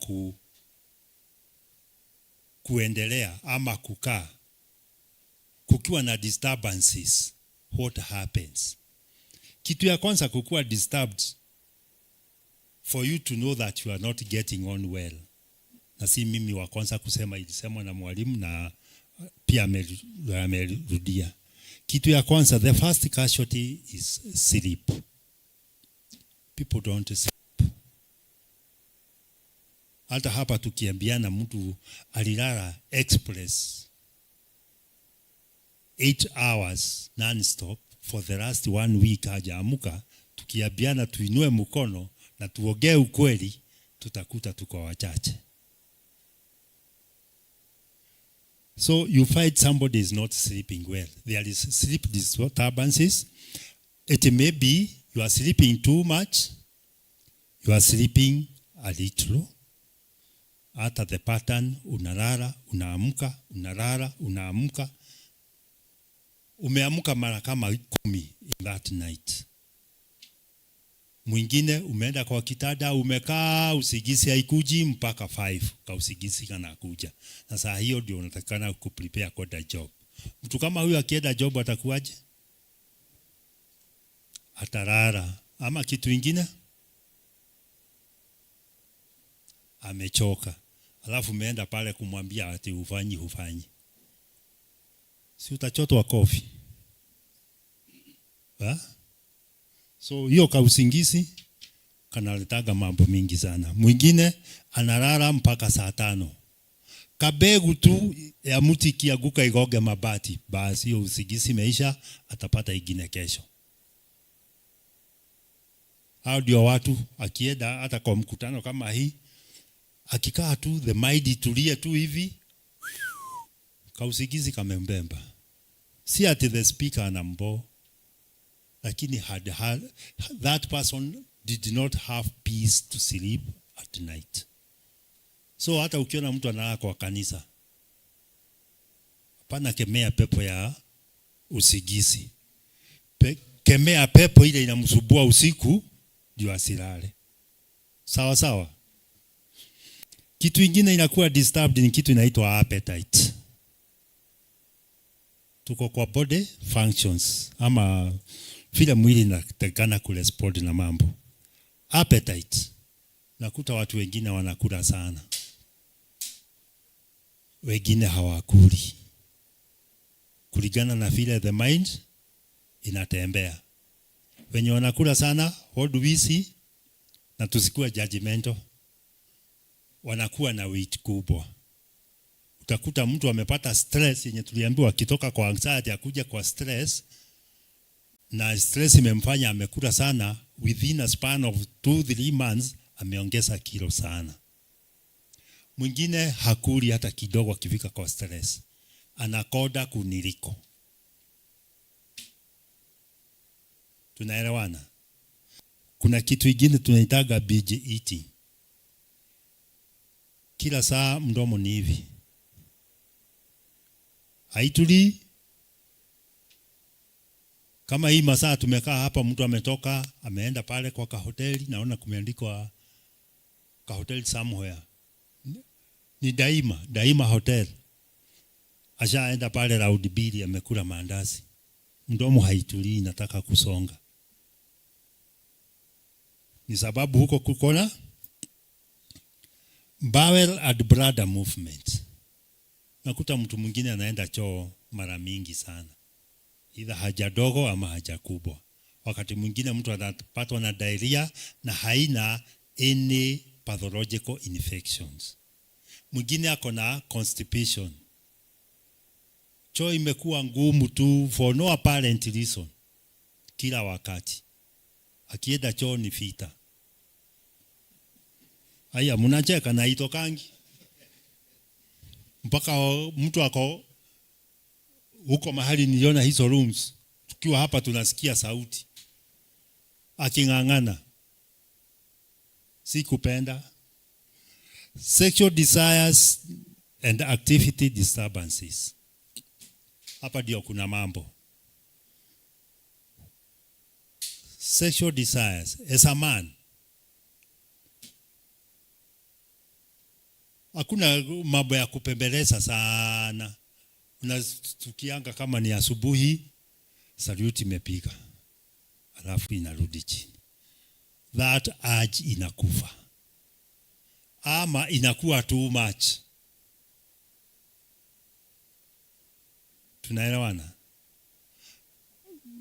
kuendelea ama kukaa, kukiwa na disturbances, what happens? Kitu ya kwanza kukuwa disturbed, for you to know that you are not getting on well. Na si mimi wa kwanza kusema, ilisemwa na mwalimu na pia amerudia. Kitu ya kwanza, the first casualty is sleep. People don't sleep. Hata hapa tukiambiana mtu alilala express 8 hours non-stop for the last 1 week hajaamuka, tukiambiana tuinue mkono na tuongee ukweli, tutakuta tuko wachache. So you find somebody is not sleeping well. There is sleep disturbances. It may be you are sleeping too much, you are sleeping a little. Hata the pattern, unalala, unaamka, unalala, unaamka. Umeamka mara kama 10 in that night. Mwingine umeenda kwa kitanda, umekaa, usigisi haikuji mpaka 5, ka usigisi kana kuja. Na saa hiyo ndio unatakana kuprepare kwenda job. Mtu kama huyu akienda job atakuwaje? Atalala. Ama kitu kingine? Amechoka. Alafu umeenda pale kumwambia ati hufanyi. Si utachotwa kofi? So hiyo ka usingizi kanaletaga mambo mingi sana. Mwingine analala mpaka saa 5. Kabegu tu ya mti kiaguka igoge mabati, basi hiyo usingizi meisha, atapata ingine kesho. Hao ndio watu akienda hata kwa mkutano kama hii, akikaa tu the mind tulie tu hivi, kausigizi kamembemba. Si ati the speaker anambo, lakini that person did not have peace to sleep at night. So hata ukiona mtu analala kwa kanisa, hapana kemea pepo ya usigizi. Kemea pepo ile inamsubua usiku ndio asilale. Sawa sawa. Kitu kingine inakuwa disturbed ni kitu inaitwa appetite. Tuko kwa body functions ama vile mwili inatakana kurespond na mambo. Appetite. Nakuta watu wengine wanakula sana, wengine hawakuli, kulingana na vile the mind inatembea. Wenye wanakula sana, what do we see? Na tusikuwa judgmental, wanakuwa na weight kubwa. Utakuta mtu amepata stress yenye tuliambiwa kitoka kwa anxiety akuja kwa stress, na stress imemfanya amekula sana, within a span of 2-3 months ameongeza kilo sana. Mwingine hakuli hata kidogo akifika kwa stress, anakoda kuniliko. Tunaelewana? Kuna kitu kingine tunaitaga binge eating. Kila saa mdomo ni hivi. haitulii. Kama hii masaa tumekaa hapa, mtu ametoka ameenda pale kwa kahoteli, naona kumeandikwa kahoteli somewhere, ni Daima Hotel. Ashaenda pale round mbili, amekula maandazi, mdomo haitulii, nataka kusonga. Ni sababu huko kukona bowel and bladder movement. Nakuta mtu mwingine anaenda choo mara mingi sana, either haja dogo ama haja kubwa. Wakati mwingine mtu anapatwa na diarrhea na haina any pathological infections. Mwingine ako na constipation, choo imekuwa ngumu tu for no apparent reason. Kila wakati akienda choo ni vita. Haya, mnacheka na itokangi. Mpaka mtu ako huko mahali niliona hizo rooms, tukiwa hapa tunasikia sauti aking'ang'ana. Si kupenda. Sexual desires and activity disturbances. Hapa ndio kuna mambo. Sexual desires as a man, hakuna mambo ya kupembeleza sana. Unatukianga kama ni asubuhi, saluti imepiga, alafu inarudi chini. That urge inakufa. Ama inakuwa too much. Tunaelewana?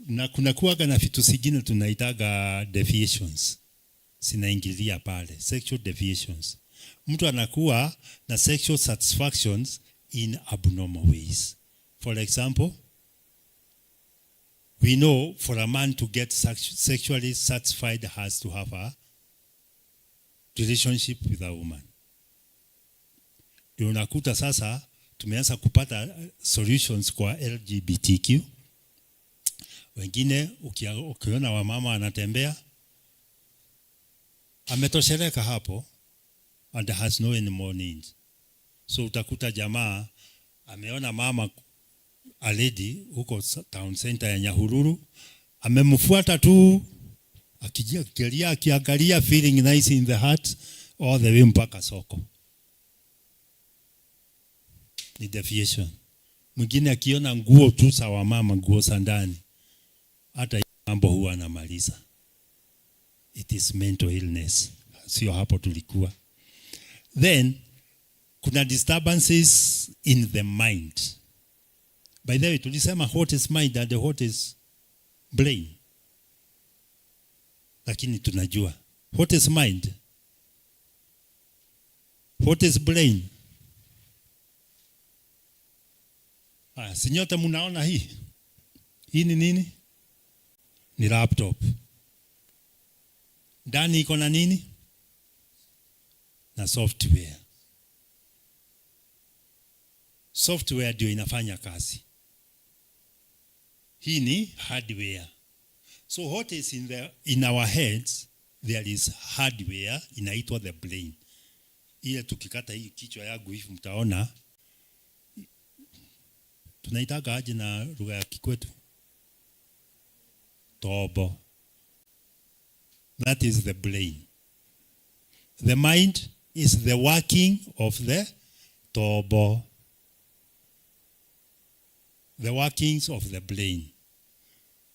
Na kuna kuwaga na vitu zingine tunaitaga deviations. Sinaingilia pale, sexual deviations. Mtu anakuwa na sexual satisfactions in abnormal ways. For example, we know for a man to get sexually satisfied has to have a relationship with a woman. Ndio unakuta sasa tumeanza kupata solutions kwa LGBTQ. Wengine ukiona wamama anatembea ametosheleka hapo and has no any more needs. So utakuta jamaa ameona mama a lady huko town center ya Nyahururu, amemfuata tu akiangalia feeling nice in the heart all the way mpaka soko. Ni deviation. Mwingine akiona nguo tu sawa mama, nguo za ndani, hata mambo huwa anamaliza. It is mental illness. Sio hapo tulikuwa. Then kuna disturbances in the mind. By the way, tulisema what is mind and what is brain. Lakini tunajua what is mind, what is brain. Sinyote mnaona hii? Hii ni nini? Ni laptop. Ndani iko na nini? Na software. Software ndio inafanya kazi. Hii ni hardware. So what is in our heads, there is hardware inaitwa the brain. Ile tukikata hii kichwa yangu hivi mtaona tunaitaga aje na lugha ya Kikwetu? Tobo. That is the brain. The mind is the working of the tobo. The workings of the brain.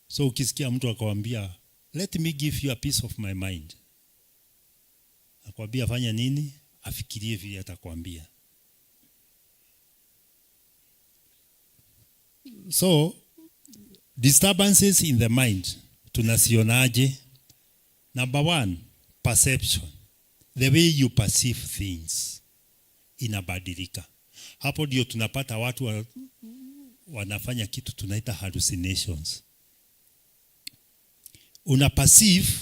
So ukisikia mtu akwambia, let me give you a piece of my mind, akwambia fanya nini? Afikirie vile atakwambia. So disturbances in the mind tunasionaje? Number one, perception. The way you perceive things inabadilika. Hapo ndio tunapata watu wanafanya kitu tunaita hallucinations. Una perceive,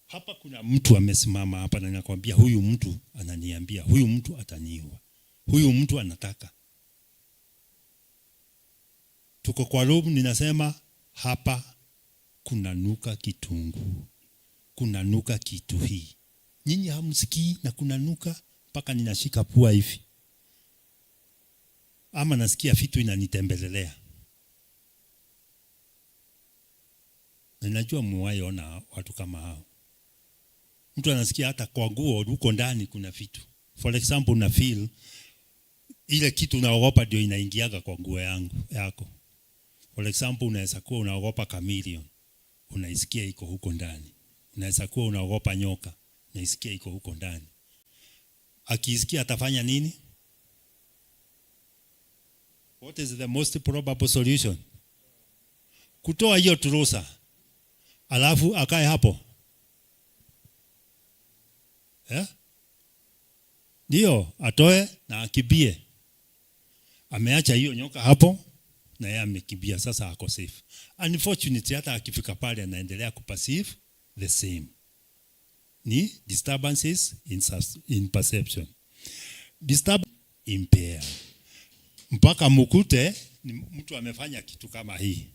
hapa kuna mtu amesimama hapa na nakwambia huyu mtu ananiambia, huyu mtu ataniua, huyu mtu anataka. Tuko kwa room, ninasema hapa kuna nuka kitunguu, kuna nuka kitu hii. Nyinyi hamsikii na kuna nuka mpaka ninashika pua hivi. ama nasikia vitu inanitembelelea. Ninajua muwaiona watu kama hao. Mtu anasikia hata kwa nguo huko ndani kuna vitu. For example, una feel ile kitu unaogopa ndio inaingiaga kwa nguo yako. For example, unaweza kuwa unaogopa chameleon, unaisikia iko huko ndani. Unaweza kuwa unaogopa nyoka, unaisikia iko huko ndani. Akisikia atafanya nini? What is the most probable solution? Kutoa hiyo turusa, alafu akae hapo. Ndio, atoe na akibie. Ameacha hiyo nyoka hapo na yeye amekimbia, sasa ako safe. Unfortunately, hata akifika pale anaendelea kuperceive the same. Ni disturbances in perception. Impair. Mpaka mkute ni mtu amefanya kitu kama hii.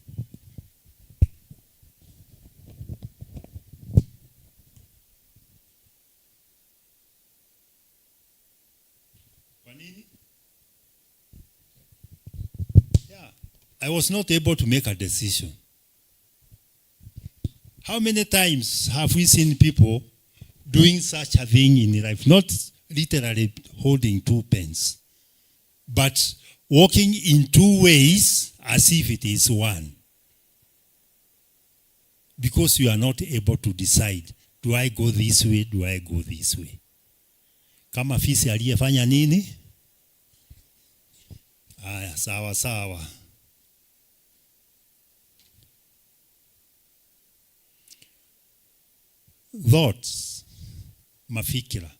Kwa nini? Yeah, I was not able to make a decision. How many times have we seen people doing such a thing in life? Not literally holding 2 pens, but walking in 2 ways as if it is one. Because you are not able to decide, do I go this way, do I go this way? Kama fisi aliyefanya nini? Aya, sawa sawa. Thoughts, mafikira,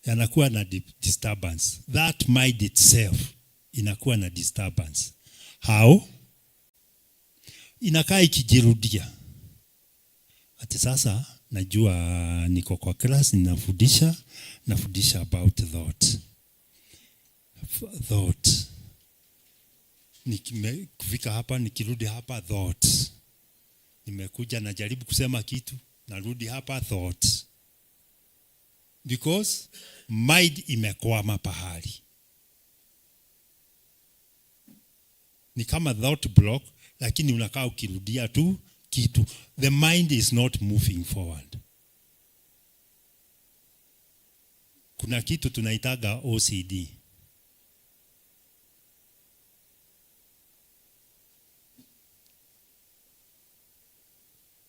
yanakuwa na disturbance. That mind itself inakuwa na disturbance. How? Inakaa ikijirudia. Ati sasa najua niko kwa class nafundisha about thought. Nikifika hapa nikirudi hapa thought. Nimekuja najaribu kusema kitu, narudi hapa thought. Because mind imekwama pahali. Ni kama thought block, lakini unakaa ukirudia tu kitu. The mind is not moving forward. Kuna kitu tunaitaga OCD.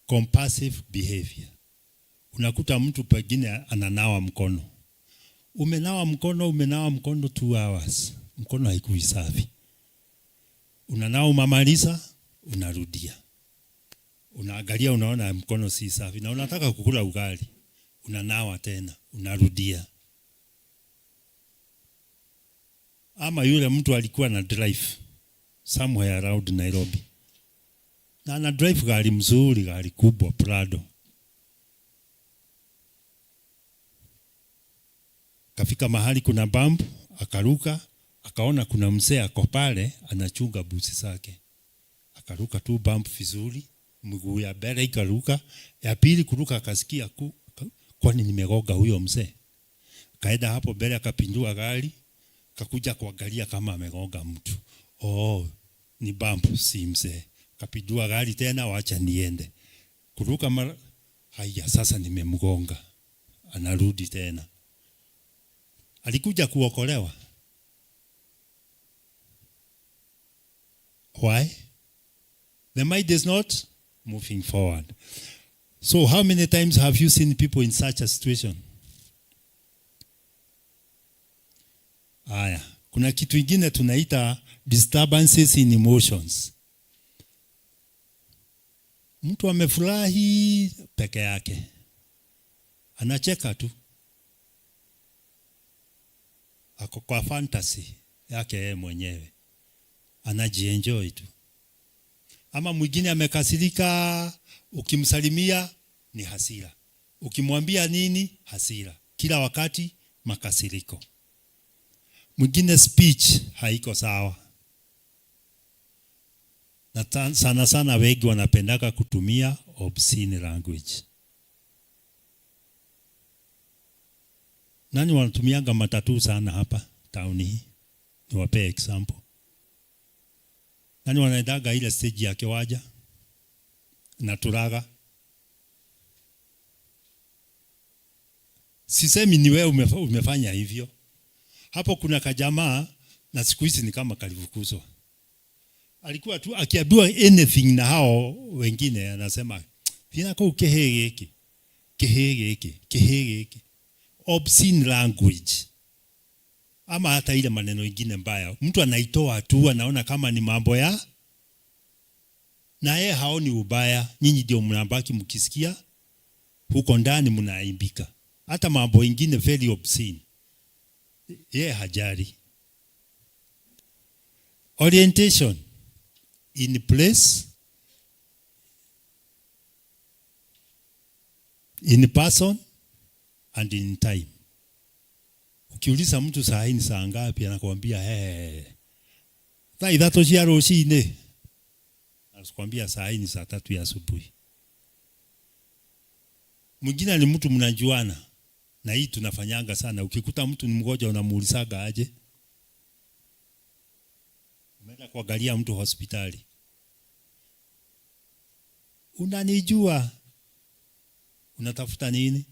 Compulsive behavior. Unakuta mtu pengine ananawa mkono. Umenawa mkono 2 hours. Mkono haikui safi. Unanawa umamaliza, unarudia. Unaangalia unaona mkono si safi na unataka kukula ugali. Unanawa tena, unarudia. Ama yule mtu alikuwa na drive somewhere around Nairobi. Na ana drive gari mzuri, gari kubwa Prado. Kafika mahali kuna bump, akaruka, akaona kuna mzee ako pale anachunga busi zake. Akaruka tu bump vizuri, mguu ya mbele ikaruka, ya pili kuruka akasikia kwani nimegoga huyo mzee. Kaenda hapo mbele akapindua gari, kakuja kuangalia kama amegoga mtu. Oh, ni bump si mzee. Kapindua gari tena, wacha niende. Kuruka haya sasa nimemgonga. Anarudi tena. Alikuja kuokolewa. Why? The mind is not moving forward. So how many times have you seen people in such a situation? Aya, kuna kitu kingine tunaita disturbances in emotions. Mtu amefurahi peke yake. Anacheka tu. Ako kwa fantasy yake yeye mwenyewe. Anajienjoy tu. Ama mwingine amekasirika, ukimsalimia ni hasira. Ukimwambia nini? Hasira. Kila wakati makasiriko. Mwingine speech haiko sawa. Na sana wengi wanapendaka kutumia obscene language. Nani wanatumianga matatu sana hapa town hii? Niwape example. Nani wanaendaga ile stage ya kiwaja na turaga? Sisemi ni wewe umefanya hivyo. Hapo kuna kajamaa na siku hizi ni kama kalivukuzwa. Alikuwa tu akiambiwa anything na hao wengine anasema vinako kehegeke. Obscene language. Ama hata ile maneno mengine mbaya. Mtu anaitoa tu anaona kama ni mambo ya, na yeye haoni ubaya. Nyinyi ndio mnabaki mkisikia huko ndani mnaimbika. Hata mambo mengine very obscene. Yeye hajari. Orientation in place, in person and in time. Ukiuliza mtu saa hii ni saa ngapi anakuambia thaithatũ cia rũcinĩ. Anakuambia saa hii ni saa 3 ya asubuhi. Mwingine ni mtu mnajuana. Na hii tunafanyanga sana. Ukikuta mtu ni mgonjwa unamuulizaga aje. Umeenda kuangalia mtu hospitali. Unanijua? Unatafuta nini?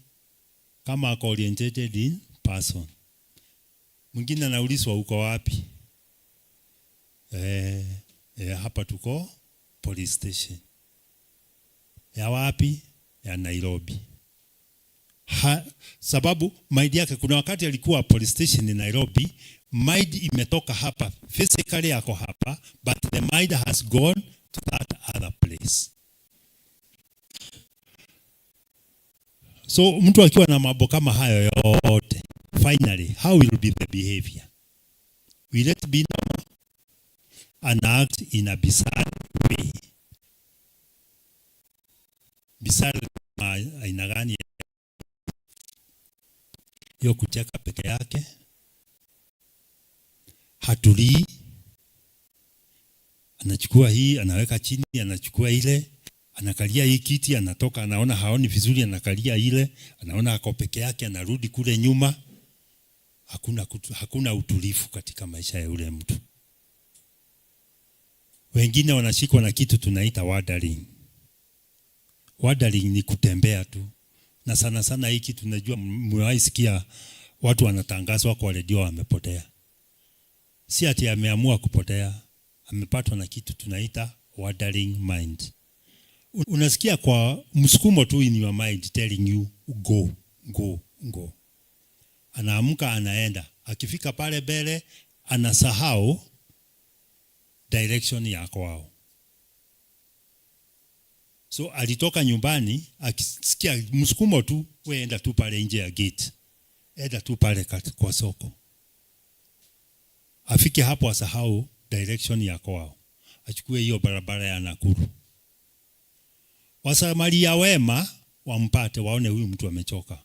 Kama ako oriented in person. Mwingine anaulizwa uko wapi? Hapa tuko police station. Ya wapi? Ya Nairobi. Sababu mind yake kuna wakati alikuwa police station in Nairobi, mind imetoka hapa, physically yako hapa, but the mind has gone to that other place. So mtu akiwa na mambo kama hayo yote, finally how will be the behavior? Will it be normal and act in a bizarre way? Bizarre aina gani? Hiyo kucheka peke yake, hatulii, anachukua hii anaweka chini, anachukua ile, anakalia hii kiti, anatoka anaona haoni vizuri, anakalia ile, anaona ako peke yake, anarudi kule nyuma. Hakuna utulivu katika maisha ya yule mtu. Wengine wanashikwa na kitu tunaita wandering. Wandering ni kutembea tu. Na sana sana hiki tunajua, mwaisikia watu wanatangazwa kwa redio wamepotea. Si ati ameamua kupotea, amepatwa na kitu tunaita wandering mind. Unasikia kwa msukumo tu in your mind telling you go. Anaamka anaenda, akifika pale mbele anasahau direction ya kwao. So alitoka nyumbani akisikia msukumo tu, wewe enda tu pale nje ya gate. Enda tu pale kwa soko. Afike hapo asahau direction ya kwao. Achukue hiyo barabara ya Nakuru. Wasamaria wema wampate, waone huyu mtu amechoka.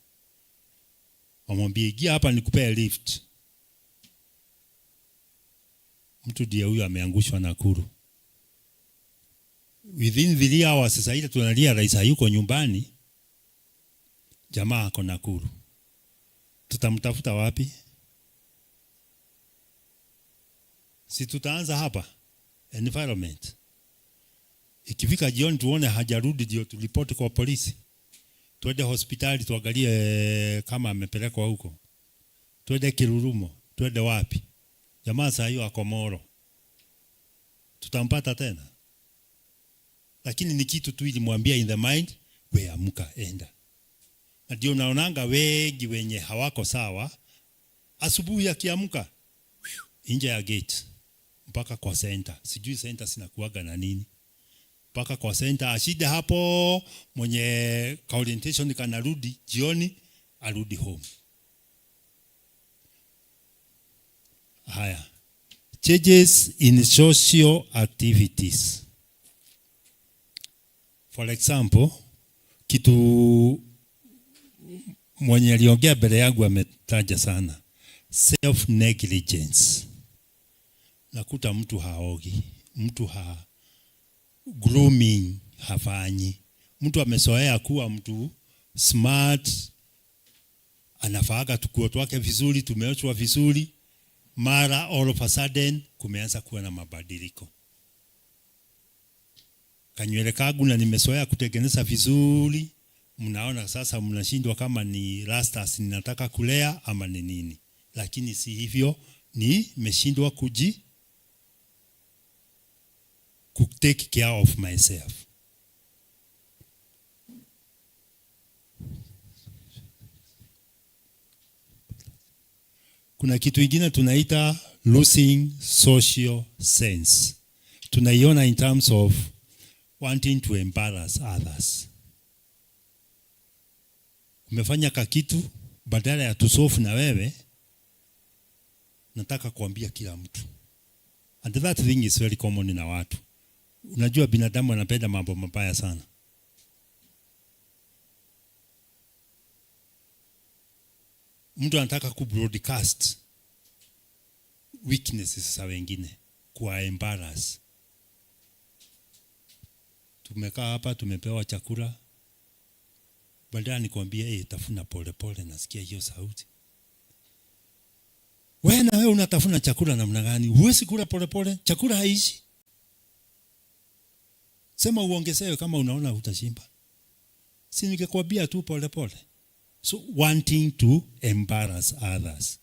Wamwambie ingia hapa nikupee lift. Mtu ndiye huyu ameangushwa Nakuru. Within 3 hours sasa ile tunalia rais hayuko nyumbani. Jamaa ako Nakuru. Tutamtafuta wapi? Si tutaanza hapa environment. Ikifika jioni tuone hajarudi ndio tulipoti kwa polisi. Tuende hospitali tuangalie kama amepelekwa huko. Tuende Kirurumo, tuende wapi? Jamaa saa hiyo ako Moro. Tutampata tena. Lakini ni kitu tu ilimwambia in the mind, we amka enda. Na ndio naonanga wengi wenye hawako sawa, asubuhi akiamka nje ya gate mpaka kwa center. Sijui center sinakuaga na nini. Mpaka kwa center ashide hapo, mwenye ka orientation kanarudi jioni arudi home. Haya. Changes in social activities. For example, kitu mwenye aliongea mbele yangu ametaja sana. Self negligence. Nakuta mtu haogi, mtu grooming hafanyi. Mtu amezoea kuwa mtu smart, anafaaga tukuo twake vizuri, tumeochwa vizuri, mara all of a sudden kumeanza kuwa na mabadiliko. kanywele kangu na nimezoea kutengeneza vizuri, mnaona sasa mnashindwa kama ni rastas ninataka kulea ama ni nini. Lakini si hivyo, nimeshindwa take care of myself. Kuna kitu kingine tunaita losing social sense. Tunaiona in terms of wanting to embarrass others. Umefanya kakitu, badala ya tusofu na wewe, nataka kuambia kila mtu. And that thing is very common na watu. Unajua binadamu anapenda mambo mabaya sana. Mtu anataka kubroadcast weaknesses za wengine, kwa embarrass. Tumekaa hapa, tumepewa chakula, badala nikwambie tafuna pole pole, nasikia hiyo sauti. Wewe na wewe unatafuna chakula namna gani? Huwezi kula pole pole, chakula haishi. Sema uongezewe kama unaona utashimba. Si ningekwambia tu pole pole. So wanting to embarrass others.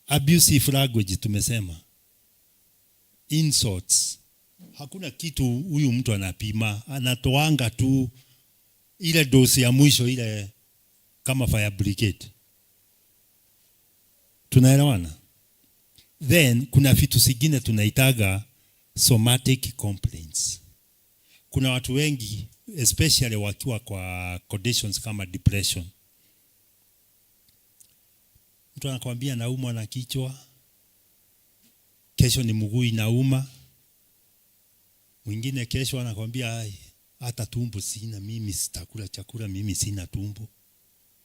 Abusive language tumesema. Insults. Hakuna kitu huyu mtu anapima, anatoanga tu ile dosi ya mwisho ile kama fire brigade. Tunaelewana? Then kuna vitu zingine tunaitaga somatic complaints. Kuna watu wengi especially wakiwa kwa conditions kama depression. Mtu anakuambia naumwa na kichwa, kesho ni mguu inauma. Mwingine kesho anakuambia hata tumbo sina, mimi sitakula chakula, mimi sina tumbo.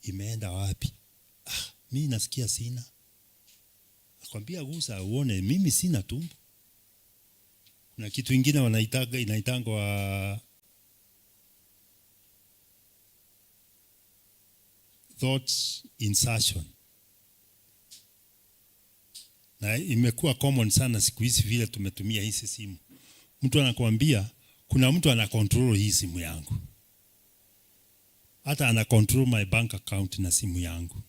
Imeenda wapi? Mimi nasikia sina. Nakwambia gusa uone mimi sina tumbo. Kuna kitu kingine inaitangwa thoughts insertion. Na imekuwa common sana siku hizi vile tumetumia hizi simu. Mtu anakuambia kuna mtu ana control hii simu yangu. Hata ana control my bank account na simu yangu.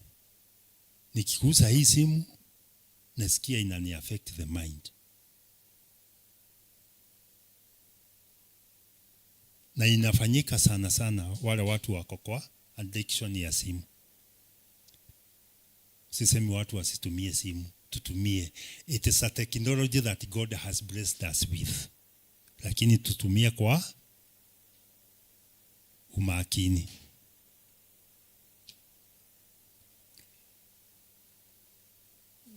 Nikigusa hii simu nasikia inani affect the mind. Na inafanyika sana sana wale watu wako kwa addiction ya simu. Sisemi watu wasitumie simu, tutumie. It is a technology that God has blessed us with. Lakini tutumie kwa umakini.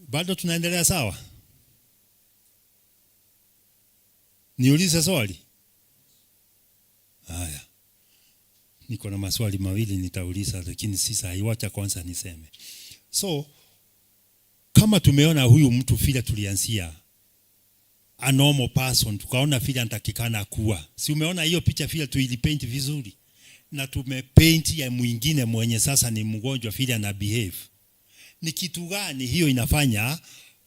Bado tunaendelea sawa? Niulize swali? Haya. Niko na maswali mawili nitauliza, lakini sasa haiwacha kwanza niseme. So kama tumeona huyu mtu vile tulianzia a normal person, tukaona vile anatakikana kuwa. Si umeona hiyo picha vile tuilipaint vizuri? Na tumepaint ya mwingine mwenye sasa ni mgonjwa vile ana behave. Ni kitu gani hiyo inafanya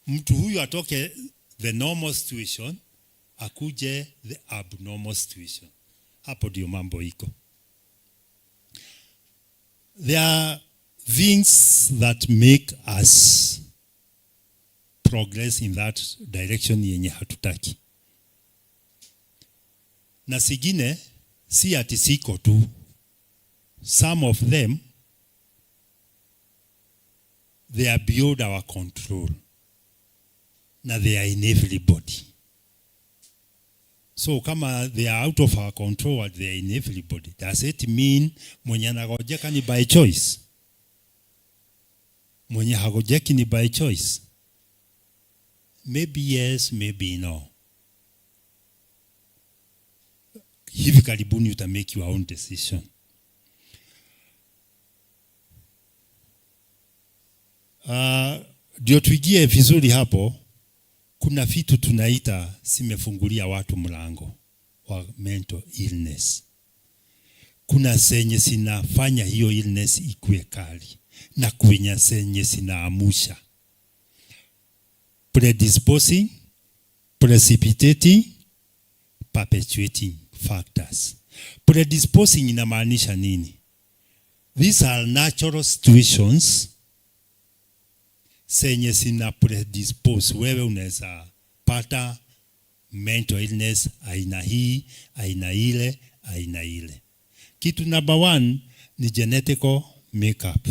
mtu huyu atoke the normal situation akuje the abnormal situation? Hapo ndio mambo iko. There are things that make us progress in that direction yenye hatutaki. Na sigine si ati siko tu. Some of them they are beyond our control. Na they are in everybody. So kama they are out of our control and they are in everybody, does it mean mwenye anagojeka ni by choice? Mwenye hagojeki ni by choice? Maybe yes, maybe no. Hivi karibuni uta make your own decision. Ndio tuigie vizuri hapo. Kuna vitu tunaita simefungulia watu mlango wa mental illness. Kuna senye sinafanya hiyo illness ikue kali, na kwenye senye sinaamusha. Predisposing precipitating, perpetuating factors. Predisposing inamaanisha nini? These are natural situations zenye zina predispose wewe unaweza pata mental illness aina hii, aina ile, aina ile. Kitu number 1 ni genetical makeup.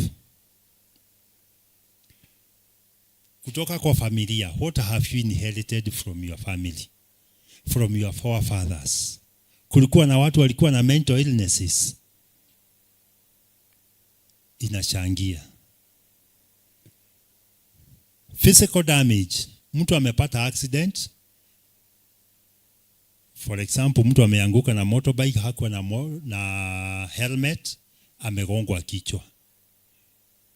Kutoka kwa familia, what have you inherited from your family, from your forefathers? Kulikuwa na watu walikuwa na mental illnesses, inachangia. Physical damage, mtu amepata accident, for example, mtu ameanguka na motorbike, hakuwa na helmet, amegongwa kichwa.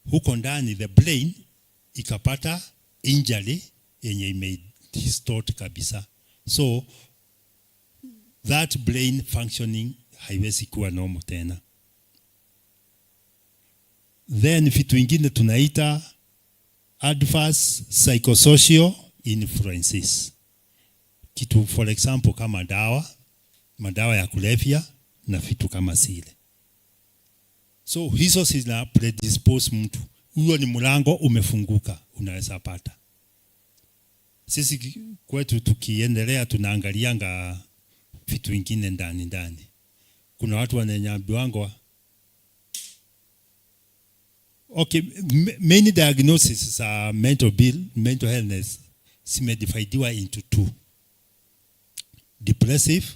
Huko ndani the brain ikapata injury yenye imedistort kabisa. So that brain functioning haiwezi kuwa normal tena. Then vitu vingine tunaita adverse psychosocial influences. Kitu for example kama madawa ya kulevya na vitu kama zile. So hizo zina predispose mtu. Huyo ni mlango umefunguka, unaweza pata. Sisi kwetu tukiendelea tunaangalianga vitu vingine ndani. Kuna watu wananyambiwangwa, okay, many diagnoses za mental illness zimedividiwa into 2. Depressive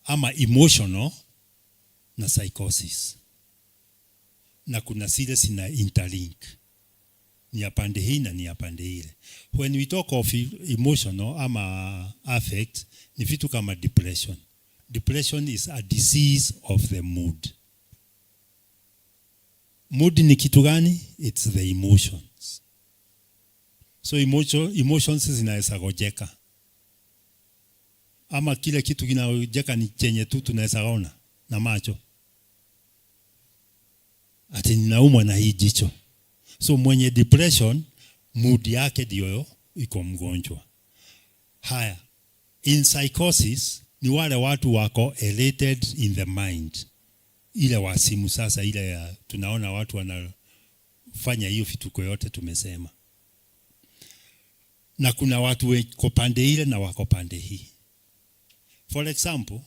ama emotional na psychosis. Na kuna zile zina interlink. Ni ya pande hii na ni ya pande ile. When we talk of emotional ama affect, ni vitu kama depression. Depression is a disease of the mood. Mood ni kitu gani? It's the emotions. So emotions zinaweza gojeka. Ama kile kitu kinagojeka ni chenye tu tunaweza ona na macho. Ati ninaumwa na hii jicho. So mwenye depression, mood yake ndio iko mgonjwa. Haya, in psychosis ni wale watu wako elated in the mind. Ile wasimu sasa, ile ya tunaona watu wanafanya hiyo vituko yote tumesema. Na kuna watu wako pande ile na wako pande hii. For example,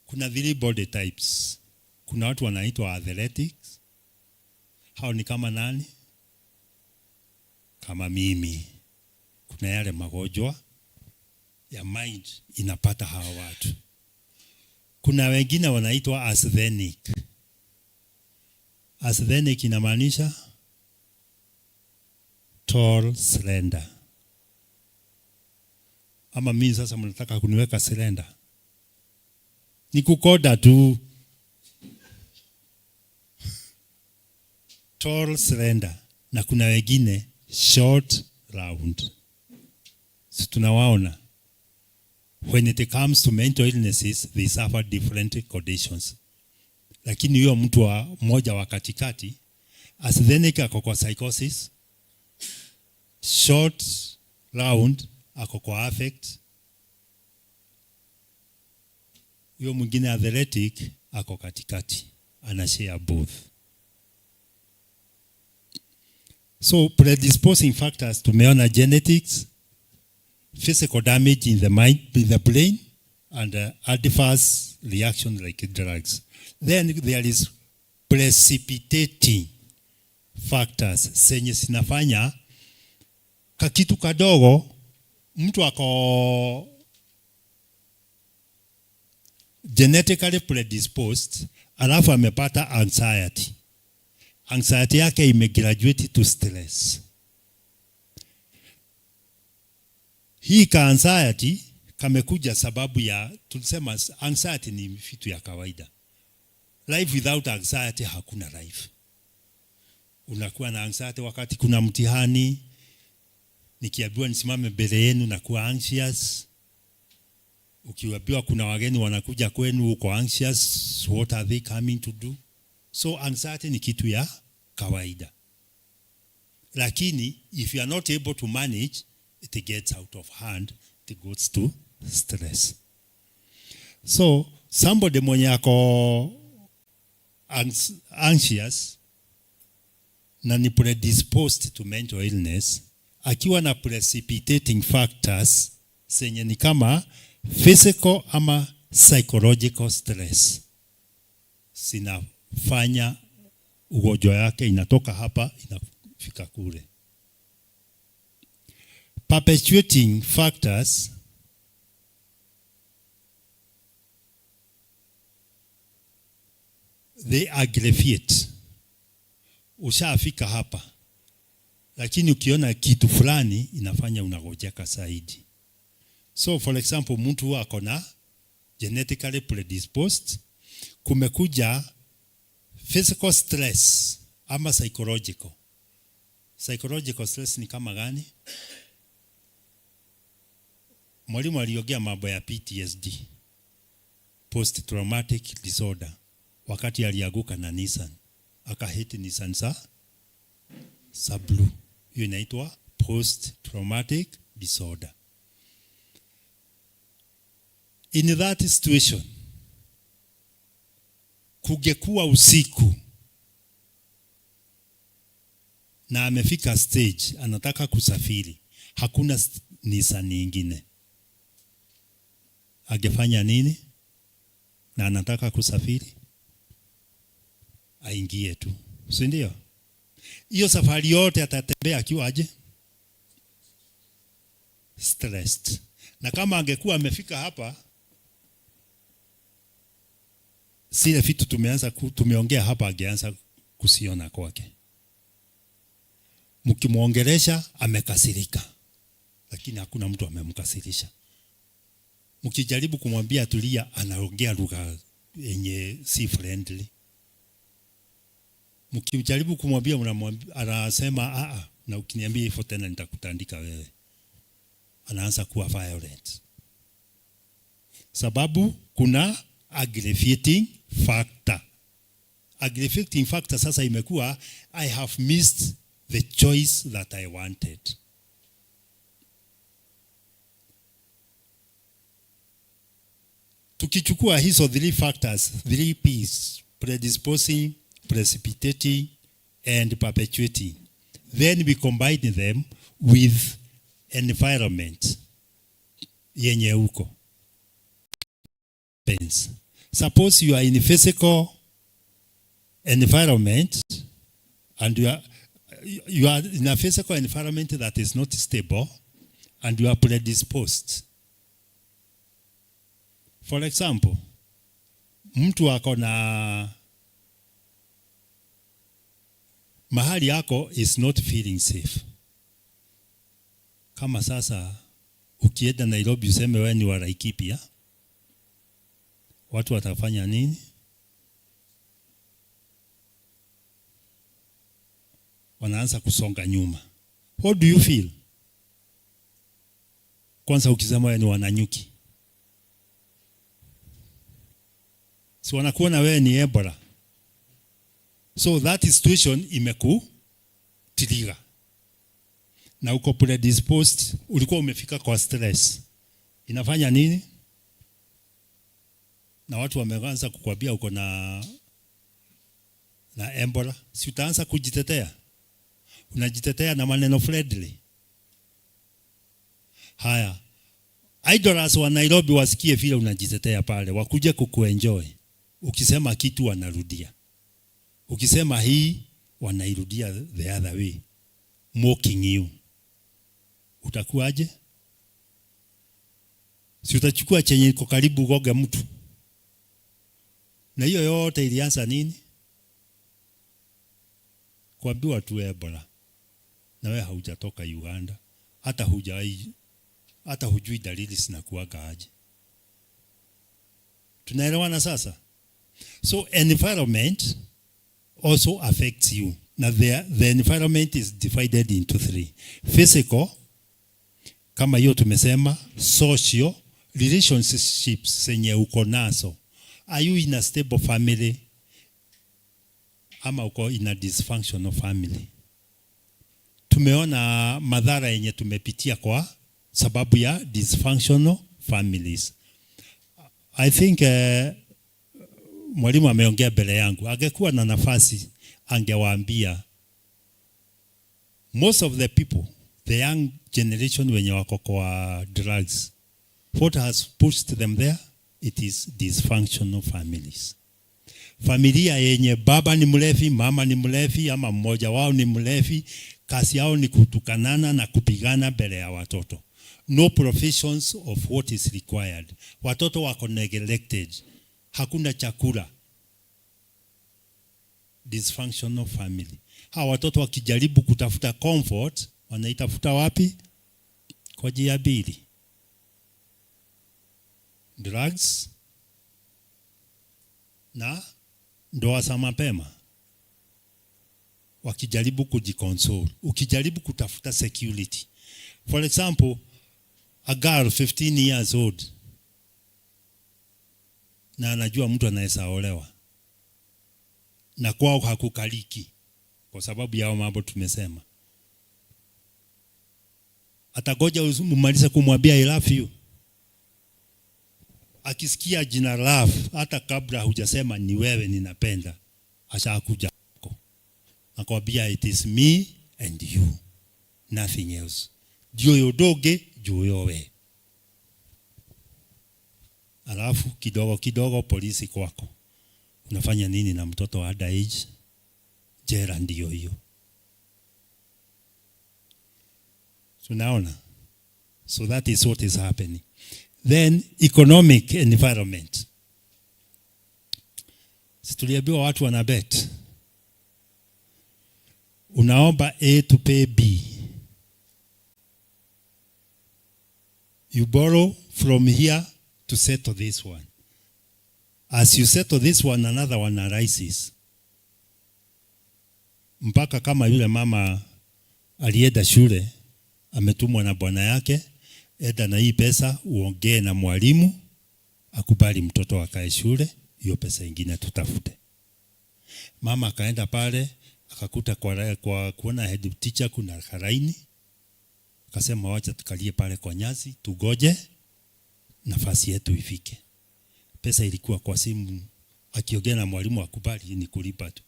kuna 3 body types. Kuna watu wanaitwa athletics. Hao ni kama nani? Kama mimi. Kuna yale magonjwa ya mind inapata hawa watu. Kuna wengine wanaitwa asthenic. Asthenic inamaanisha tall, slender. Ama mimi sasa mnataka kuniweka slender? Ni kukoda tu. Tall, slender. Na kuna wengine short, round. So tunawaona. When it comes to mental illnesses, they suffer different conditions. Lakini huyo mtu mmoja wa katikati, asthenic ako kwa psychosis, short, round ako kwa affect, huyo mwingine athletic ako katikati, anashare both. So predisposing factors tumeona genetics, physical damage in the mind, in the brain, and adverse reaction like drugs. Then there is precipitating factors zenye zinafanya kakitu kadogo mtu ako genetically predisposed alafu amepata anxiety. Anxiety yake imegraduate to stress. Hii ka anxiety kamekuja sababu ya tulisema anxiety ni vitu ya kawaida. Life without anxiety hakuna life. Unakuwa na anxiety wakati kuna mtihani, nikiambiwa nisimame mbele yenu na kuwa anxious. Ukiambiwa kuna wageni wanakuja kwenu uko anxious, what are they coming to do? So anxiety ni kitu ya kawaida. Lakini if you are not able to manage, it gets out of hand, it goes to stress. So somebody mwenye ako anxious na ni predisposed to mental illness, akiwa na precipitating factors zenye ni kama physical ama psychological stress, sinafanya ugonjwa yake inatoka hapa inafika kule. Perpetuating factors they aggravate. Ushafika hapa, lakini ukiona kitu fulani inafanya unagojeka zaidi. So for example, mtu wako na genetically predisposed, kumekuja physical stress ama psychological. Psychological stress ni kama gani? Mwalimu aliongea mambo ya PTSD, post traumatic disorder, wakati alianguka na Nissan, akahiti Nissan sa blue. Hiyo inaitwa post traumatic disorder. In that situation, kungekuwa usiku na amefika stage anataka kusafiri, hakuna Nissan nyingine, angefanya nini? Na anataka kusafiri, aingie tu, si ndio? Hiyo safari yote atatembea akiwa aje? Stressed. Na kama angekuwa amefika hapa, sile vitu tumeongea hapa, angeanza kusiona kwake. Mkimuongelesha amekasirika, lakini hakuna mtu amemkasirisha. Mkijaribu kumwambia tulia, anaongea lugha yenye si friendly. Mkijaribu kumwambia anasema na ukiniambia hivyo tena nitakutandika wewe. Anaanza kuwa violent. Sababu kuna aggravating factor. Aggravating factor sasa imekuwa I have missed the choice that I wanted. Tukichukua hizo 3 factors, 3 P's, predisposing, precipitating and perpetuating, then we combine them with environment yenye uko. Suppose you are in a physical environment and you are in a physical environment that is not stable and you are predisposed. For example, mtu ako na mahali yako is not feeling safe. Kama sasa ukienda Nairobi useme wewe ni wa Laikipia, watu watafanya nini? Wanaanza kusonga nyuma. How do you feel? Kwanza ukisema wewe ni Wananyuki, si wanakuona wewe ni Ebola. So that situation imekutiliga. Na uko predisposed, ulikuwa umefika kwa stress. Inafanya nini? Na watu wameanza kukwambia uko na Ebola, si utaanza kujitetea? Unajitetea na maneno friendly. Haya, idlers wa Nairobi wasikie vile unajitetea pale, wakuje kukuenjoy. Ukisema kitu wanarudia. Ukisema hii wanairudia the other way, mocking you. Utakuaje? Si utachukua chenye iko karibu goga mtu. Na hiyo yote ilianza nini? Kuambiwa tu Ebola. Na wewe haujatoka Uganda, hata hujui dalili zinakuaga aje. Tunaelewana sasa? So environment also affects you. Now the environment is divided into 3. Physical, kama hiyo tumesema, social, relationships zenye uko nazo. Are you in a stable family? Ama uko in a dysfunctional family? tumeona madhara yenye tumepitia kwa sababu ya dysfunctional families. I think mwalimu ameongea mbele yangu. Angekuwa na nafasi angewaambia most of the people, the young generation wenye wako kwa drugs, what has pushed them there? It is dysfunctional families. Familia yenye baba ni mlevi, mama ni mlevi, ama mmoja wao ni mlevi, kazi yao ni kutukanana na kupigana mbele ya watoto. No provisions of what is required. Watoto wako neglected. Hakuna chakula. Dysfunctional family. Hawa watoto wakijaribu kutafuta comfort, wanaitafuta wapi? Kwa njia mbili. Drugs na ndoa za mapema. Wakijaribu kujiconsole. Ukijaribu kutafuta security. For example, a girl 15 years old na anajua mtu anaweza olewa na kwao hakukaliki kwa sababu ya mambo tumesema. Atagoja umalize kumwambia I love you. Akisikia jina love hata kabla hujasema ni wewe ninapenda, ashakuja kwako. Nakwambia it is me and you, nothing else. Dio yodoge juyowe. Alafu kidogo kidogo polisi kwako. Unafanya nini na mtoto wa underage? Jela ndio hiyo. Tunaona. So that is what is happening. Then economic environment. Situliambiwa watu wana bet. Unaomba A to pay B. You borrow from here to settle this one. As you settle this one, another one arises. Mpaka kama yule mama alienda shule, ametumwa na bwana yake, eda na hii pesa uongee na mwalimu, akubali mtoto akae shule, hiyo pesa ingine tutafute. Mama akaenda pale, akakuta kwa kuona head teacher kuna karaini, akasema wacha tukalie pale kwa nyasi, tugoje nafasi yetu ifike. Pesa ilikuwa kwa simu, akiongea na mwalimu akubali ni kulipa tu.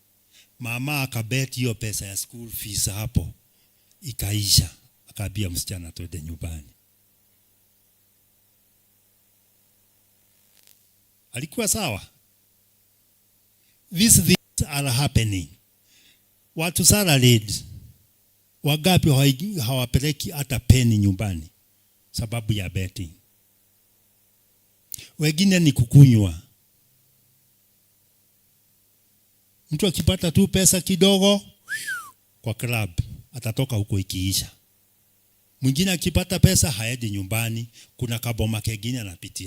Mama akabet hiyo pesa ya school fees hapo, ikaisha. Akaambia msichana twende nyumbani. Alikuwa sawa. These things are happening. Watu salaried wagapi hawapeleki hata peni nyumbani sababu ya betting. Wengine ni kukunywa. Mtu akipata tu pesa kidogo kwa club, atatoka huko ikiisha. Mwingine akipata pesa haendi nyumbani, kuna kaboma kengine anapitia.